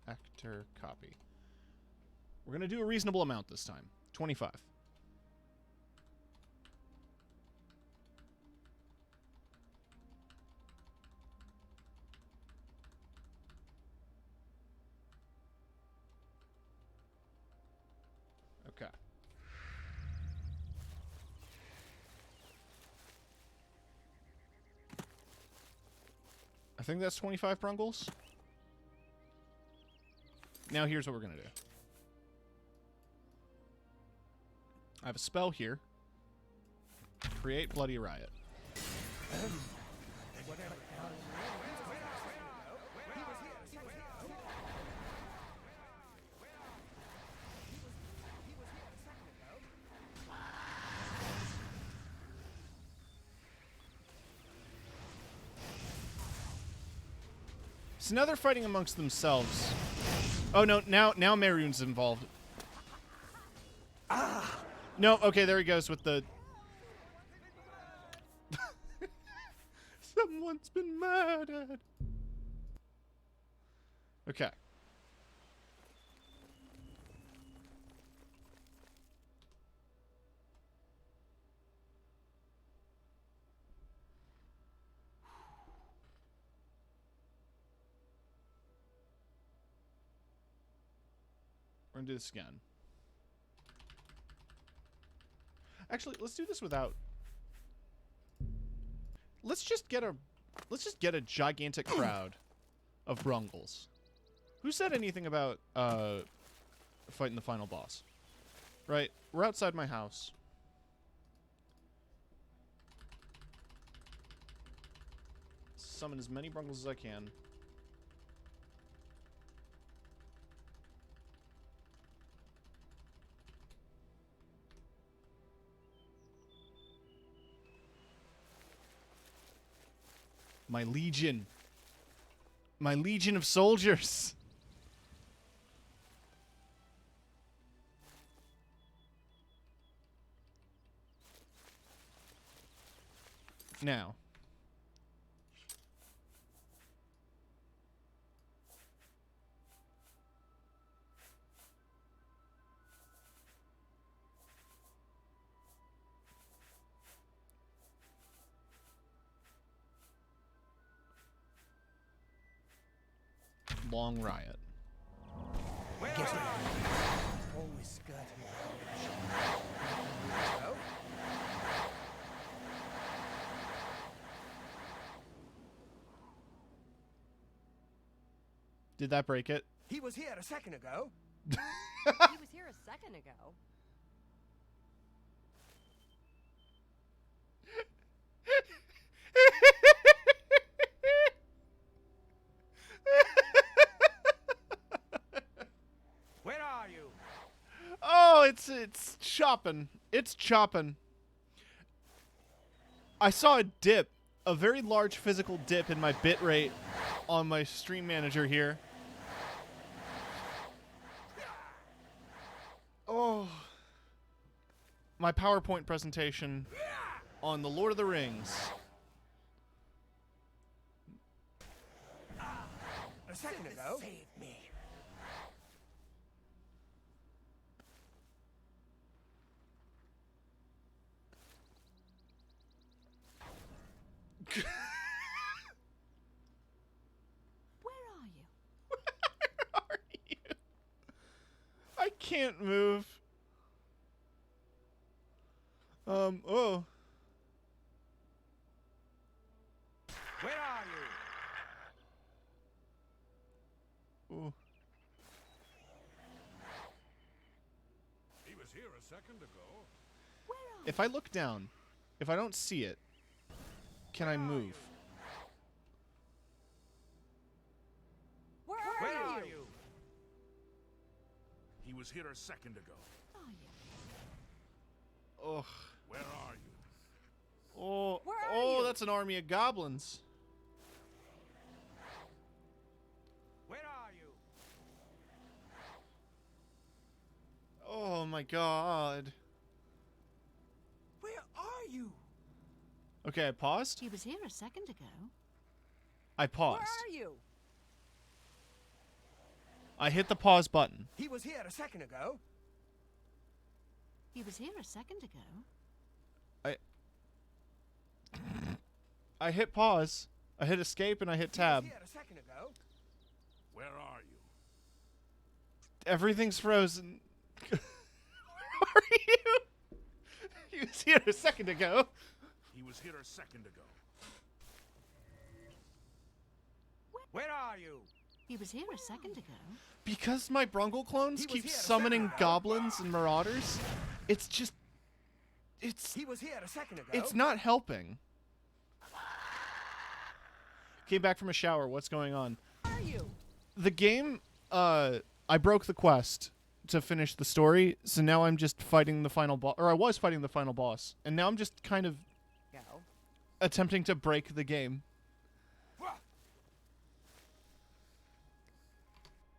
actor copy. We're going to do a reasonable amount this time. 25. Okay. I think that's 25 Brungles. Now here's what we're going to do. I have a spell here. Create Bloody Riot. So now they're fighting amongst themselves. Oh no, now Mehrunes involved. Ah! No, okay, there he goes with the... Someone's been murdered. Okay. We're gonna do this again. Actually, let's do this without... Let's just get a gigantic crowd of Brungles. Who said anything about fighting the final boss? Right, we're outside my house. Summon as many Brungles as I can. My legion. My legion of soldiers. Now. Long riot. Guess what? Always skirting around. Did that break it? He was here a second ago. He was here a second ago. Where are you? Oh, it's chopping. It's chopping. I saw a dip, a very large physical dip in my bitrate on my stream manager here. Oh. My PowerPoint presentation on The Lord of the Rings. A second ago. Save me. Where are you? Where are you? I can't move. Oh. Where are you? Ooh. He was here a second ago. If I look down, if I don't see it, can I move? Where Where are are you? you? He was here a second ago. Ugh. Where are you? Oh, Where are oh, you? that's an army of goblins. Where are you? Oh my god. Where are you? Okay, I paused. He was here a second ago. I paused. Where are you? I hit the pause button. He was here a second ago. He was here a second ago. I hit pause. I hit escape and I hit tab. He was here a second ago. Where are you? Everything's frozen. Where are you? He was here a second ago. He was here a second ago. Where are you? He was here a second ago. Because my Brungle clones He was keep here a summoning second ago. goblins and marauders, it's just... He was here a second ago. It's not helping. Came back from a shower. What's going on? Where are you? The game, I broke the quest to finish the story, so now I'm just fighting the final boss. Or I was fighting the final boss. And now I'm just kind of Go. attempting to break the game.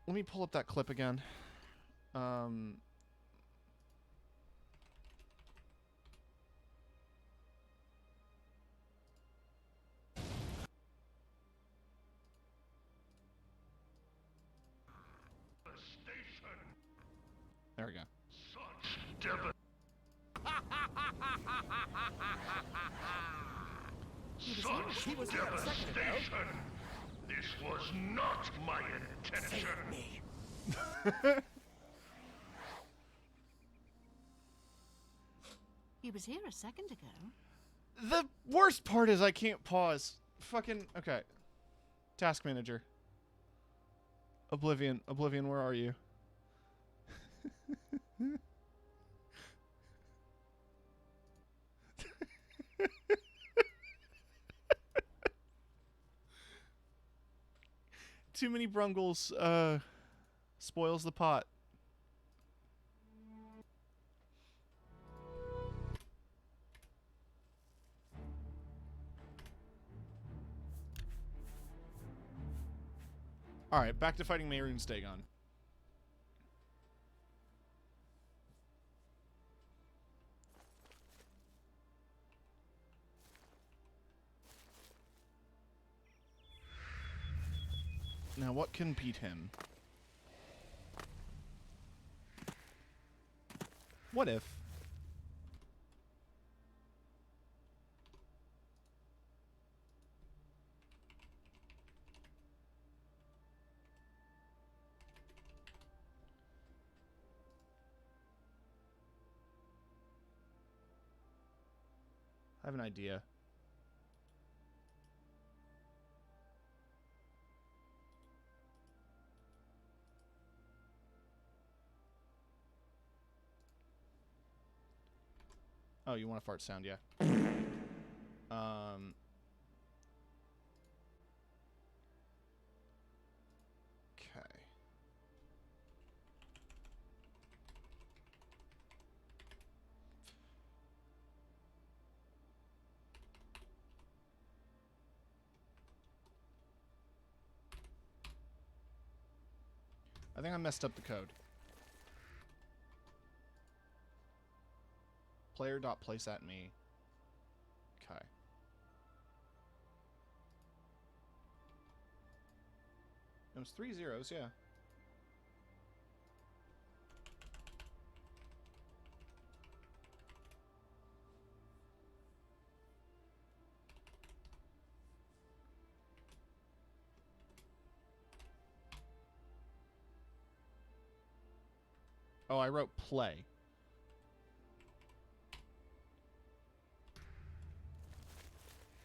Let me pull up that clip again. There we go. He was here a second ago. This was not my intention. Me. He was here a second ago. The worst part is I can't pause. Fucking... Okay. Task manager. Oblivion. Oblivion, where are you? Too many Brungles, spoils the pot. Alright, back to fighting Mehrunes Dagon. Now, what can beat him? What if? I have an idea. Oh, you want a fart sound, yeah. Okay. I think I messed up the code. Player.place at me. Okay. It was 3 zeros, yeah. Oh, I wrote play.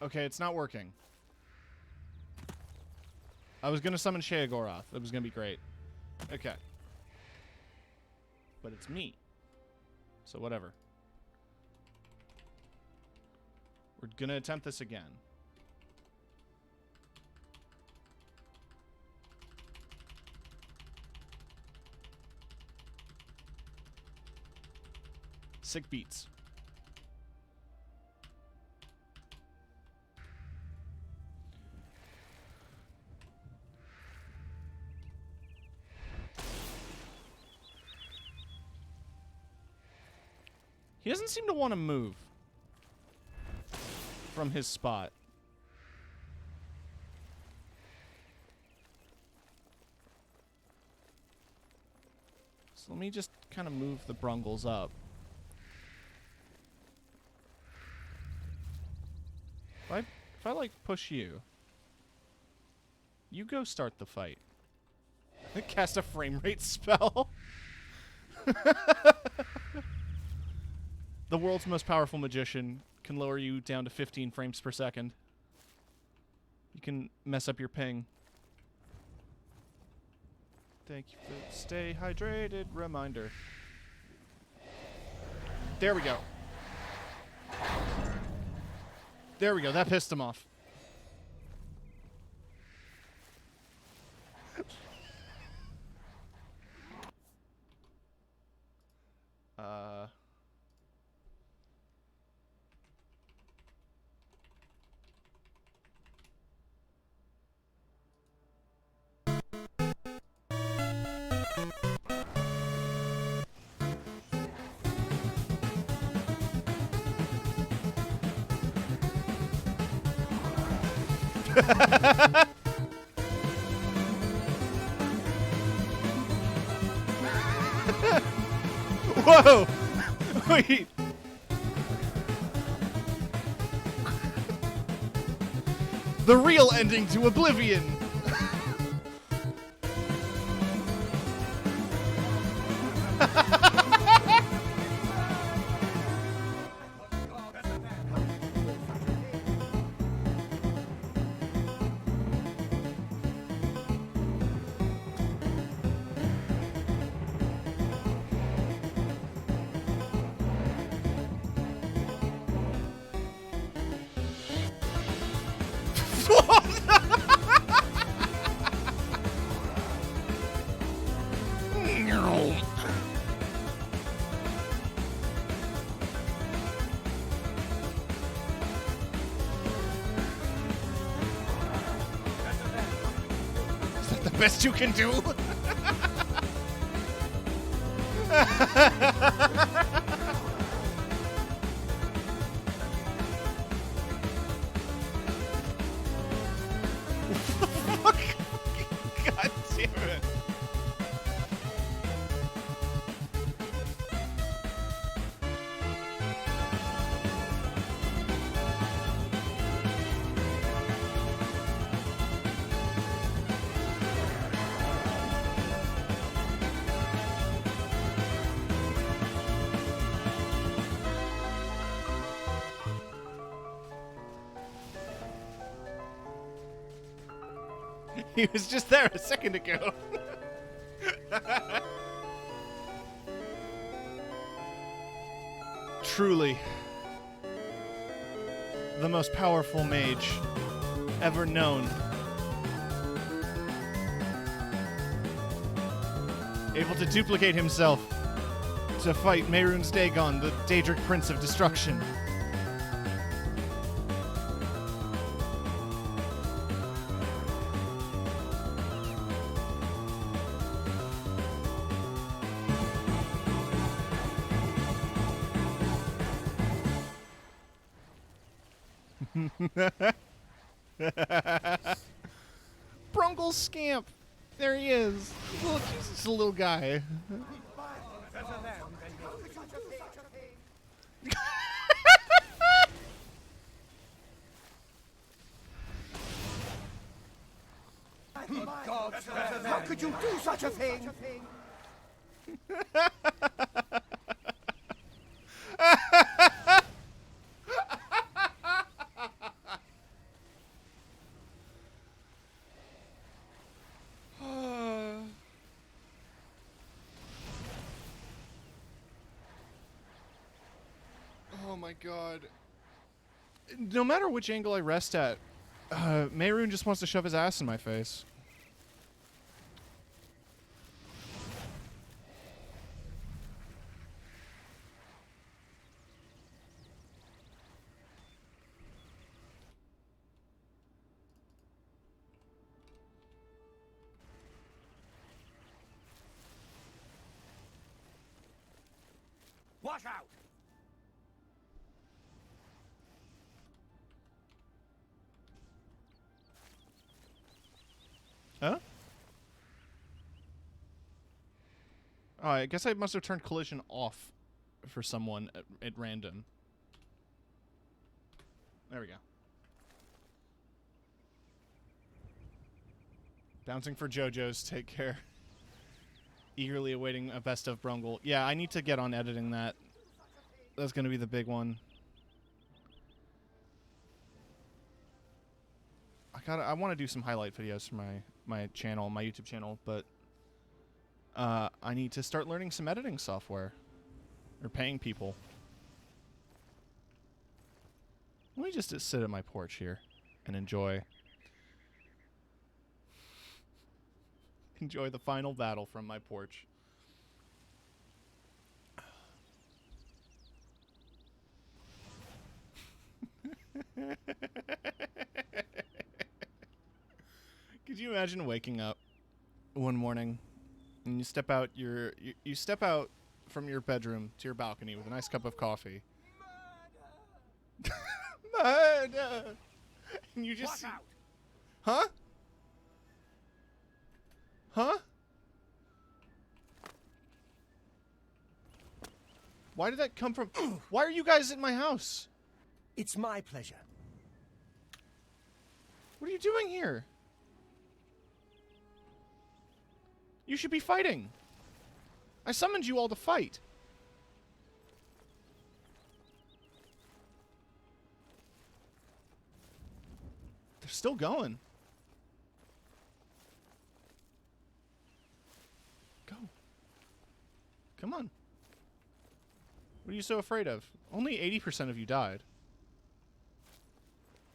Okay, it's not working. I was gonna summon Sheogorath. That was gonna be great. Okay. But it's me. So whatever. We're gonna attempt this again. Sick beats. He doesn't seem to want to move from his spot. So let me just kind of move the Brungles up. If I like push you, you go start the fight. Cast a frame rate spell. The world's most powerful magician can lower you down to 15 frames per second. You can mess up your ping. Thank you for stay hydrated reminder. There we go. There we go. That pissed him off. Whoa! Wait. The real ending to Oblivion. Is that the best you can do? God damn it. He was just there a second ago. Truly, the most powerful mage ever known. Able to duplicate himself to fight Mehrunes Dagon, the Daedric Prince of Destruction. Brungle scamp! There he is. Look, he's just a little guy. How could you do such a thing? Oh my god. No matter which angle I rest at, Mehrunes just wants to shove his ass in my face. Watch out! Huh? Oh, I guess I must have turned collision off for someone at random. There we go. Bouncing for JoJo's. Take care. Eagerly awaiting a best of Brungle. Yeah, I need to get on editing that. That's going to be the big one. I want to do some highlight videos for my channel, my YouTube channel, but I need to start learning some editing software. Or paying people. Let me just sit at my porch here and enjoy the final battle from my porch. Could you imagine waking up one morning and you step out you step out from your bedroom to your balcony with a nice cup of coffee? Murder! And you just see... Huh? Huh? Why did that come from... Why are you guys in my house? It's my pleasure. What are you doing here? You should be fighting. I summoned you all to fight. They're still going. Go. Come on. What are you so afraid of? Only 80% of you died.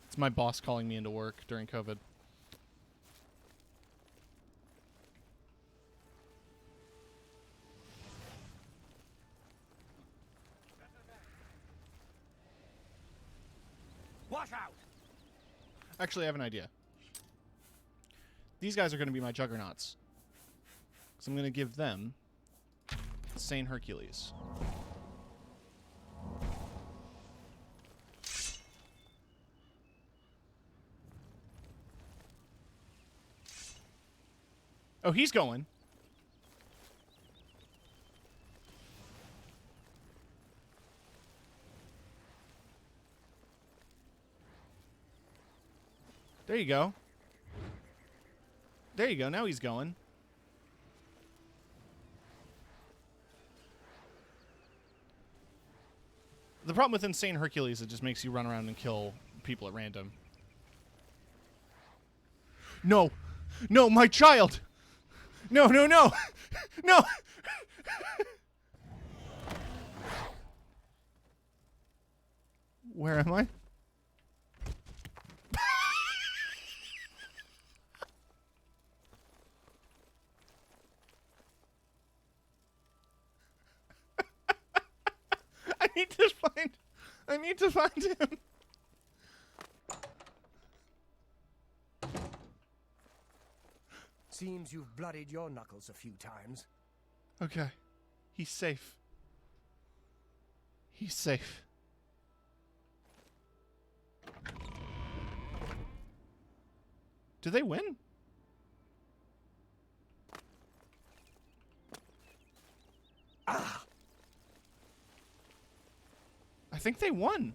It's my boss calling me into work during COVID. Watch out! Actually, I have an idea. These guys are going to be my juggernauts. So I'm going to give them Sane Hercules. Oh, he's going. There you go. There you go. Now he's going. The problem with Insane Hercules, it just makes you run around and kill people at random. No! No, my child! No, no, no! No! Where am I? I need to find him. Seems you've bloodied your knuckles a few times. Okay. He's safe. He's safe. Do they win? Ah! I think they won.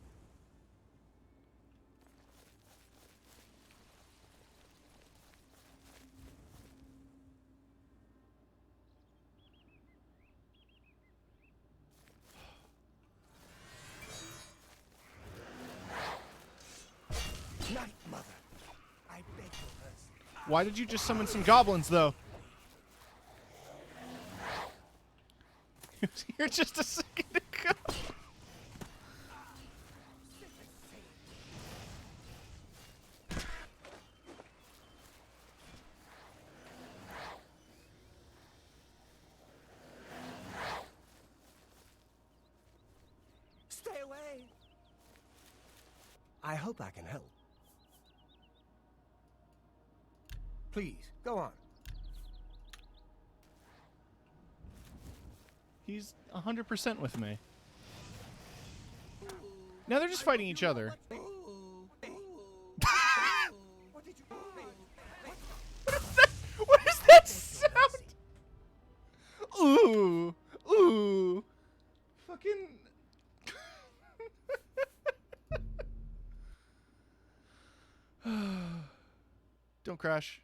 Night, Mother. I beg your mercy. Why did you just summon some goblins, though? He was here just a second ago. Stay away. I hope I can help. Please, go on. He's 100% with me. Now they're just fighting each other. What is that sound? Ooh. Don't crash.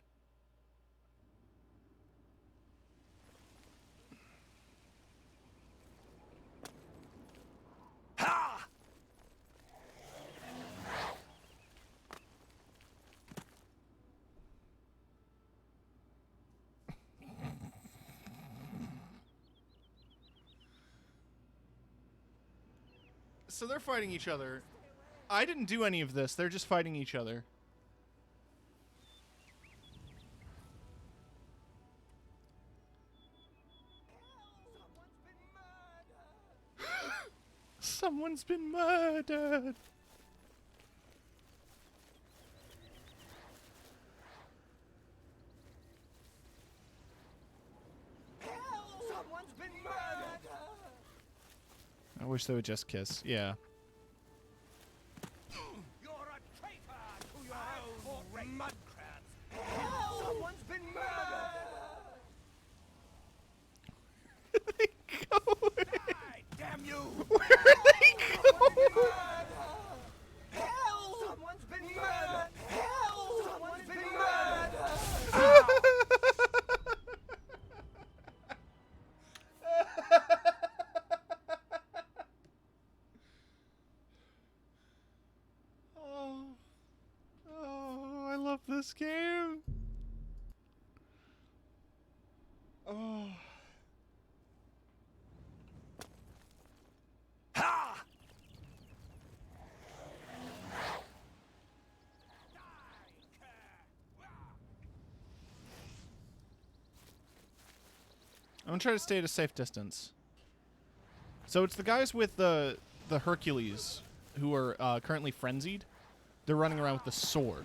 Ha! So they're fighting each other. I didn't do any of this. They're just fighting each other. Someone's been murdered. Someone's been murdered. I wish they would just kiss. Yeah. You're a traitor to your own mud crabs. Someone's been murdered. Where are they going? Die, damn you! Where are they going? Hell! Someone's been murdered. Hell! Someone's been murdered. Oh, I love this game. Oh. Ha! I'm gonna try to stay at a safe distance. So it's the guys with the Hercules who are currently frenzied. They're running around with the sword.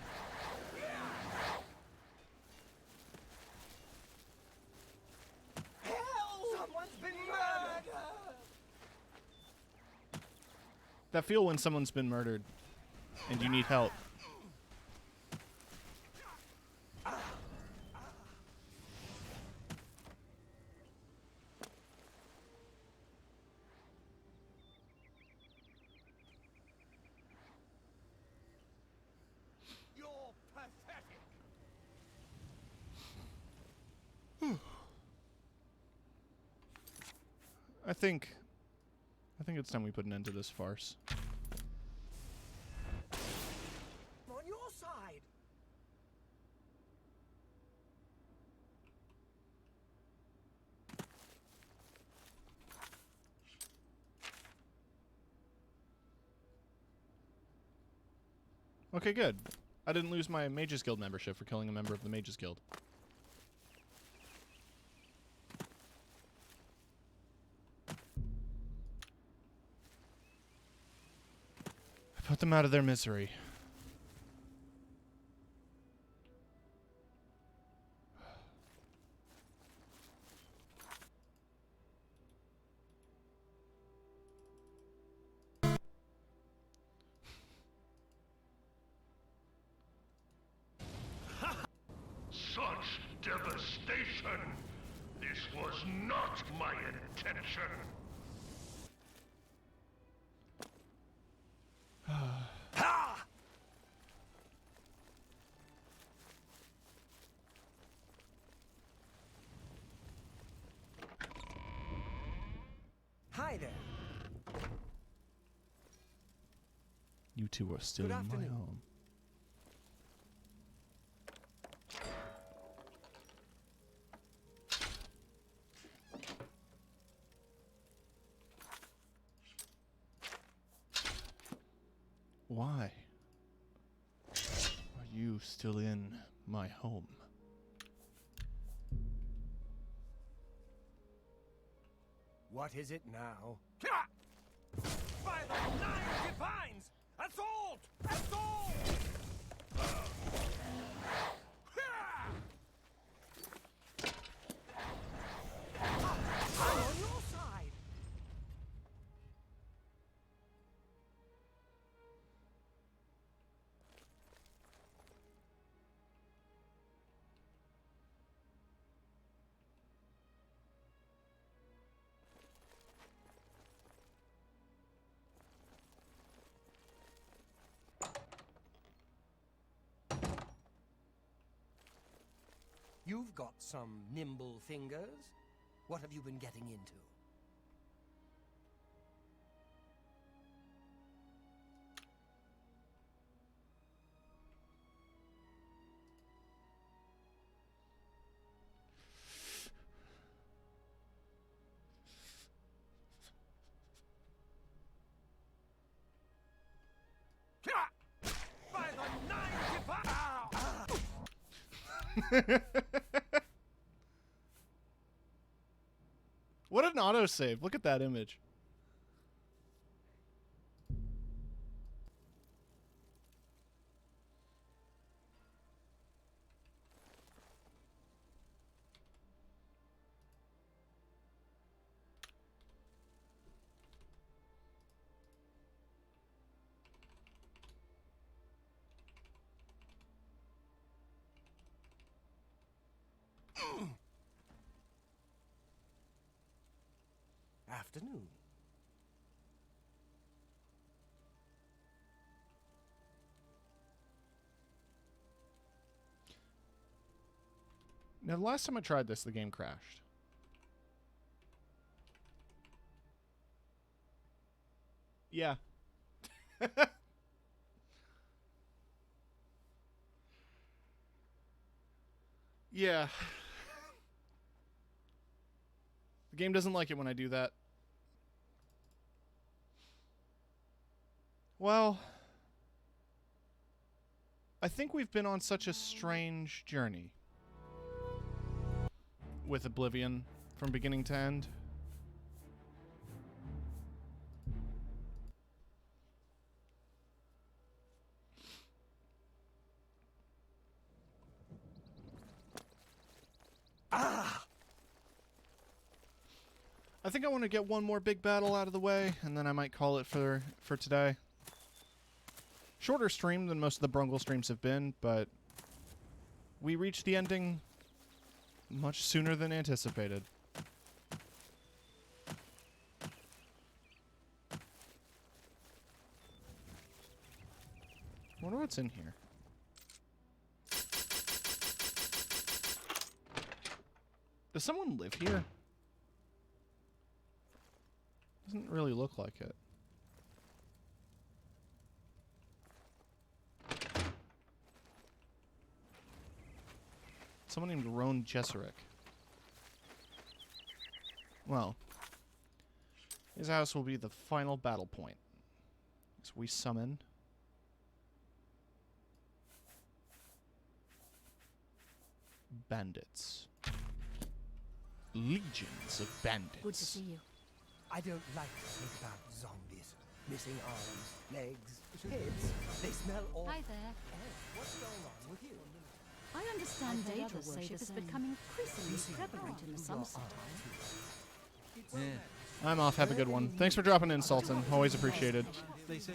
Someone's been murdered. That feel when someone's been murdered and you need help. You're pathetic. I think it's time we put an end to this farce. I'm on your side. Okay, good. I didn't lose my Mages Guild membership for killing a member of the Mages Guild. I put them out of their misery. Such devastation! This was not my intention! Ha! Hi there. You two are still Good in my afternoon. home. Why are you still in my home? What is it now? By the nine divines! Assault! Assault! I'm on your side! got some nimble fingers. What have you been getting into? What an autosave. Look at that image. Afternoon. Now, the last time I tried this, the game crashed. Yeah. Yeah. The game doesn't like it when I do that. Well, I think we've been on such a strange journey with Oblivion from beginning to end. I think I want to get one more big battle out of the way, and then I might call it for today. Shorter stream than most of the Brungle streams have been, but we reached the ending much sooner than anticipated. I wonder what's in here. Does someone live here? Doesn't really look like it. Someone named Roan Jesserick. Well, his house will be the final battle point. As we summon bandits. Legions of bandits. Good to see you. I don't like to think about zombies. Missing arms, legs, heads. They smell awful. Hi there. Hey, what's going on with you? I understand I've heard Daedra others say worship the is same. becoming increasingly prevalent in the Somerset. Yeah. I'm off. Have a good one. Thanks for dropping in, Sultan. Always appreciated. They say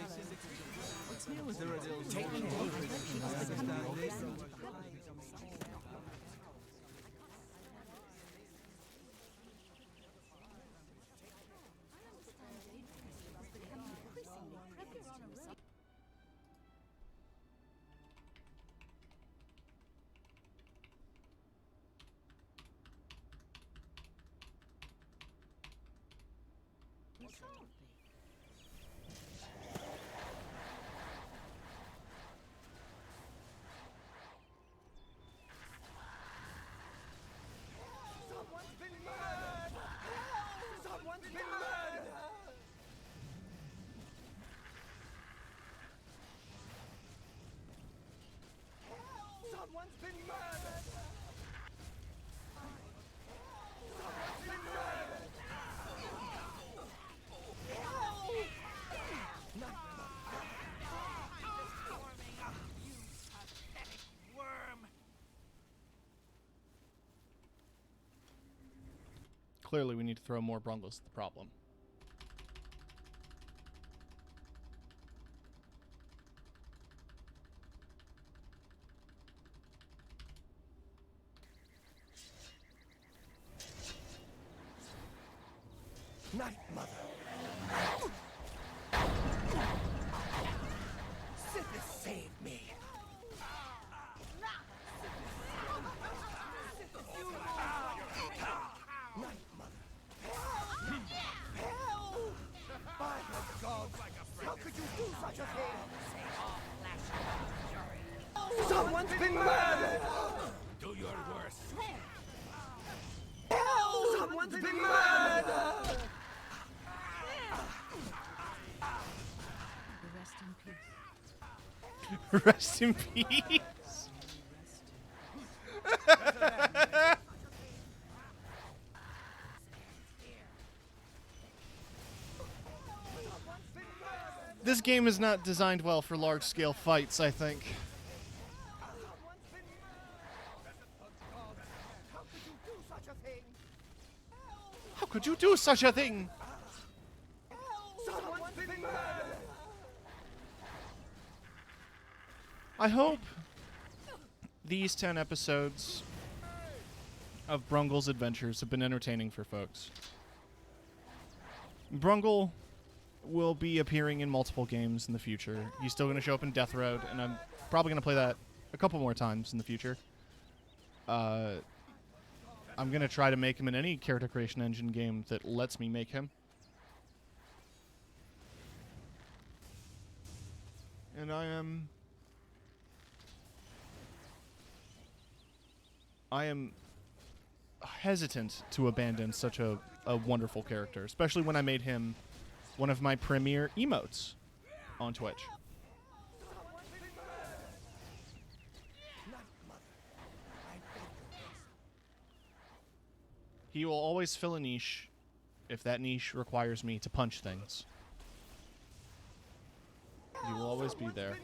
Clearly, we need to throw more Brungles at the problem. Night, Mother. Sithis saved me. Someone's been murdered! Do your worst. Someone's been murdered! Rest in peace. Rest in peace. This game is not designed well for large-scale fights, I think. How could you do such a thing? Someone's been murdered! I hope these 10 episodes of Brungle's adventures have been entertaining for folks. Brungle will be appearing in multiple games in the future. He's still going to show up in Death Road, and I'm probably going to play that a couple more times in the future. I'm going to try to make him in any character creation engine game that lets me make him. And I am hesitant to abandon such a wonderful character, especially when I made him one of my premier emotes on Twitch. He will always fill a niche if that niche requires me to punch things. He will always be there.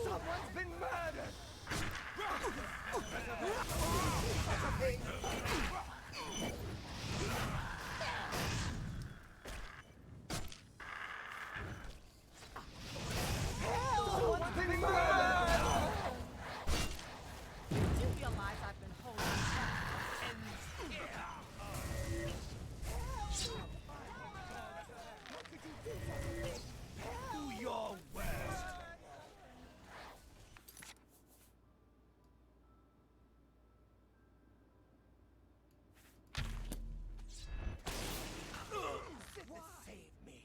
Someone's been murdered! Someone's been murdered! Do you realize I've been holding Do your worst! Save me.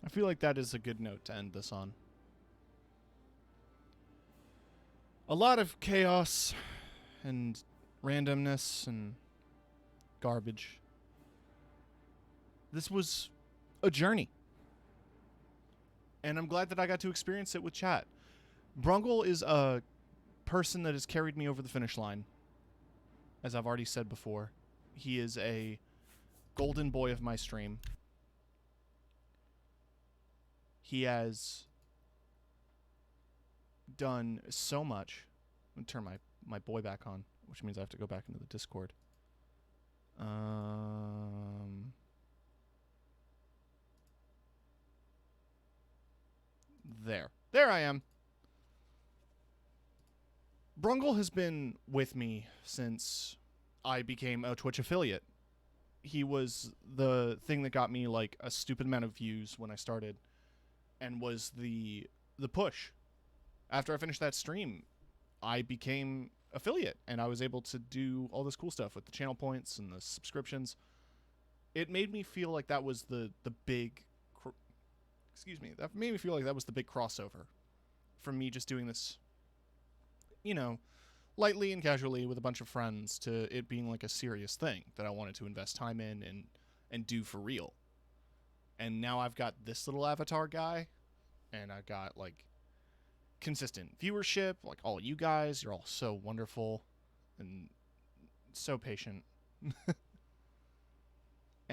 I feel like that is a good note to end this on. A lot of chaos and randomness and garbage. This was a journey. And I'm glad that I got to experience it with chat. Brungle is a person that has carried me over the finish line. As I've already said before, he is a golden boy of my stream. He has done so much. I'm going to turn my boy back on, which means I have to go back into the Discord. There I am. Brungle has been with me since I became a Twitch affiliate. He was the thing that got me like a stupid amount of views when I started, and was the push. After I finished that stream, I became affiliate, and I was able to do all this cool stuff with the channel points and the subscriptions. It made me feel like that was the big... that made me feel like that was the big crossover from me just doing this, you know, lightly and casually with a bunch of friends, to it being like a serious thing that I wanted to invest time in and do for real. And now I've got this little avatar guy, and I've got like consistent viewership, like all you guys. You're all so wonderful and so patient.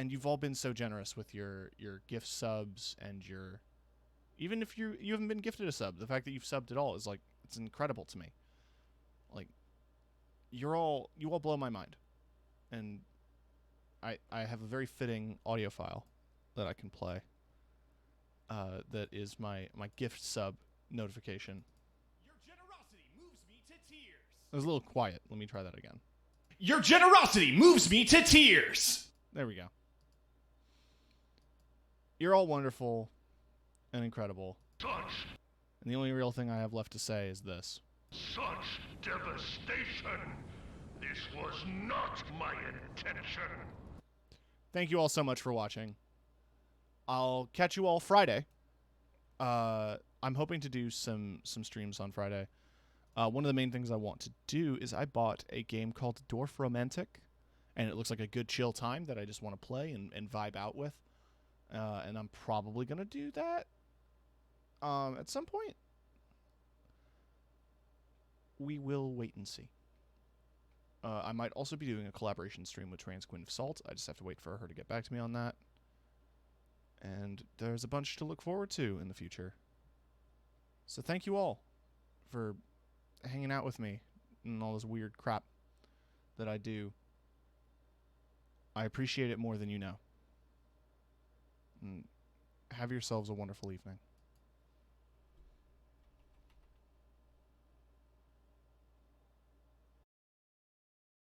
And you've all been so generous with your gift subs and your... Even if you haven't been gifted a sub, the fact that you've subbed at all is, like, it's incredible to me. Like, you all blow my mind. And I have a very fitting audio file that I can play. That is my gift sub notification. Your generosity moves me to tears. It was a little quiet. Let me try that again. Your generosity moves me to tears. There we go. You're all wonderful and incredible. And the only real thing I have left to say is this. Such devastation. This was not my intention. Thank you all so much for watching. I'll catch you all Friday. I'm hoping to do some streams on Friday. One of the main things I want to do is I bought a game called Dwarf Romantic, and it looks like a good chill time that I just want to play and vibe out with. And I'm probably going to do that at some point. We will wait and see. I might also be doing a collaboration stream with Trans Queen of Salt. I just have to wait for her to get back to me on that. And there's a bunch to look forward to in the future. So thank you all for hanging out with me and all this weird crap that I do. I appreciate it more than you know. And have yourselves a wonderful evening.